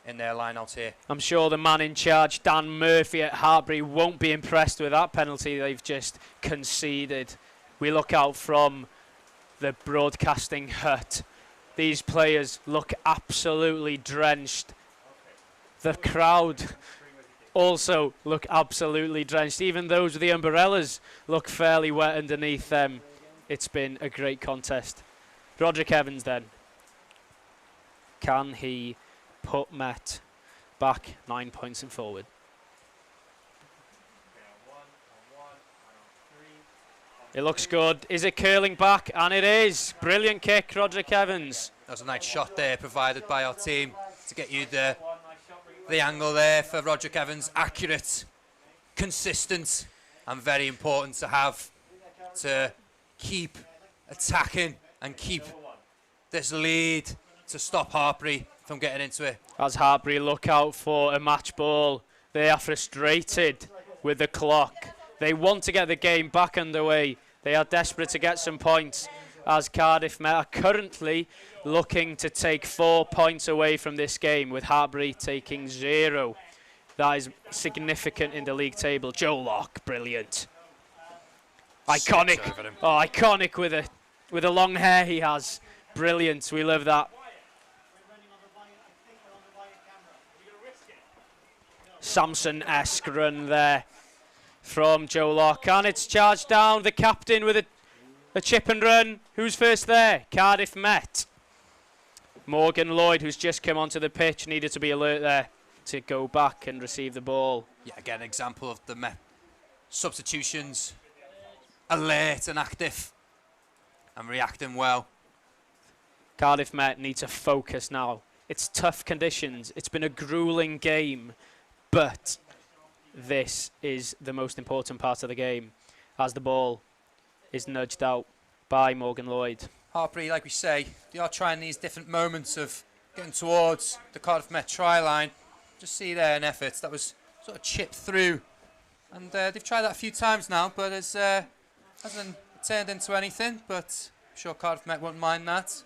in their line-out here. I'm sure the man in charge, Dan Murphy at Hartpury, won't be impressed with that penalty they've just conceded. We look out from the broadcasting hut. These players look absolutely drenched. The crowd also look absolutely drenched. Even those with the umbrellas look fairly wet underneath them. It's been a great contest. Roderick Evans then. Can he put Met back 9 points and forward? It looks good. Is it curling back? And it is. Brilliant kick, Roderick Evans. That was a nice shot there provided by our team to get you the angle there for Roderick Evans. Accurate, consistent, and very important to have to keep attacking and keep this lead to stop Hartpury from getting into it. As Hartpury look out for a match ball, they are frustrated with the clock. They want to get the game back underway. They are desperate to get some points, as Cardiff Met are currently looking to take 4 points away from this game, with Hartpury taking 0. That is significant in the league table. Joe Locke, brilliant. Iconic. Oh, iconic with the long hair he has. Brilliant. We love that. Samson-esque run there from Joe Locke, and it's charged down. The captain with a chip and run. Who's first there? Cardiff Met. Morgan Lloyd, who's just come onto the pitch, needed to be alert there to go back and receive the ball. Yeah, again, example of the Met substitutions. Alert and active and reacting well. Cardiff Met need to focus now. It's tough conditions. It's been a grueling game, but this is the most important part of the game, as the ball is nudged out by Morgan Lloyd. Hartpury, like we say, they are trying these different moments of getting towards the Cardiff Met try line. Just see there an effort that was sort of chipped through, and they've tried that a few times now, but it hasn't turned into anything. But I'm sure Cardiff Met won't mind that.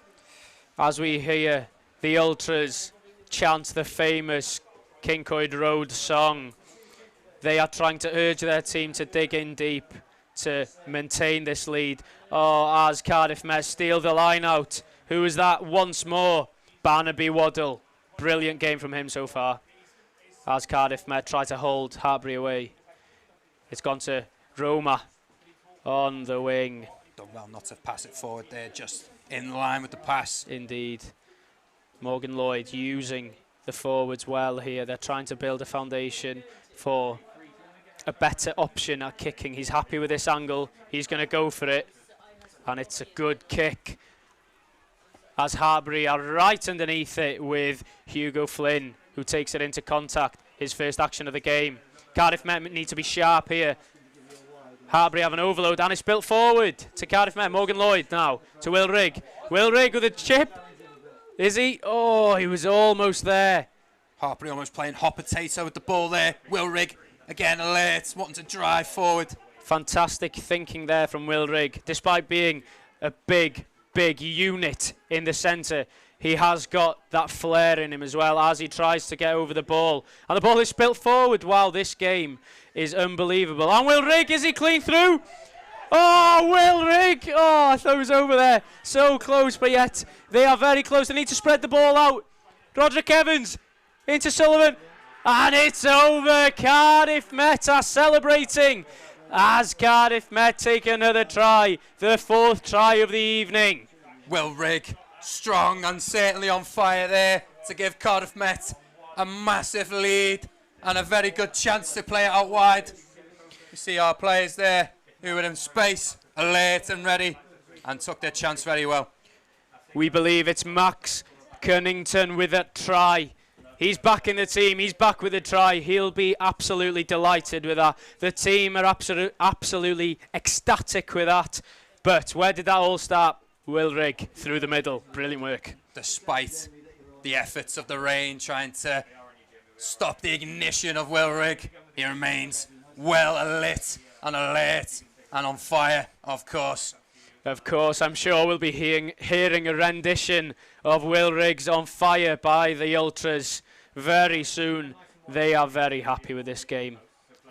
As we hear the ultras chant the famous Kincoid Road song, they are trying to urge their team to dig in deep to maintain this lead. Oh, as Cardiff Met steal the line out. Who is that once more? Barnaby Waddle. Brilliant game from him so far. As Cardiff Met try to hold Hartpury away. It's gone to Roma on the wing. Done well not to pass it forward there, just in line with the pass. Indeed. Morgan Lloyd using the forwards well here. They're trying to build a foundation for a better option at kicking. He's happy with this angle. He's going to go for it. And it's a good kick, as Hartpury are right underneath it with Hugo Flynn, who takes it into contact. His first action of the game. Cardiff Met need to be sharp here. Hartpury have an overload, and it's built forward to Cardiff Met. Morgan Lloyd now to Will Rigg. Will Rigg with a chip. Is he? Oh, he was almost there. Hartpury almost playing hot potato with the ball there. Will Rigg, again alert, wanting to drive forward. Fantastic thinking there from Will Rigg. Despite being a big unit in the centre, he has got that flair in him as well as he tries to get over the ball. And the ball is spilt forward. Wow, this game is unbelievable. And Will Rigg, is he clean through? Oh, Will Rigg! Oh, I thought he was over there. So close, but yet they are very close. They need to spread the ball out. Roderick Evans into Sullivan. And it's over. Cardiff Met are celebrating as Cardiff Met take another try. The 4th try of the evening. Will Rigg, strong and certainly on fire there to give Cardiff Met a massive lead and a very good chance to play it out wide. You see our players there who were in space, alert and ready, and took their chance very well. We believe it's Max Cunnington with a try. He's back in the team. He's back with a try. He'll be absolutely delighted with that. The team are absolutely ecstatic with that. But where did that all start? Will Rigg through the middle. Brilliant work. Despite the efforts of the rain trying to stop the ignition of Will Rigg, he remains well lit and alert and on fire, of course. Of course, I'm sure we'll be hearing a rendition of Will Rigg's On Fire by the Ultras very soon. They are very happy with this game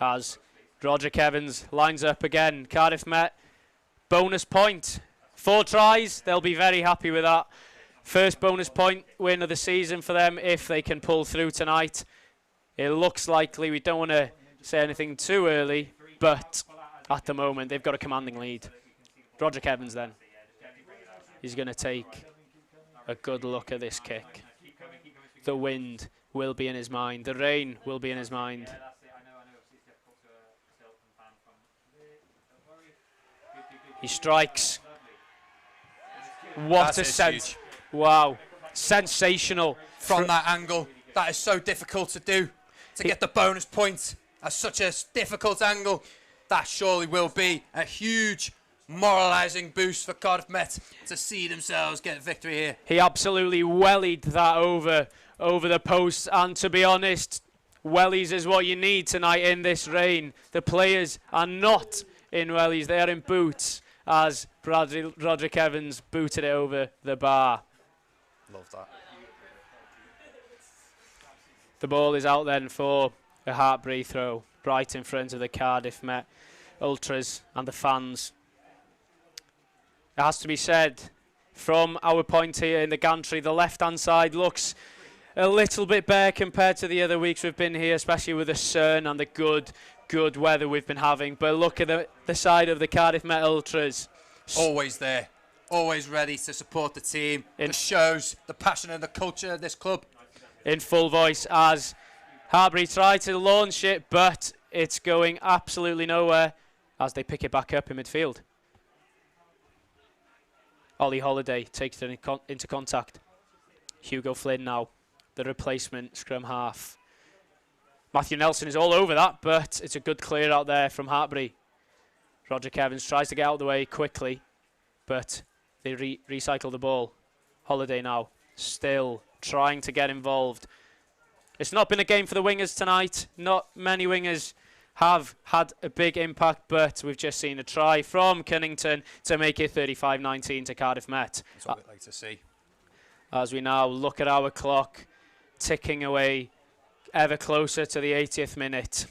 as Roderick Evans lines up again. Cardiff Met, bonus point. 4 tries, they'll be very happy with that. First bonus point win of the season for them if they can pull through tonight. It looks likely. We don't want to say anything too early, but at the moment they've got a commanding lead. Roderick Evans then. He's going to take a good look at this kick. The wind will be in his mind. The rain will be in his mind. He strikes. What a sense. Wow. Sensational. From that angle, that is so difficult to do. To get the bonus point at such a difficult angle, that surely will be a huge moralising boost for Cardiff Met to see themselves get victory here. He absolutely wellied that over the post, and to be honest, wellies is what you need tonight in this rain. The players are not in wellies, they are in boots, as Roderick Evans booted it over the bar. Love that. The ball is out then for a Hartpury throw, right in front of the Cardiff Met ultras and the fans. It has to be said, from our point here in the gantry, the left-hand side looks a little bit bare compared to the other weeks we've been here, especially with the sun and the good weather we've been having. But look at the side of the Cardiff Met ultras. Always there, always ready to support the team. It shows the passion and the culture of this club. In full voice as Hartpury tried to launch it, but it's going absolutely nowhere as they pick it back up in midfield. Ollie Holiday takes it into contact. Hugo Flynn now, the replacement scrum half. Matthew Nelson is all over that, but it's a good clear out there from Hartpury. Roderick Evans tries to get out of the way quickly, but they recycle the ball. Holiday now, still trying to get involved. It's not been a game for the wingers tonight. Not many wingers have had a big impact, but we've just seen a try from Cunnington to make it 35-19 to Cardiff Met. That's what we'd like to see. As we now look at our clock, ticking away ever closer to the 80th minute.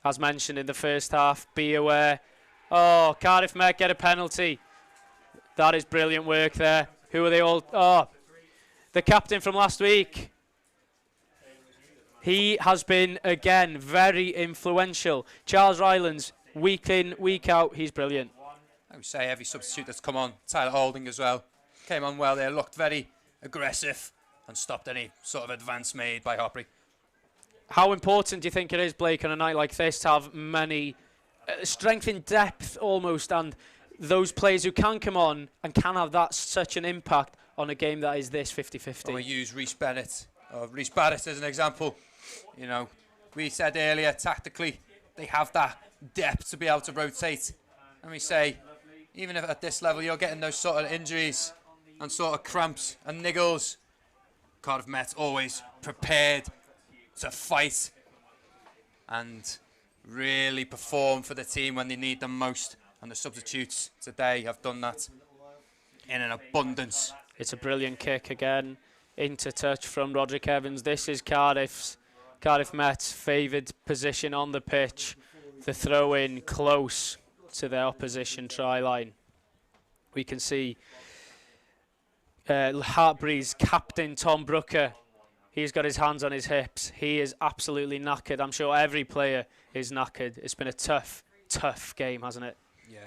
As mentioned in the first half, be aware. Oh, Cardiff Met get a penalty. That is brilliant work there. Who are they all? Oh, the captain from last week. He has been, again, very influential. Charles Rylands, week in, week out, he's brilliant. I would say every substitute that's come on, Tyler Holding as well, came on well there, looked very aggressive and stopped any sort of advance made by Hartpury. How important do you think it is, Blake, on a night like this to have many strength in depth almost, and those players who can come on and can have that such an impact on a game that is this 50-50? Well, we use Rhys Bennett, or Rhys Barrett as an example. You know, we said earlier, tactically, they have that depth to be able to rotate. And we say, even if at this level you're getting those sort of injuries and sort of cramps and niggles, Cardiff Met always prepared to fight and really perform for the team when they need them most. And the substitutes today have done that in an abundance. It's a brilliant kick again, into touch from Roderick Evans. This is Cardiff Met's favoured position on the pitch. The throw in close to their opposition try line. We can see Hartpury's captain Tom Brooker. He's got his hands on his hips. He is absolutely knackered. I'm sure every player is knackered. It's been a tough game, hasn't it? Yeah,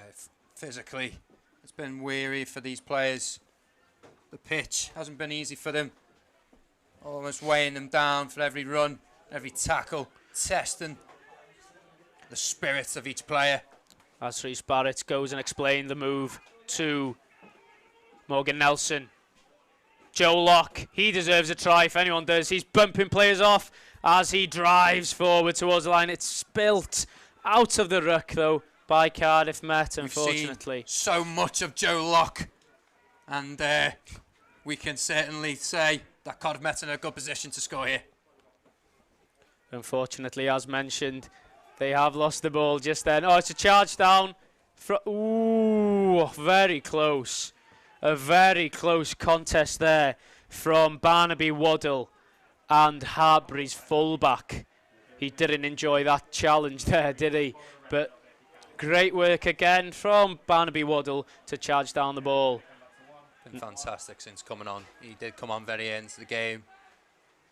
physically, it's been weary for these players. The pitch hasn't been easy for them. Almost weighing them down for every run, every tackle, testing the spirits of each player. As Rhys Barrett goes and explains the move to Morgan Nelson. Joe Locke, he deserves a try if anyone does. He's bumping players off as he drives forward towards the line. It's spilt out of the ruck though by Cardiff Met, unfortunately. We've seen so much of Joe Locke, and we can certainly say that Cardiff Met's in a good position to score here. Unfortunately, as mentioned, they have lost the ball just then. Oh, it's a charge down. Ooh, very close. A very close contest there from Barnaby Waddle and Hartpury's fullback. He didn't enjoy that challenge there, did he? But great work again from Barnaby Waddle to charge down the ball. Been fantastic since coming on. He did come on very into the game.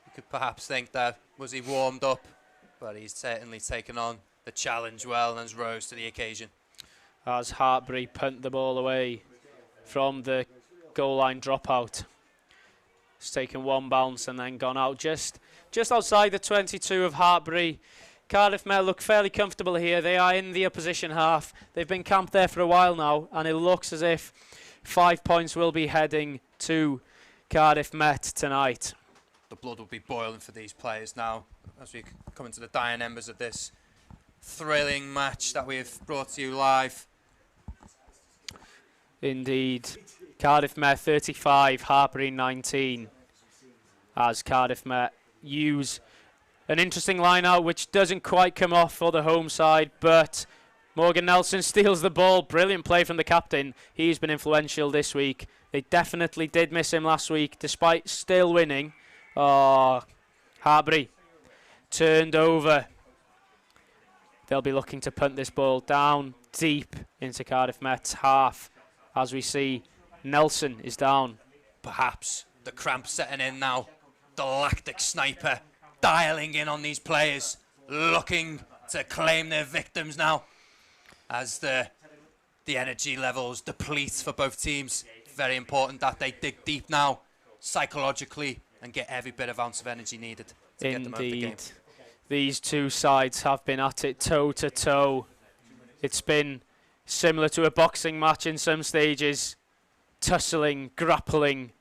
You could perhaps think that was he warmed up, but he's certainly taken on the challenge well and has rose to the occasion. As Hartpury punt the ball away from the goal line dropout. It's taken one bounce and then gone out just outside the 22 of Hartpury. Cardiff Met look fairly comfortable here. They are in the opposition half. They've been camped there for a while now, and it looks as if 5 points will be heading to Cardiff Met tonight. The blood will be boiling for these players now as we come into the dying embers of this thrilling match that we've brought to you live. Indeed. Cardiff Met 35, Hartpury 19. As Cardiff Met use an interesting line-out which doesn't quite come off for the home side, but Morgan Nelson steals the ball. Brilliant play from the captain. He's been influential this week. They definitely did miss him last week, despite still winning. Oh, Hartpury turned over. They'll be looking to punt this ball down deep into Cardiff Met's half. As we see, Nelson is down. Perhaps the cramp setting in now. The lactic sniper dialing in on these players, looking to claim their victims now. As the energy levels deplete for both teams, very important that they dig deep now, psychologically, and get every bit of ounce of energy needed to get them out of the game. These two sides have been at it toe to toe. It's been similar to a boxing match in some stages, tussling, grappling,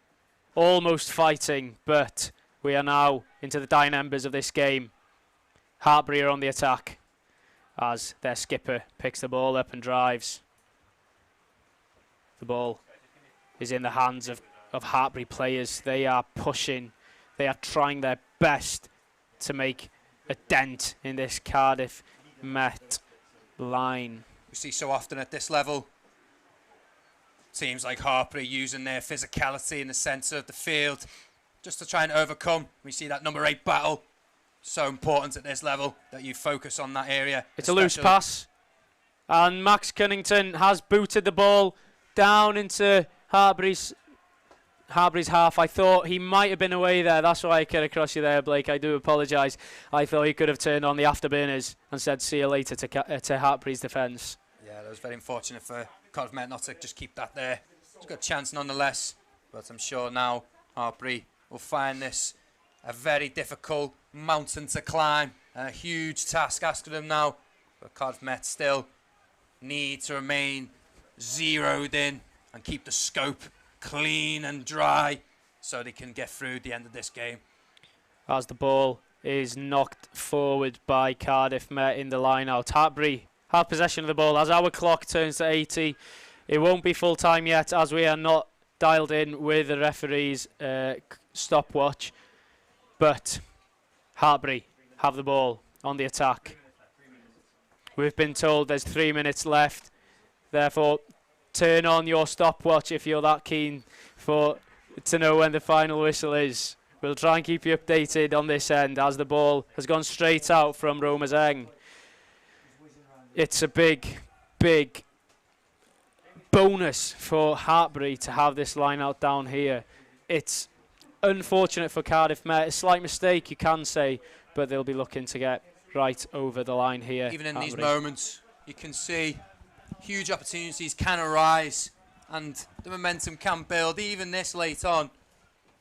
almost fighting, but we are now into the dying embers of this game. Hartpury are on the attack as their skipper picks the ball up and drives. The ball is in the hands of Hartpury players. They are pushing. They are trying their best to make a dent in this Cardiff Met line. We see so often at this level, teams like Hartpury using their physicality in the centre of the field just to try and overcome. We see that number 8 battle. So important at this level that you focus on that area. It's a loose pass. And Max Cunnington has booted the ball down into Hartpury's half. I thought he might have been away there. That's why I cut across you there, Blake. I do apologise. I thought he could have turned on the afterburners and said see you later to Hartpury's defence. Yeah, that was very unfortunate for Cardiff Met not to just keep that there. It's a good chance nonetheless. But I'm sure now Hartpury will find this a very difficult mountain to climb. A huge task asked of them now. But Cardiff Met still need to remain zeroed in and keep the scope clean and dry so they can get through the end of this game. As the ball is knocked forward by Cardiff Met in the line out. Hartpury have possession of the ball as our clock turns to 80. It won't be full time yet as we are not dialed in with the referee's stopwatch, but Hartpury have the ball on the attack. We've been told there's 3 minutes left, therefore turn on your stopwatch if you're that keen to know when the final whistle is. We'll try and keep you updated on this end as the ball has gone straight out from Romazeng. It's a big bonus for Hartpury to have this line out down here. It's unfortunate for Cardiff Met. A slight mistake, you can say, but they'll be looking to get right over the line here. Even in these moments, you can see huge opportunities can arise and the momentum can build. Even this late on,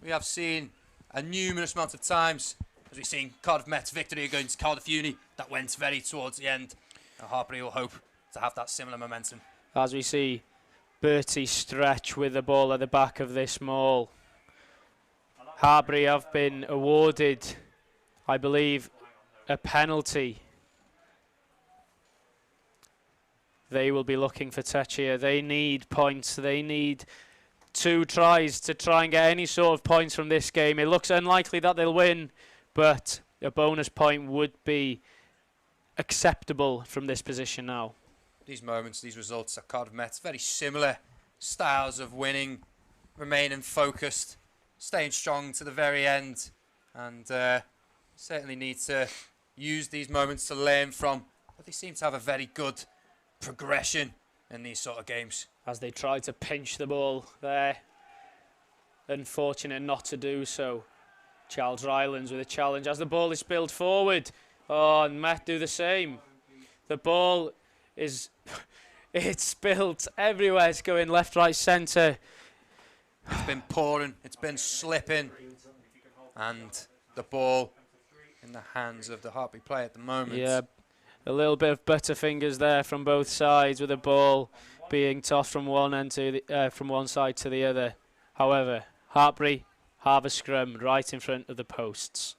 we have seen a numerous amount of times, as we've seen Cardiff Met's victory against Cardiff Uni, that went very towards the end. And Hartpury will hope to have that similar momentum. As we see Bertie stretch with the ball at the back of this maul. Hartpury have been awarded, I believe, a penalty. They will be looking for touch here. They need points. They need 2 tries to try and get any sort of points from this game. It looks unlikely that they'll win, but a bonus point would be acceptable from this position now. These moments, these results at Cardiff Met, very similar styles of winning, remaining focused, staying strong to the very end, and certainly need to use these moments to learn from. But they seem to have a very good progression in these sort of games. As they try to pinch the ball there, unfortunate not to do so. Charles Rylands with a challenge as the ball is spilled forward. Oh, and Met do the same. The ball is it's spilled everywhere. It's going left, right, centre. It's been pouring, it's been slipping, and the ball in the hands of the Hartpury player at the moment. Yeah, a little bit of butterfingers there from both sides, with the ball being tossed from one end to the, from one side to the other. However, Hartpury have a scrum right in front of the posts.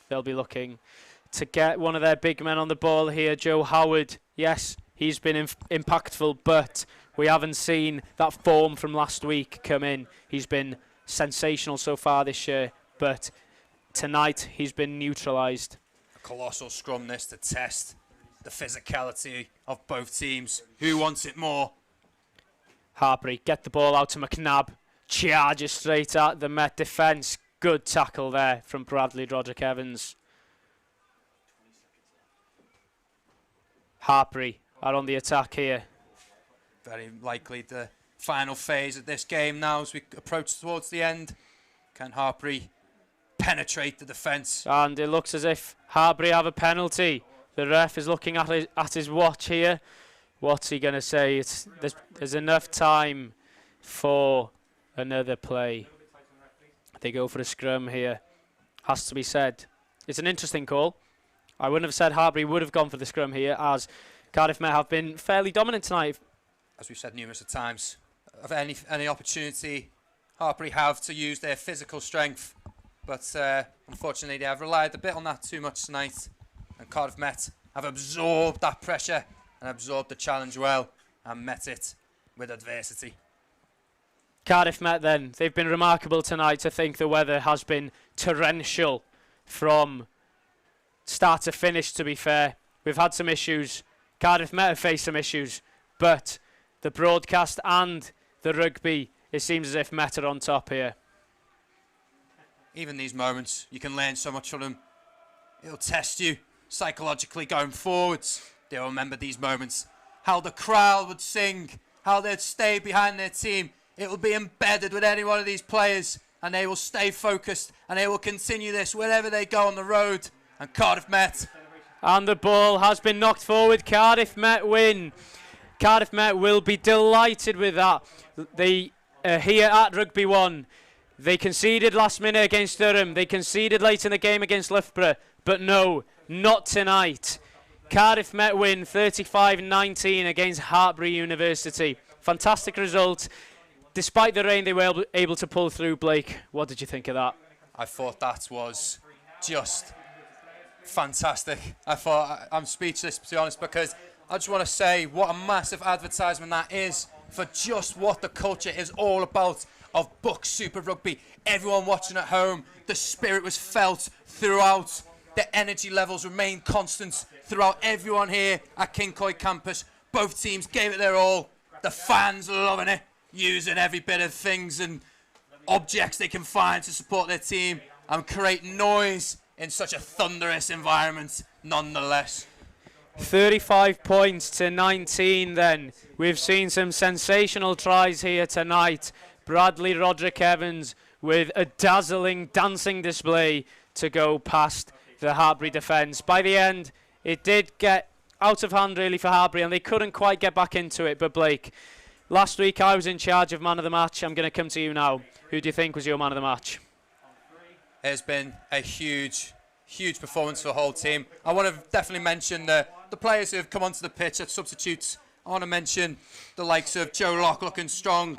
They'll be looking to get one of their big men on the ball here, Joe Howard. Yes, he's been impactful, but we haven't seen that form from last week come in. He's been sensational so far this year, but tonight he's been neutralised. A colossal scrum this to test the physicality of both teams. Who wants it more? Hartpury get the ball out to McNabb. Charges straight at the Met defence. Good tackle there from Bradley Roderick Evans. Hartpury are on the attack here. Very likely the final phase of this game now as we approach towards the end. Can Hartpury penetrate the defence? And it looks as if Hartpury have a penalty. The ref is looking at his watch here. What's he going to say? There's enough time for another play. They go for a scrum here. Has to be said. It's an interesting call. I wouldn't have said Hartpury would have gone for the scrum here, as Cardiff Met have been fairly dominant tonight. As we've said numerous of times, of any opportunity Hartpury have to use their physical strength, but unfortunately they have relied a bit on that too much tonight, and Cardiff Met have absorbed that pressure and absorbed the challenge well and met it with adversity. Cardiff Met then, they've been remarkable tonight. I think the weather has been torrential from start to finish, to be fair. We've had some issues. Cardiff Met have faced some issues, but the broadcast and the rugby, it seems as if Met are on top here. Even these moments, you can learn so much from them. It'll test you psychologically going forwards. They'll remember these moments. How the crowd would sing, how they'd stay behind their team. It will be embedded with any one of these players, and they will stay focused, and they will continue this wherever they go on the road. And Cardiff Met. And the ball has been knocked forward. Cardiff Met win. Cardiff Met will be delighted with that. They here at Rugby 1. They conceded last minute against Durham. They conceded late in the game against Loughborough. But no, not tonight. Cardiff Met win 35-19 against Hartpury University. Fantastic result. Despite the rain, they were able to pull through. Blake, what did you think of that? I thought that was just fantastic. I'm speechless, to be honest, because I just want to say what a massive advertisement that is for just what the culture is all about of BUCS Super Rugby. Everyone watching at home, the spirit was felt throughout. The energy levels remained constant throughout everyone here at Kincoid campus. Both teams gave it their all. The fans loving it, using every bit of things and objects they can find to support their team and create noise in such a thunderous environment nonetheless. 35 points to 19 then. We've seen some sensational tries here tonight. Bradley Roderick Evans with a dazzling dancing display to go past the Hartpury defence. By the end, it did get out of hand really for Hartpury, and they couldn't quite get back into it. But Blake, last week I was in charge of man of the match. I'm going to come to you now. Who do you think was your man of the match? It's been a huge performance for the whole team. I want to definitely mention the players who have come onto the pitch as substitutes. I want to mention the likes of Joe Locke looking strong,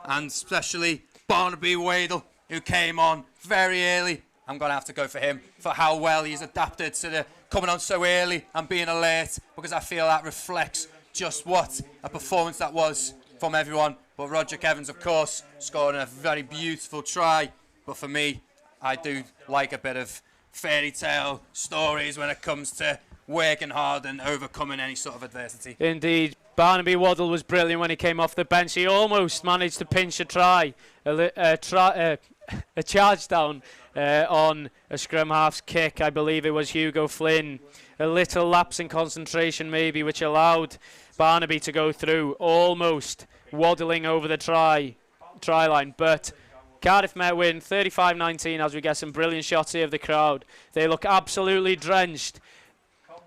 and especially Barnaby Wadle, who came on very early. I'm going to have to go for him for how well he's adapted to the coming on so early and being alert, because I feel that reflects just what a performance that was from everyone. But Roderick Evans, of course, scoring a very beautiful try. But for me, I do like a bit of fairy tale stories when it comes to working hard and overcoming any sort of adversity. Indeed. Barnaby Waddle was brilliant when he came off the bench. He almost managed to pinch a charge down on a scrum half's kick. I believe it was Hugo Flynn. A little lapse in concentration maybe, which allowed Barnaby to go through, almost waddling over the try line. But Cardiff Met win 35-19 as we get some brilliant shots here of the crowd. They look absolutely drenched.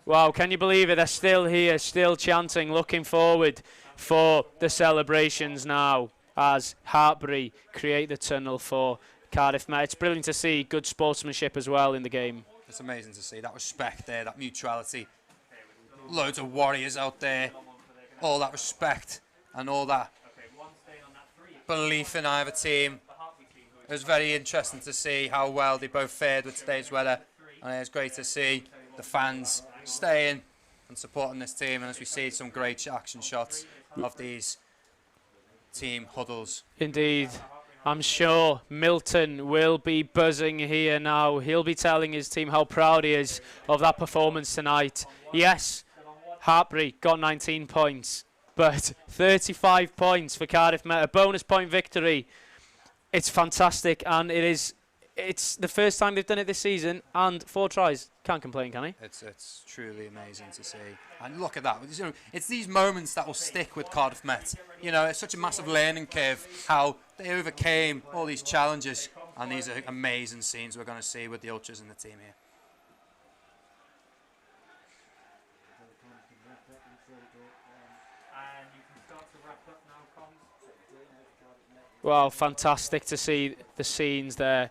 Wow, can you believe it? They're still here, still chanting, looking forward for the celebrations now as Hartpury create the tunnel for Cardiff Met. It's brilliant to see good sportsmanship as well in the game. It's amazing to see that respect there, that mutuality. Loads of warriors out there, all that respect and all that belief in either team. It was very interesting to see how well they both fared with today's weather, and it was great to see the fans staying and supporting this team, and as we see some great action shots of these team huddles. Indeed. I'm sure Milton will be buzzing here now. He'll be telling his team how proud he is of that performance tonight. Yes, Hartpury got 19 points, but 35 points for Cardiff Met, a bonus point victory. It's fantastic, and it's the first time they've done it this season, and 4 tries. Can't complain, can he? It's truly amazing to see. And look at that. You know, it's these moments that will stick with Cardiff Met. You know, it's such a massive learning curve how they overcame all these challenges, and these are amazing scenes we're going to see with the Ultras and the team here. Well, fantastic to see the scenes there.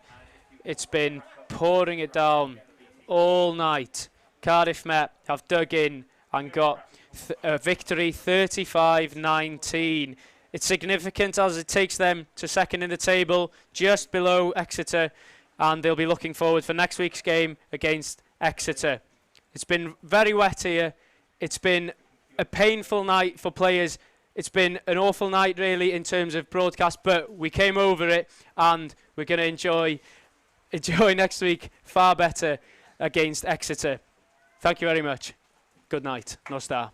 It's been pouring it down all night. Cardiff Met have dug in and got a victory 35-19. It's significant as it takes them to second in the table, just below Exeter, and they'll be looking forward for next week's game against Exeter. It's been very wet here. It's been a painful night for players. It's been an awful night, really, in terms of broadcast, but we came over it, and we're going to enjoy next week far better against Exeter. Thank you very much. Good night. No star.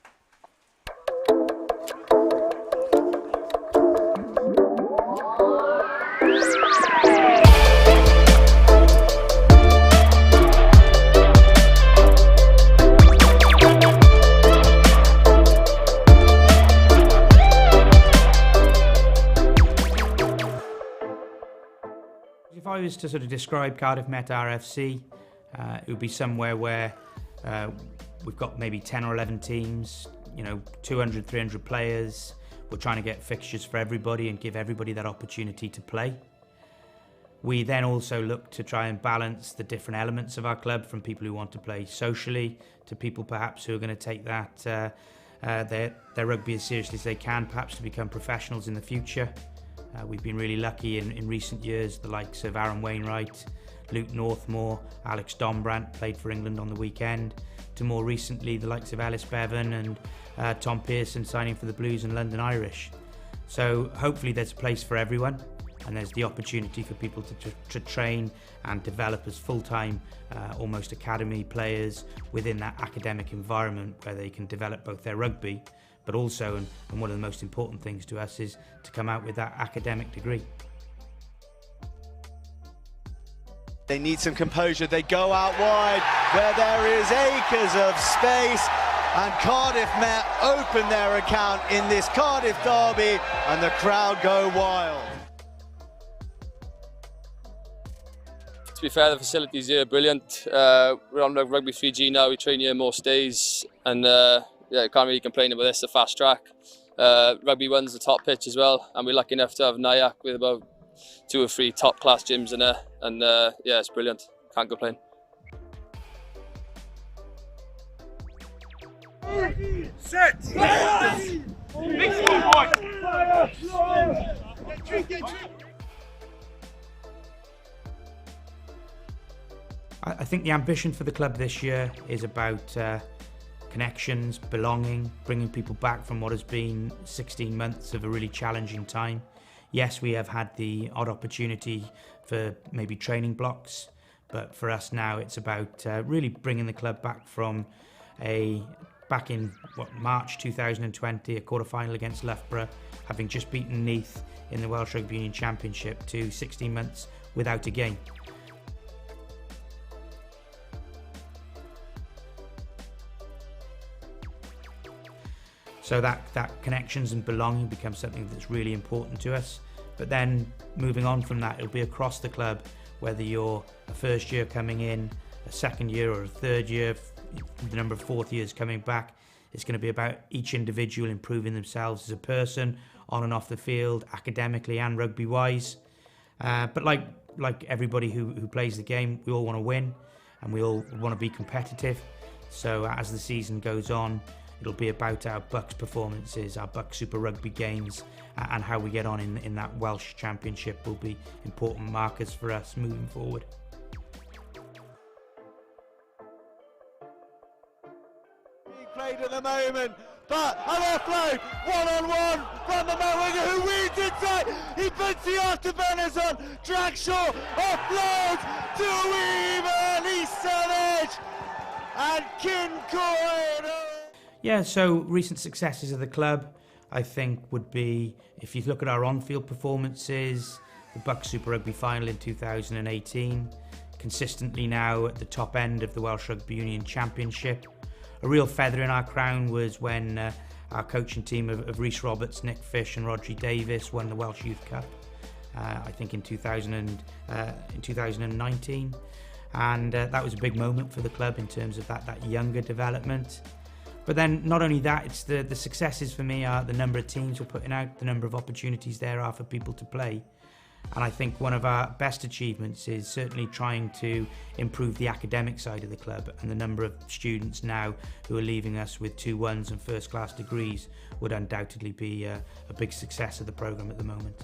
If I was to sort of describe Cardiff Met RFC, it would be somewhere where we've got maybe 10 or 11 teams, 200, 300 players. We're trying to get fixtures for everybody and give everybody that opportunity to play. We then also look to try and balance the different elements of our club, from people who want to play socially to people perhaps who are going to take that their rugby as seriously as they can, perhaps to become professionals in the future. We've been really lucky in recent years. The likes of Aaron Wainwright, Luke Northmore, Alex Dombrant played for England on the weekend, to more recently the likes of Ellis Bevan and Tom Pearson signing for the Blues and London Irish. So hopefully there's a place for everyone, and there's the opportunity for people to train and develop as full-time, almost academy players within that academic environment where they can develop both their rugby, but also, and one of the most important things to us, is to come out with that academic degree. They need some composure. They go out wide where there is acres of space, and Cardiff Met open their account in this Cardiff derby, and the crowd go wild. To be fair, the facilities here are brilliant. We're on Rugby 3G now. We train here most days, and yeah, can't really complain about this. The fast track. Rugby 1's the top pitch as well, and we're lucky enough to have Nyack with about 2 or 3 top class gyms in there, and yeah, it's brilliant. Can't complain. Set! Big school boy! I think the ambition for the club this year is about connections, belonging, bringing people back from what has been 16 months of a really challenging time. Yes, we have had the odd opportunity for maybe training blocks, but for us now it's about really bringing the club back from back in March 2020, a quarter-final against Loughborough, having just beaten Neath in the Welsh Rugby Union Championship, to 16 months without a game. So that connections and belonging becomes something that's really important to us. But then moving on from that, it'll be across the club, whether you're a first year coming in, a second year or a third year, the number of fourth years coming back. It's going to be about each individual improving themselves as a person, on and off the field, academically and rugby-wise. But like everybody who plays the game, we all want to win. and we all want to be competitive. So as the season goes on, it'll be about our BUCS performances, our BUCS Super Rugby games, and how we get on in that Welsh Championship will be important markers for us moving forward. Played at the moment, but an offload, one-on-one from the man winger who weaves inside. He puts the afterburners on, drag short, offloads to Weaver, East Savage, and Kincoid. Yeah, so recent successes of the club, I think, would be, if you look at our on-field performances, the BUCS Super Rugby final in 2018, consistently now at the top end of the Welsh Rugby Union Championship. A real feather in our crown was when our coaching team of Rhys Roberts, Nick Fish and Rodri Davis won the Welsh Youth Cup, I think in 2019. And that was a big moment for the club in terms of that younger development. But then not only that, it's the successes for me are the number of teams we're putting out, the number of opportunities there are for people to play. And I think one of our best achievements is certainly trying to improve the academic side of the club, and the number of students now who are leaving us with 2-1s and first class degrees would undoubtedly be a big success of the programme at the moment.